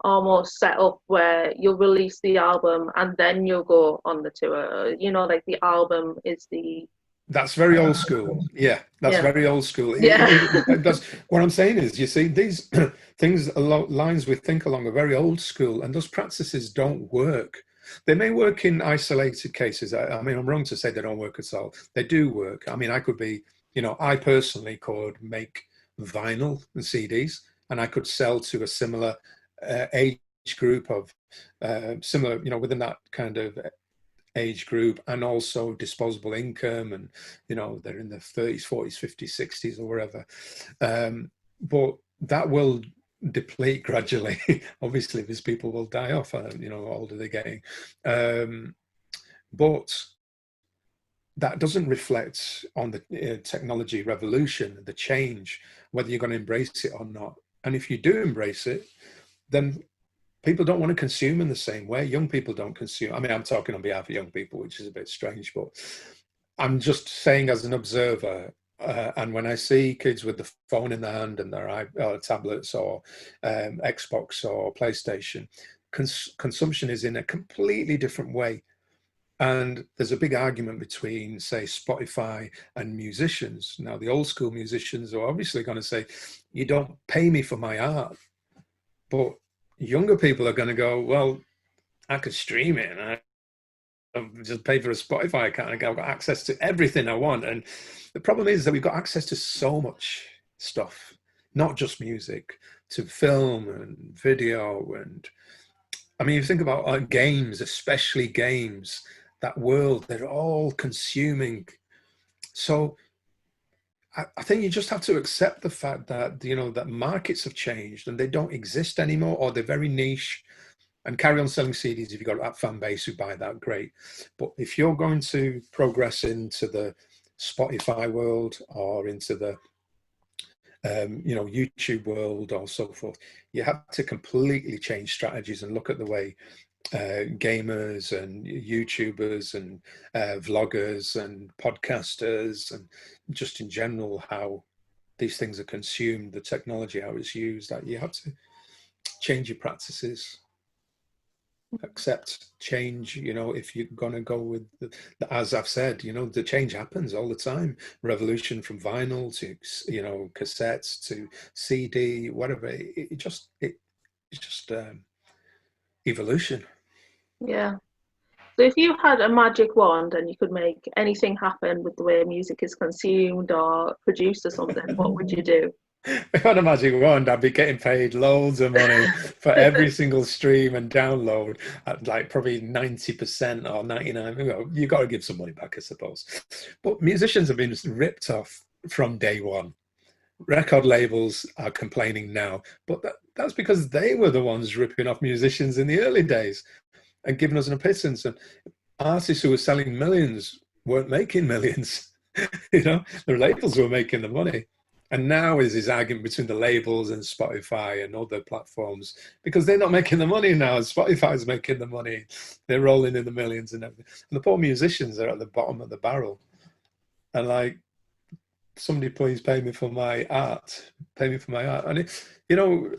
almost set up where you'll release the album and then you'll go on the tour. You know, like the album is the... That's very old school. Yeah, that's very old school. Yeah. That's, what I'm saying is, you see, these things, lines we think along are very old school, and those practices don't work. They may work in isolated cases. I mean, I'm wrong to say they don't work at all. They do work. I mean, I could be, you know, I personally could make vinyl and CDs, and I could sell to a similar age group of similar, you know, within that kind of age group, and also disposable income, and, you know, they're in their 30s, 40s, 50s, 60s or wherever. But that will deplete gradually. Obviously, these people will die off, you know, the older they're getting. But that doesn't reflect on the technology revolution, the change, whether you're going to embrace it or not. And if you do embrace it, then people don't want to consume in the same way. Young people don't consume. I mean, I'm talking on behalf of young people, which is a bit strange, but I'm just saying as an observer, and when I see kids with the phone in their hand and their tablets or Xbox or PlayStation, consumption is in a completely different way. And there's a big argument between, say, Spotify and musicians. Now, the old school musicians are obviously going to say, you don't pay me for my art. But younger people are going to go, well, I could stream it and I just pay for a Spotify account and I've got access to everything I want. And the problem is that we've got access to so much stuff, not just music, to film and video. And I mean, you think about games, especially games, that world, they're all consuming. So I think you just have to accept the fact that, you know, that markets have changed and they don't exist anymore, or they're very niche, and carry on selling CDs. If you've got that fan base who buy that, great. But if you're going to progress into the Spotify world or into the, you know, YouTube world or so forth, you have to completely change strategies and look at the way gamers and YouTubers and vloggers and podcasters and just in general how these things are consumed, the technology, how it's used. That you have to change your practices, accept change. You know, if you're going to go with as I've said, you know, the change happens all the time. Revolution from vinyl to, you know, cassettes to CD, whatever. It's just evolution. Yeah. So if you had a magic wand and you could make anything happen with the way music is consumed or produced or something, what would you do? If I had a magic wand, I'd be getting paid loads of money for every single stream and download at like probably 90% or 99%. You've got to give some money back, I suppose. But musicians have been ripped off from day one. Record labels are complaining now, but that's because they were the ones ripping off musicians in the early days and giving us an pittance. And artists who were selling millions weren't making millions. You know, the labels were making the money. And now is his argument between the labels and Spotify and other platforms, because they're not making the money now. Spotify's making the money. They're rolling in the millions and everything. And the poor musicians are at the bottom of the barrel. And like, somebody please pay me for my art. Pay me for my art. And you know,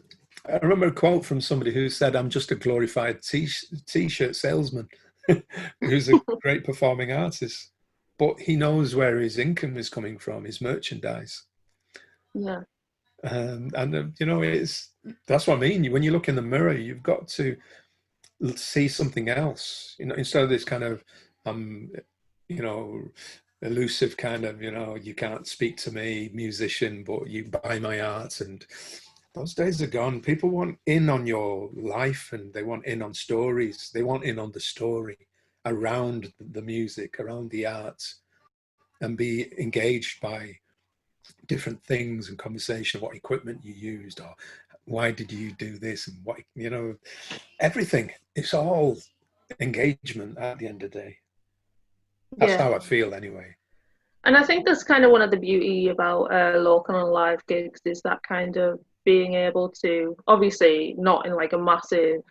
I remember a quote from somebody who said, "I'm just a glorified t-shirt salesman," who's a great performing artist. But he knows where his income is coming from, his merchandise. Yeah. You know, that's what I mean. When you look in the mirror, you've got to see something else. You know, instead of this kind of, you know, elusive kind of, you know, you can't speak to me, musician, but you buy my art. And those days are gone. People want in on your life, and they want in on stories. They want in on the story around the music, around the art, and be engaged by different things and conversation, what equipment you used, or why did you do this, and what, you know, everything. It's all engagement at the end of the day. That's how I feel anyway. And I think that's kind of one of the beauty about local and live gigs, is that kind of being able to, obviously not in like a massive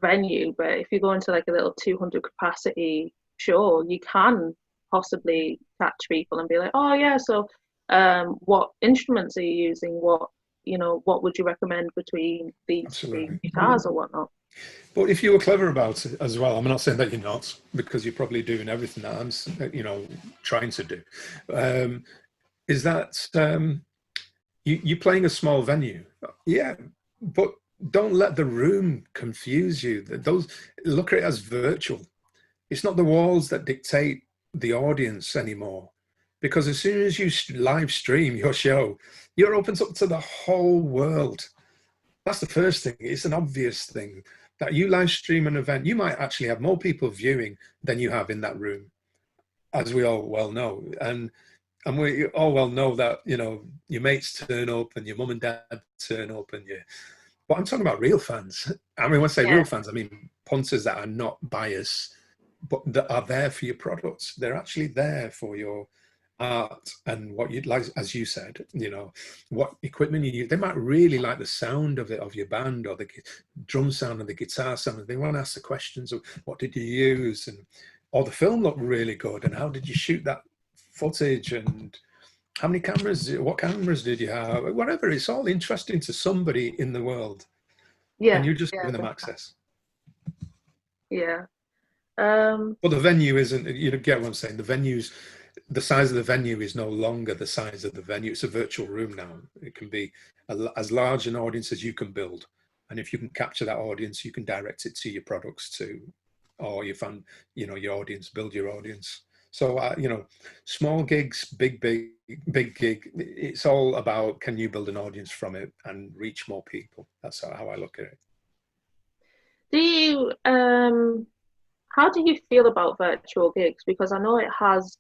venue, but if you go into like a little 200 capacity show, you can possibly catch people and be like, oh yeah, so what instruments are you using? What, you know, what would you recommend between these three guitars or whatnot? But if you were clever about it as well, I'm not saying that you're not, because you're probably doing everything that I'm, you know, trying to do, is that you playing a small venue, yeah, but don't let the room confuse you. Look at it as virtual. It's not the walls that dictate the audience anymore, because as soon as you live stream your show, you're open up to the whole world. That's the first thing. It's an obvious thing that you live stream an event, you might actually have more people viewing than you have in that room, as we all well know. And we all well know that, you know, your mates turn up and your mum and dad turn up, and but I'm talking about real fans. I mean, when I say real fans, I mean punters that are not biased, but that are there for your products. They're actually there for your art and what you'd like, as you said, you know, what equipment you use. They might really like the sound of it, of your band, or the drum sound and the guitar sound. They want to ask the questions of what did you use, and or the film looked really good, and how did you shoot that footage, and how many cameras, what cameras did you have, whatever. It's all interesting to somebody in the world, and you're just giving them access. But the venue isn't, you get what I'm saying, the size of the venue is no longer the size of the venue. It's a virtual room now. It can be as large an audience as you can build, and if you can capture that audience, you can direct it to your products too, or your fan, you know, your audience, build your audience. So you know, small gigs, big gig, it's all about, can you build an audience from it and reach more people? That's how I look at it. Do you how do you feel about virtual gigs? Because I know it has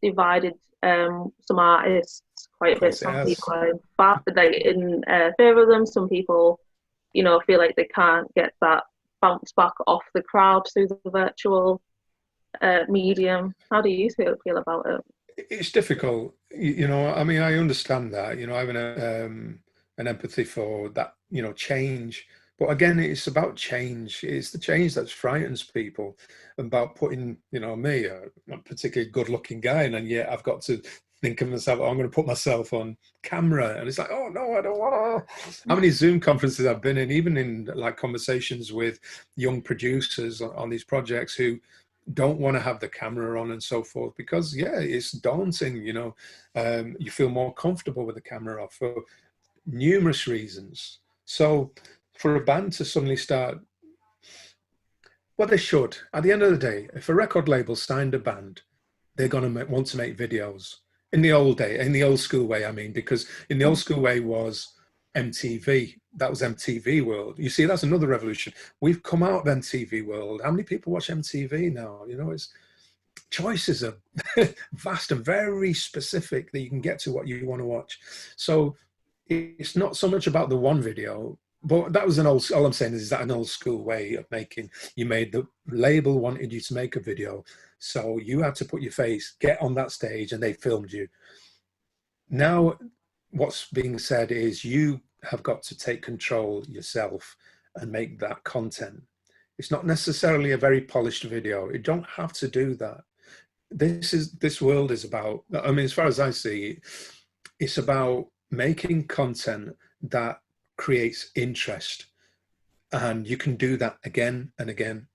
divided some artists quite a bit. Some people are in favour of them. Some people, you know, feel like they can't get that bounce back off the crowd through the virtual medium. How do you feel about it? It's difficult, you know. I mean, I understand that, you know, having an empathy for that, you know, change. But again, it's about change. It's the change that frightens people, about putting, you know, me, not a particularly good-looking guy, and yet I've got to think of myself, oh, I'm going to put myself on camera, and it's like, oh no, I don't want to. How many Zoom conferences I've been in, even in like conversations with young producers on these projects who don't want to have the camera on and so forth, because it's daunting, you know. You feel more comfortable with the camera off for numerous reasons. So for a band to suddenly start, well, they should. At the end of the day, if a record label signed a band, they're going to want to make videos. In the old school way, I mean, because in the old school way was MTV. That was MTV World. You see, that's another revolution. We've come out of MTV World. How many people watch MTV now? You know, choices are vast and very specific that you can get to what you want to watch. So it's not so much about the one video. But that was all I'm saying is that an old school way of making. You made, the label wanted you to make a video, so you had to put your face, get on that stage, and they filmed you. Now what's being said is you have got to take control yourself and make that content. It's not necessarily a very polished video. You don't have to do that. This world is about, I mean, as far as I see it, it's about making content that creates interest, and you can do that again and again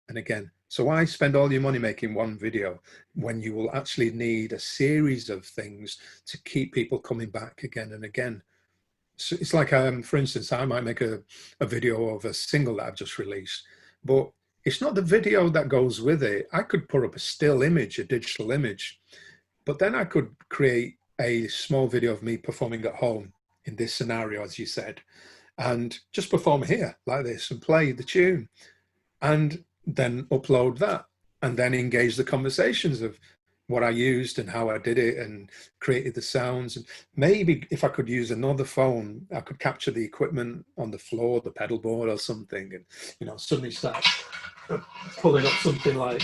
and again. So why spend all your money making one video when you will actually need a series of things to keep people coming back again and again? So it's like, for instance, I might make a video of a single that I've just released, but it's not the video that goes with it. I could put up a still image, a digital image, but then I could create a small video of me performing at home in this scenario, as you said, and just perform here like this and play the tune, and then upload that, and then engage the conversations of what I used and how I did it and created the sounds. And maybe if I could use another phone, I could capture the equipment on the floor, the pedal board or something, and, you know, suddenly start pulling up something like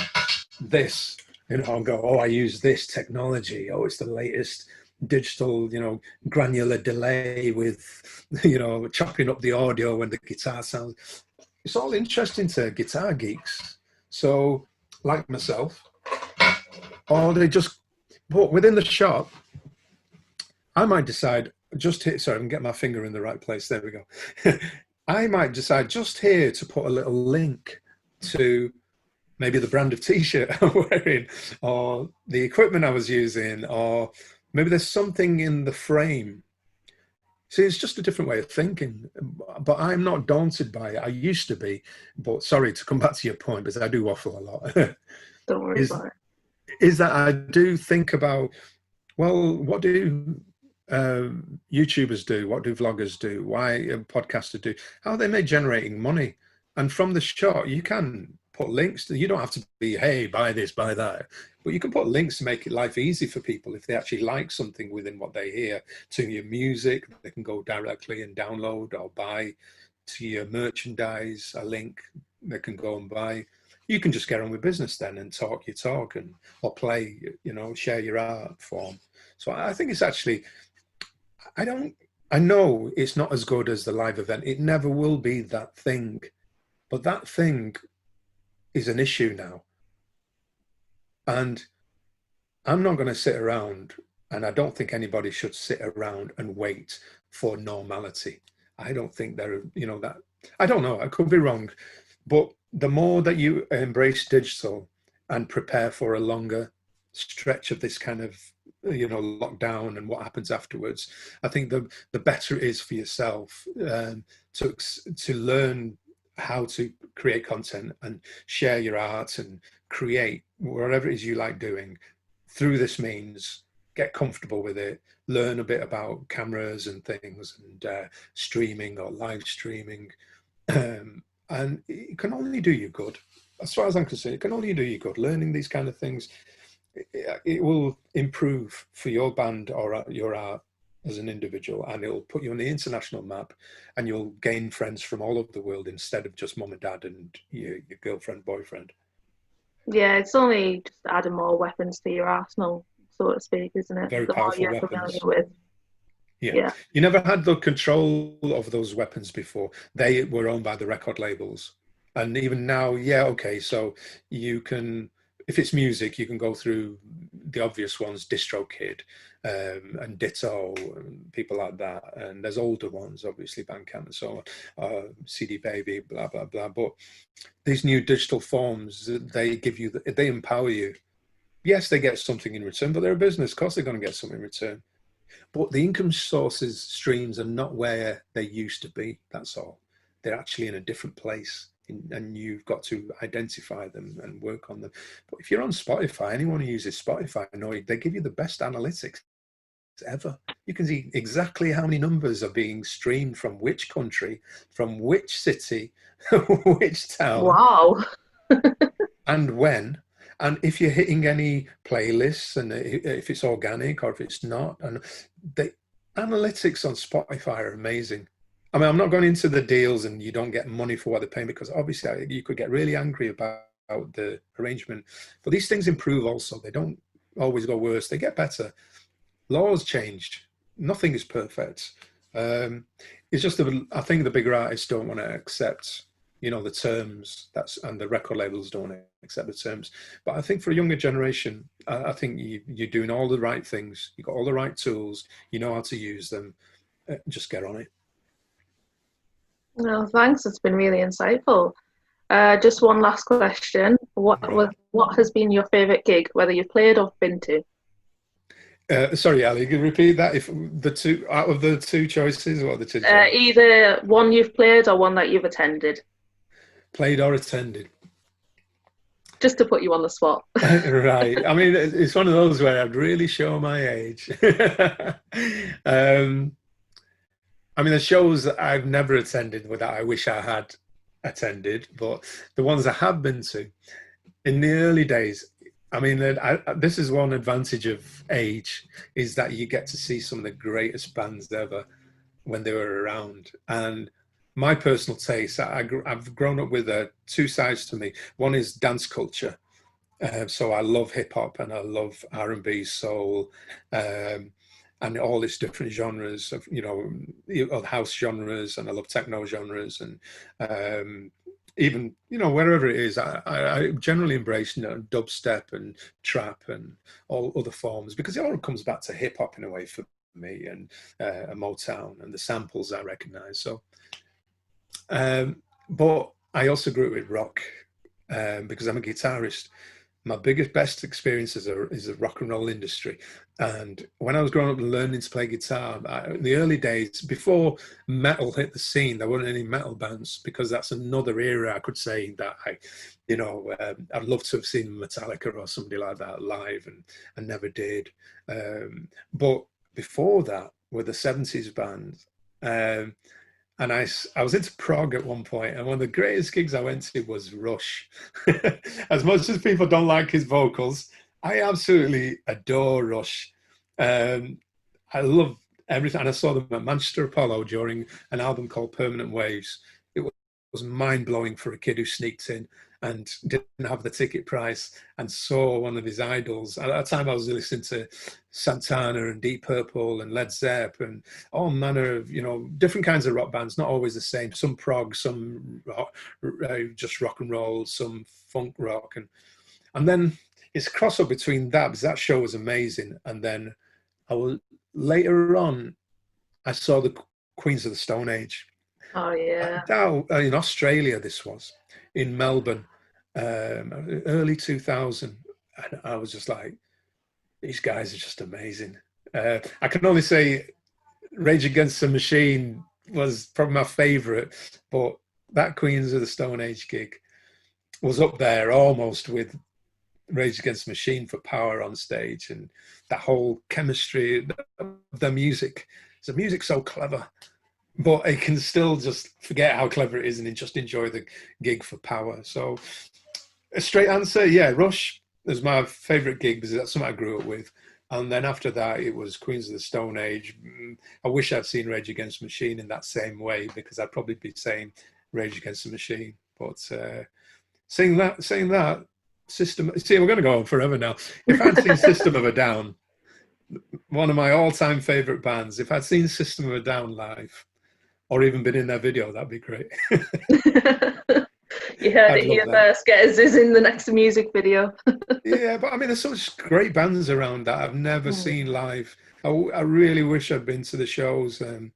this, you know, and go, oh, I use this technology. Oh, it's the latest digital, you know, granular delay with, you know, chopping up the audio when the guitar sounds. It's all interesting to guitar geeks. So, like myself, or they just, but within the shop, I might decide just here, sorry, I can get my finger in the right place, there we go. I might decide just here to put a little link to maybe the brand of t-shirt I'm wearing, or the equipment I was using, or maybe there's something in the frame. See, it's just a different way of thinking, but I'm not daunted by it. I used to be, but sorry, to come back to your point, because I do waffle a lot. Don't worry about it. Is that I do think about, well, what do YouTubers do? What do vloggers do? Why podcasters do? How are they generating money? And from the shot, you can put links to, you don't have to be, hey, buy this, buy that. But you can put links to make it life easy for people. If they actually like something within what they hear, to your music, they can go directly and download or buy. To your merchandise, a link they can go and buy. You can just get on with business then and talk your talk, and or play, you know, share your art form. So I think it's actually, I know it's not as good as the live event. It never will be that thing, but that thing is an issue now. And I'm not going to sit around, and I don't think anybody should sit around and wait for normality. I don't think there, you know, that, I don't know, I could be wrong, but the more that you embrace digital and prepare for a longer stretch of this kind of, you know, lockdown and what happens afterwards, I think the better it is for yourself to learn how to create content and share your art and create whatever it is you like doing through this means. Get comfortable with it, learn a bit about cameras and things, and streaming or live streaming. And it can only do you good. As far as I'm concerned, it can only do you good. Learning these kind of things, it will improve for your band or your art as an individual, and it'll put you on the international map, and you'll gain friends from all over the world instead of just mum and dad and your girlfriend, boyfriend. Yeah, it's only just adding more weapons to your arsenal, so to speak, isn't it? Very the more powerful you're weapons. familiar with. Yeah. You never had the control of those weapons before. They were owned by the record labels. And even now, yeah, okay, so you can, if it's music, you can go through the obvious ones, DistroKid, and Ditto, and people like that. And there's older ones, obviously, Bandcamp and so on, CD Baby, blah, blah, blah. But these new digital forms, they give you, they empower you. Yes, they get something in return, but they're a business. Of course they're going to get something in return. But the income sources, streams are not where they used to be, that's all. They're actually in a different place, and you've got to identify them and work on them. But if you're on Spotify, anyone who uses Spotify, they give you the best analytics ever. You can see exactly how many numbers are being streamed from which country, from which city, which town. Wow. And when. And if you're hitting any playlists, and if it's organic or if it's not, and the analytics on Spotify are amazing. I mean, I'm not going into the deals and you don't get money for what they're paying, because obviously you could get really angry about the arrangement. But these things improve also. They don't always go worse. They get better. Laws changed. nothing is perfect. It's just that I think the bigger artists don't want to accept, you know, the terms, and the record labels don't want to accept the terms. But I think for a younger generation, I think you're doing all the right things. You've got all the right tools. You know how to use them. Just get on it. No, thanks. It's been really insightful. Just one last question. What has been your favourite gig, whether you've played or been to? Sorry, Ali, you can repeat that? If the two out of the two choices, what are the two? Either one you've played or one that you've attended. Played or attended. Just to put you on the spot. Right. I mean, it's one of those where I'd really show my age. I mean, the shows that I've never attended that I wish I had attended, but the ones I have been to in the early days, I mean, this is one advantage of age, is that you get to see some of the greatest bands ever when they were around. And my personal taste, I've grown up with two sides to me. One is dance culture. So I love hip hop and I love R&B, soul, and all these different genres of, you know, house genres, and I love techno genres, and even, you know, wherever it is, I generally embrace, you know, dubstep and trap and all other forms, because it all comes back to hip hop in a way for me, and Motown and the samples I recognize. So, but I also grew up with rock because I'm a guitarist. My best experiences is the rock and roll industry. And when I was growing up and learning to play guitar, in the early days, before metal hit the scene, there weren't any metal bands, because that's another era, I could say, that I'd love to have seen Metallica or somebody like that live, and I never did. But before that were the 70s bands. And I was into prog at one point, and one of the greatest gigs I went to was Rush. As much as people don't like his vocals, I absolutely adore Rush. I love everything. And I saw them at Manchester Apollo during an album called Permanent Waves. It was mind-blowing for a kid who sneaked in and didn't have the ticket price and saw one of his idols. At that time, I was listening to Santana and Deep Purple and Led Zeppelin and all manner of, you know, different kinds of rock bands, not always the same. Some prog, some rock, just rock and roll, some funk rock. And then it's a cross-up between that, because that show was amazing. And then later on, I saw the Queens of the Stone Age. Oh, yeah. In Australia, this was. In Melbourne, early 2000. And I was just like, these guys are just amazing. I can only say Rage Against the Machine was probably my favourite, but that Queens of the Stone Age gig was up there almost with Rage Against the Machine for power on stage, and that whole chemistry of the music. The music's so clever, but I can still just forget how clever it is and just enjoy the gig for power. So a straight answer, yeah, Rush is my favourite gig because that's something I grew up with. And then after that, it was Queens of the Stone Age. I wish I'd seen Rage Against the Machine in that same way, because I'd probably be saying Rage Against the Machine. But saying that, System, see, we're going to go on forever now. If I'd seen System of a Down, one of my all-time favourite bands, if I'd seen System of a Down live, or even been in their video, that'd be great. You heard it here first. Get AZIZ in the next music video. Yeah, but I mean, there's such great bands around that I've never seen live. I really wish I'd been to the shows. And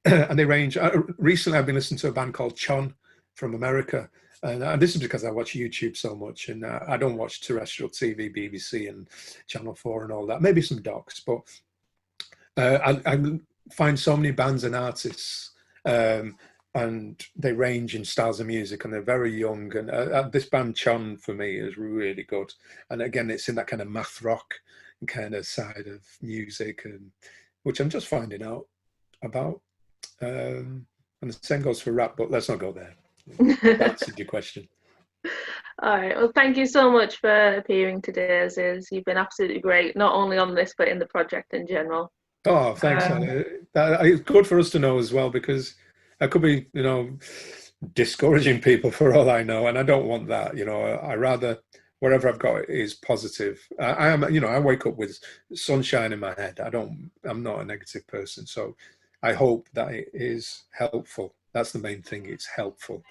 they range. Recently, I've been listening to a band called Chon from America. And this is because I watch YouTube so much, and I don't watch terrestrial TV, BBC and Channel 4 and all that. Maybe some docs, but I find so many bands and artists, and they range in styles of music, and they're very young. And this band Chon for me is really good. And again, it's in that kind of math rock kind of side of music, and which I'm just finding out about. And the same goes for rap, but let's not go there. That answered your question. All right. Well, thank you so much for appearing today, AZIZ. You've been absolutely great, not only on this, but in the project in general. Oh, thanks, Anna. It's good for us to know as well, because I could be, discouraging people for all I know, and I don't want that. I rather wherever I've got is positive. I am, I wake up with sunshine in my head. I'm not a negative person. So I hope that it is helpful. That's the main thing. It's helpful.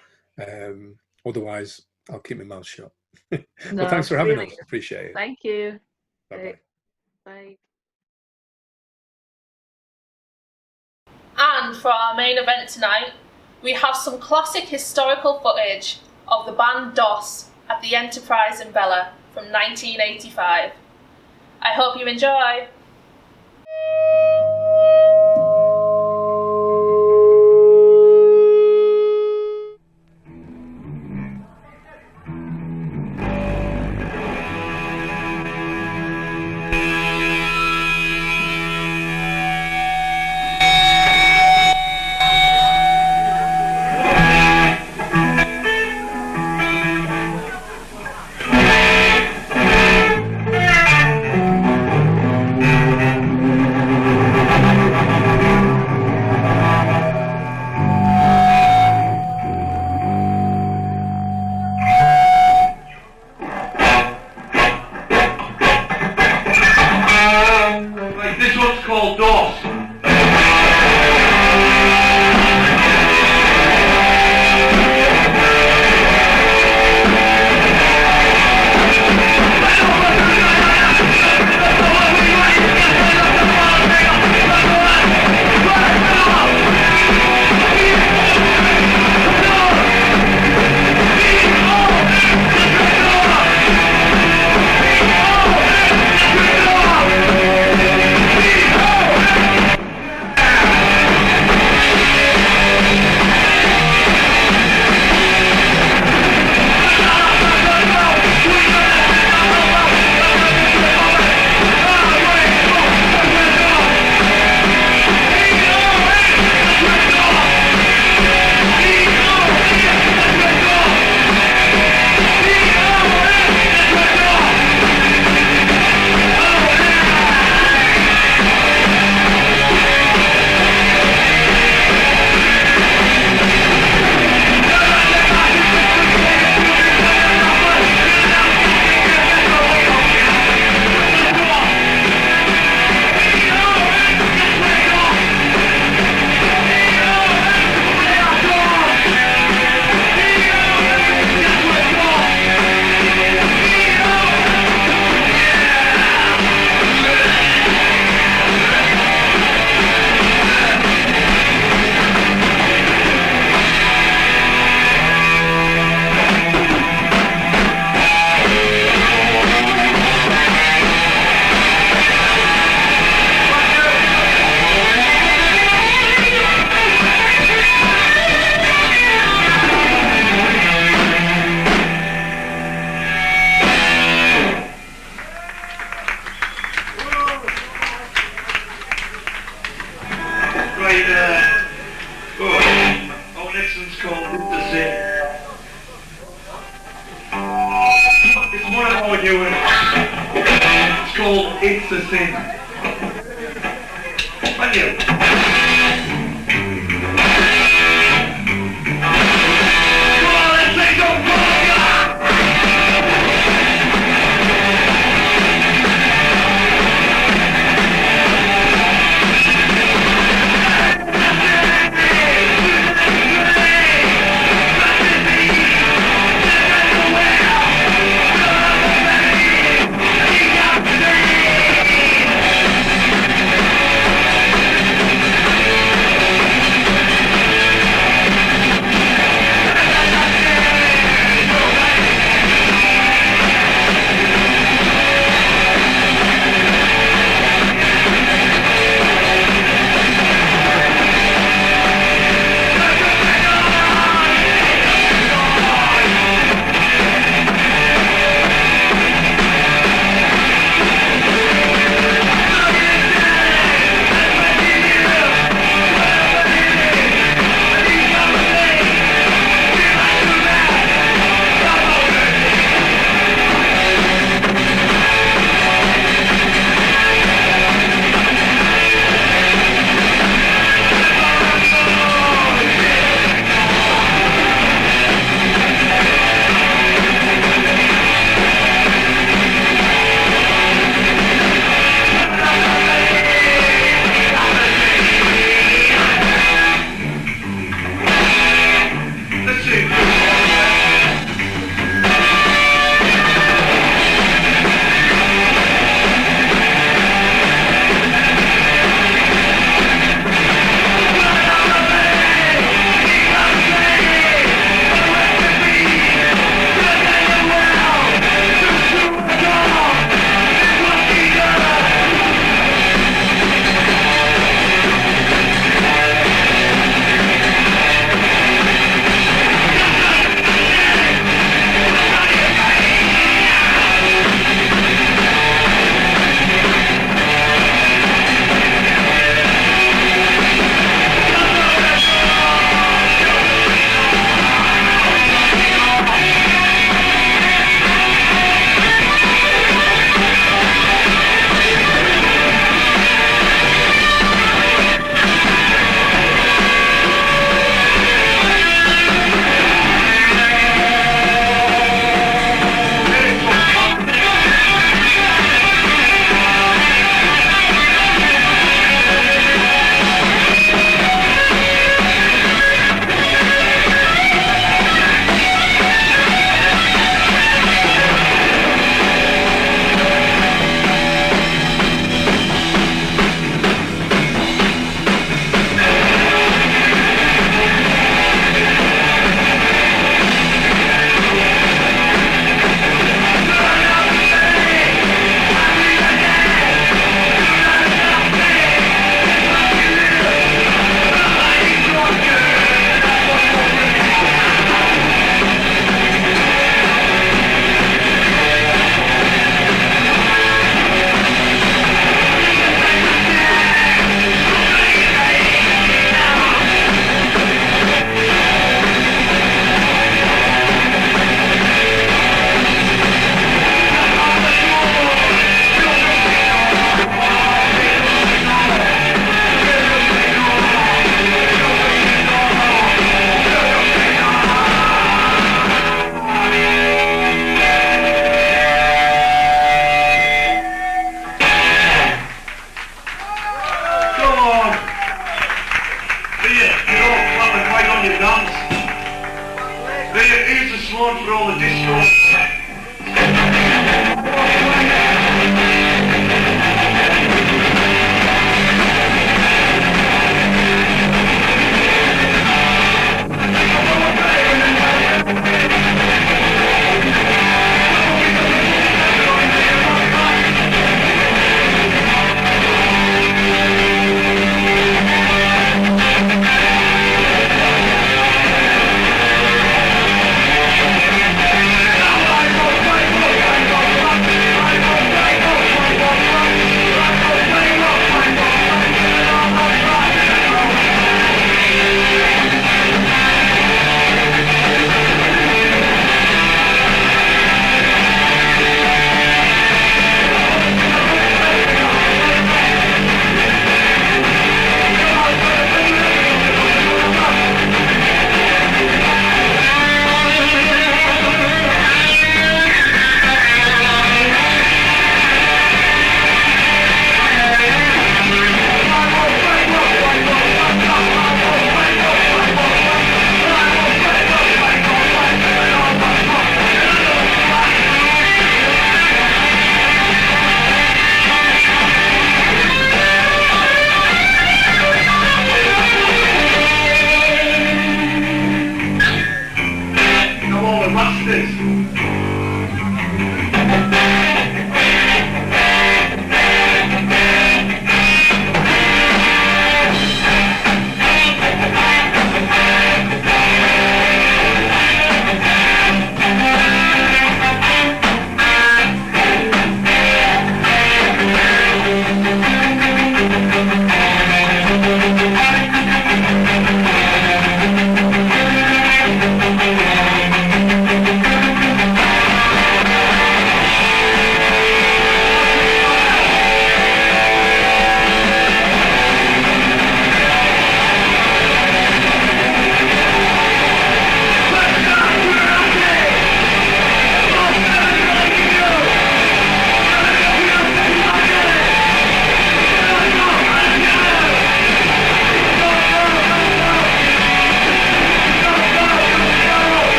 Otherwise, I'll keep my mouth shut. No, Well, thanks for having brilliant. us. Appreciate it. Thank you. Bye-bye. Bye. And for our main event tonight, we have some classic historical footage of the band D.O.S at the Enterprise in BELEH from 1985. I hope you enjoy. This one's called D.O.S. It's called It's a Sin. Thank you.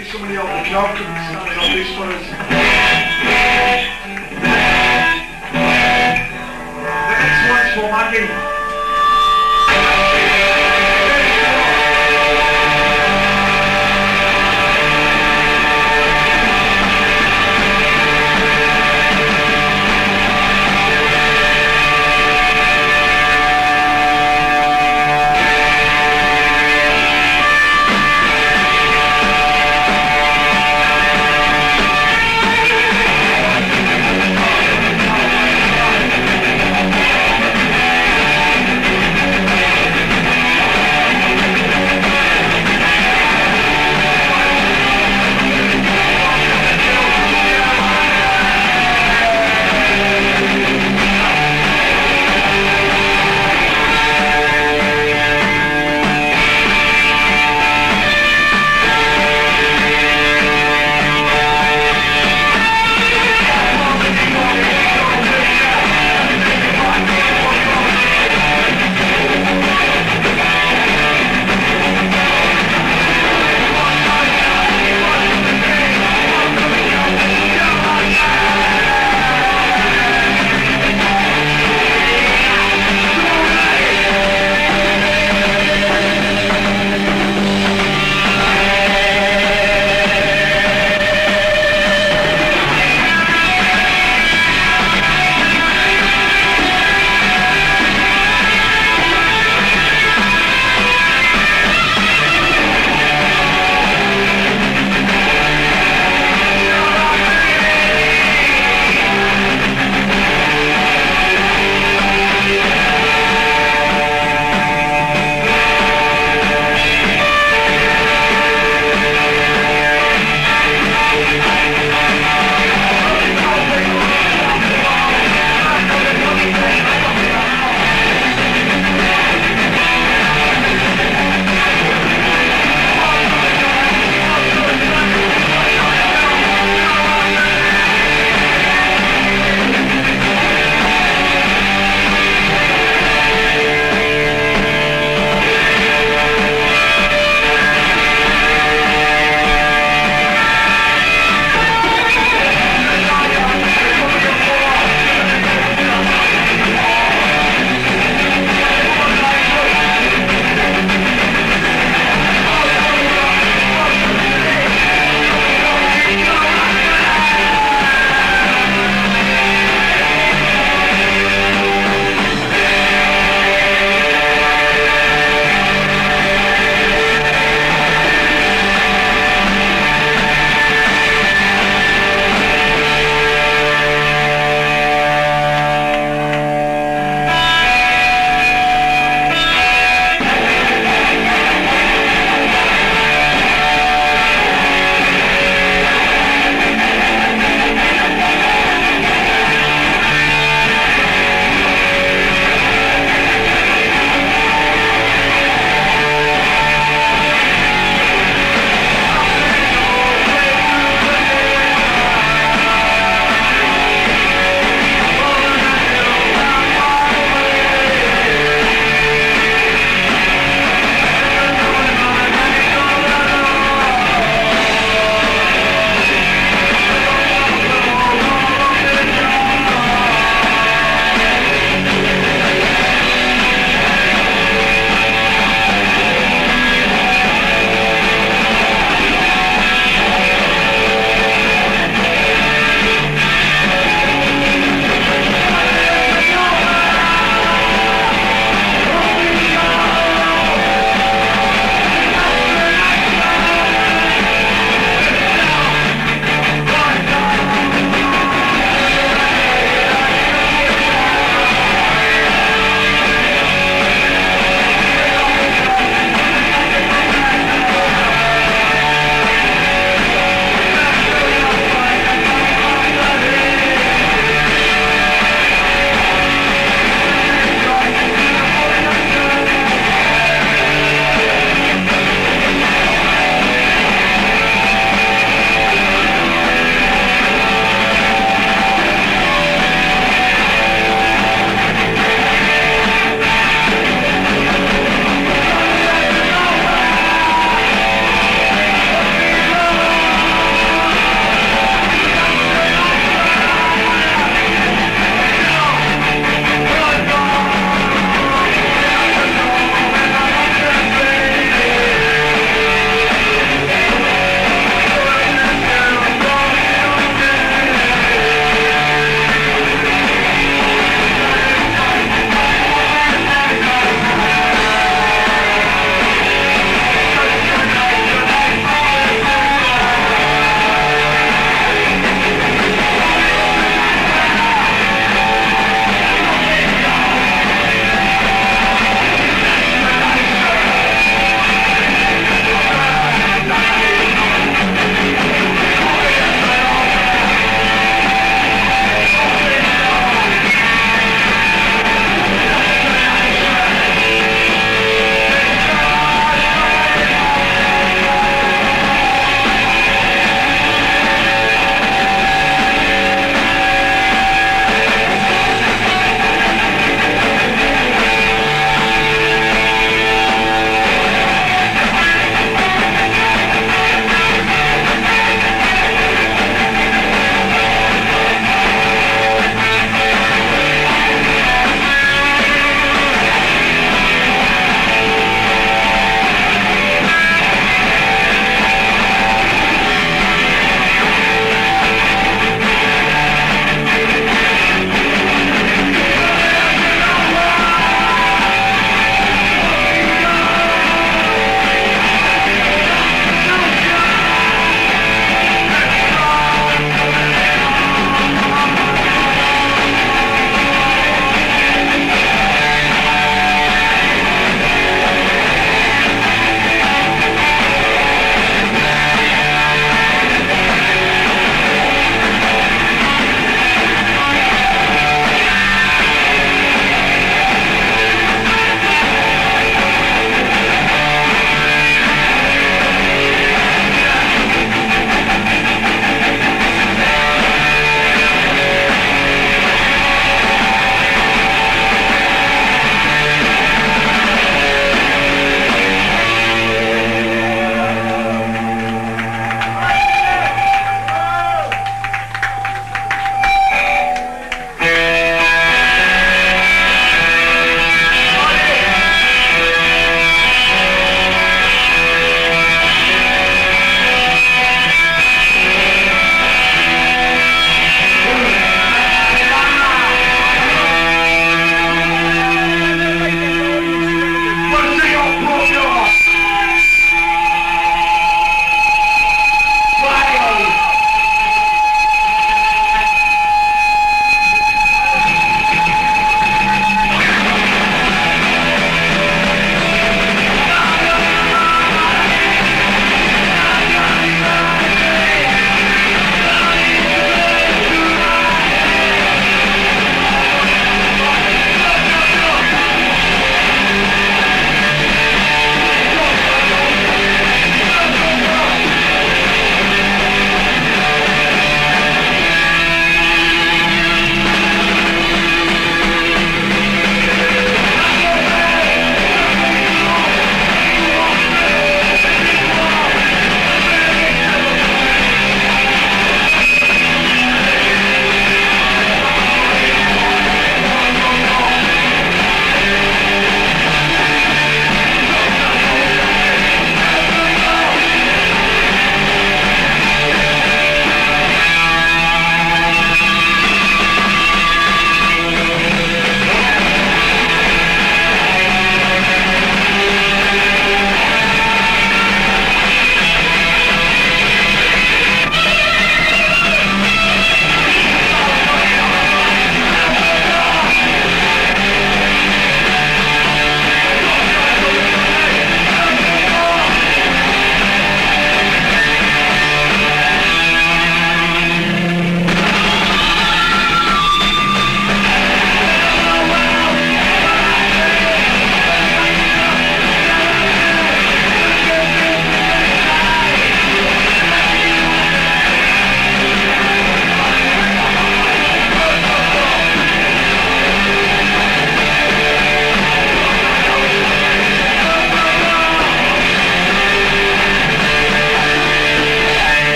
maybe somebody off the job could be standing on this for us. The next one's for Maggie.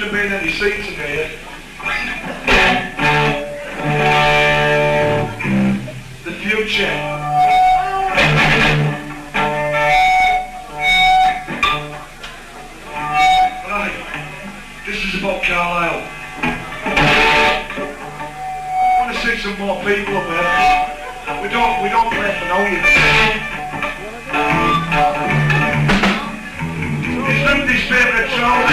shouldn't have been any seats in here. The future. Right, this is about Carlisle. I want to see some more people up here. We don't play for no reason. Is somebody's favourite song?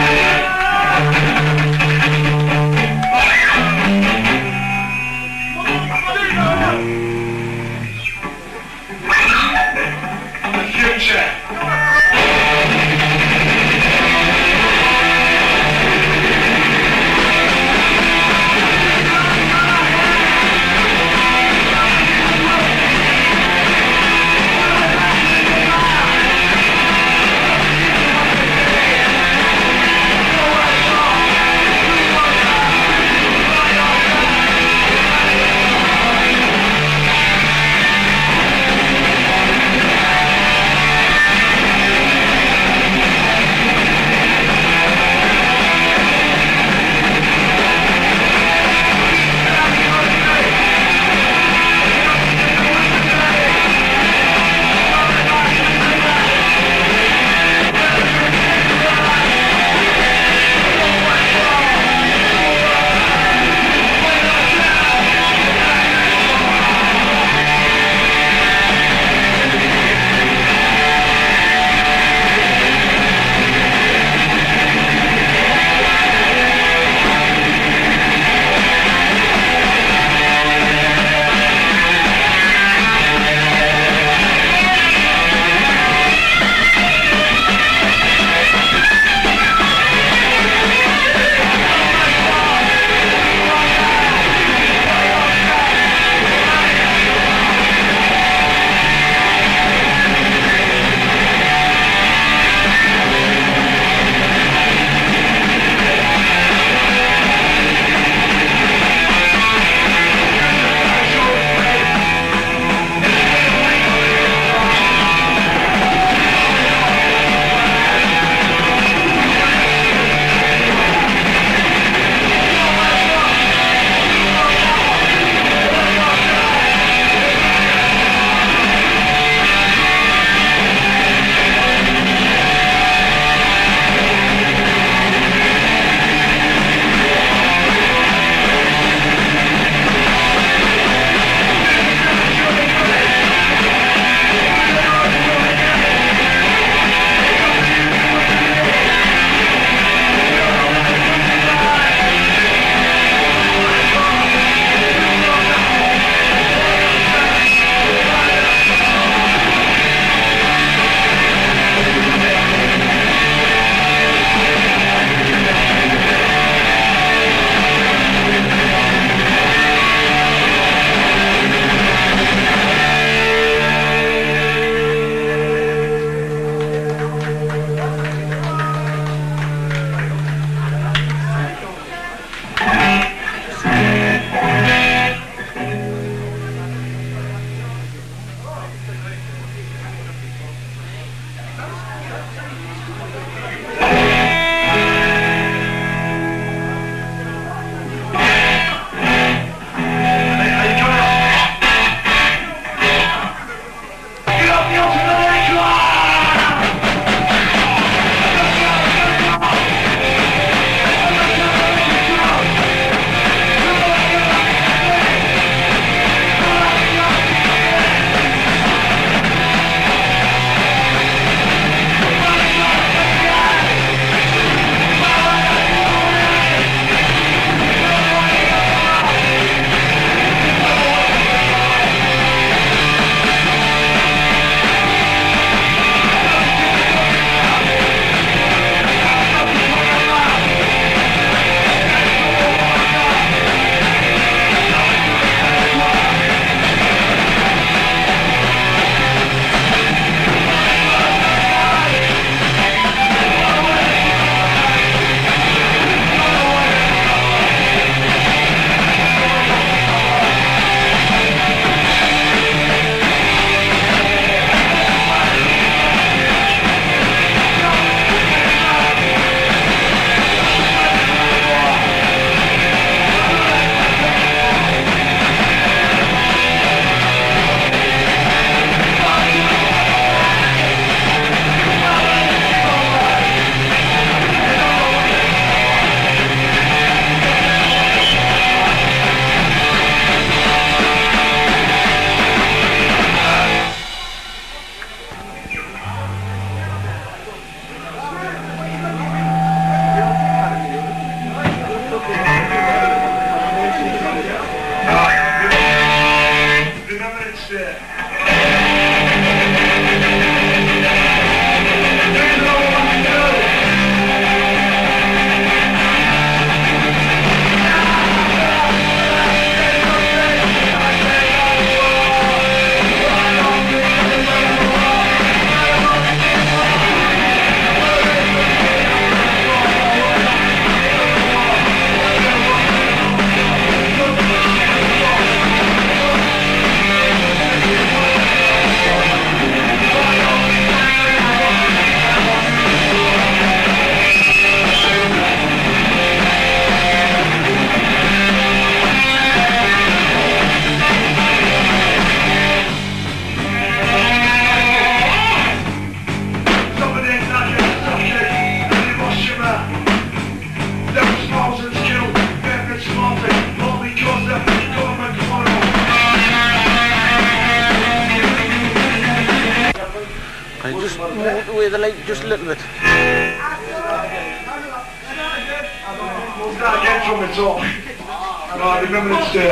The future. the light just a little bit. We'll start again from the top. Right, remember to stay.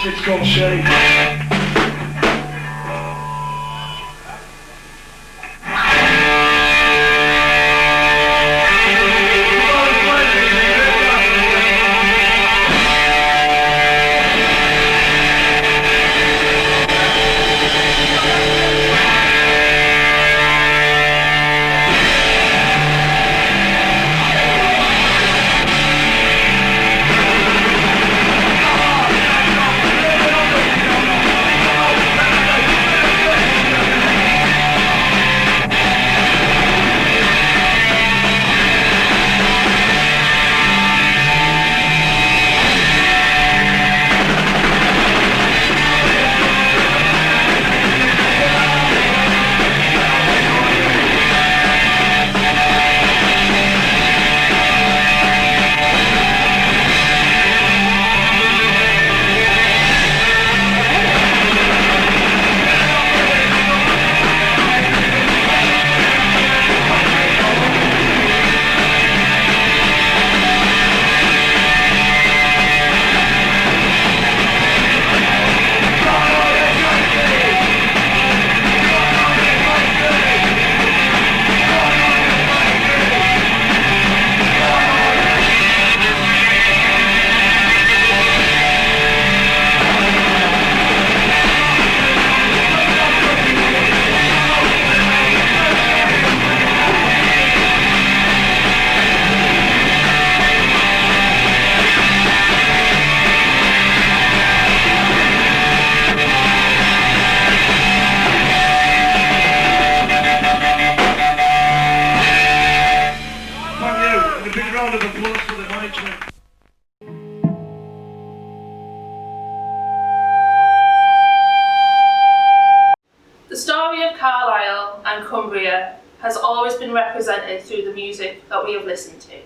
It's called Shade. The story of Carlisle and Cumbria has always been represented through the music that we have listened to.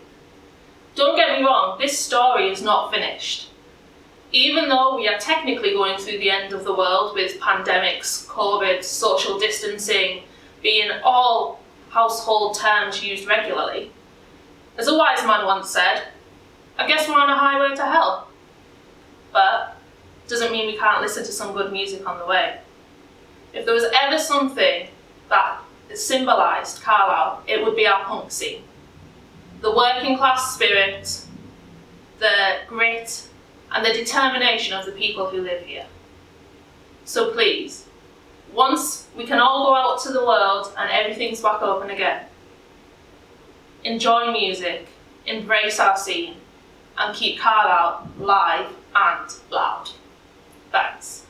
Don't get me wrong, this story is not finished. Even though we are technically going through the end of the world with pandemics, COVID, social distancing being all household terms used regularly, as a wise man once said, I guess we're on a highway to hell. But doesn't mean we can't listen to some good music on the way. If there was ever something that symbolised Carlisle, it would be our punk scene. The working class spirit, the grit, and the determination of the people who live here. So please, once we can all go out to the world and everything's back open again, enjoy music, embrace our scene, and keep Carlisle live and loud. Thanks.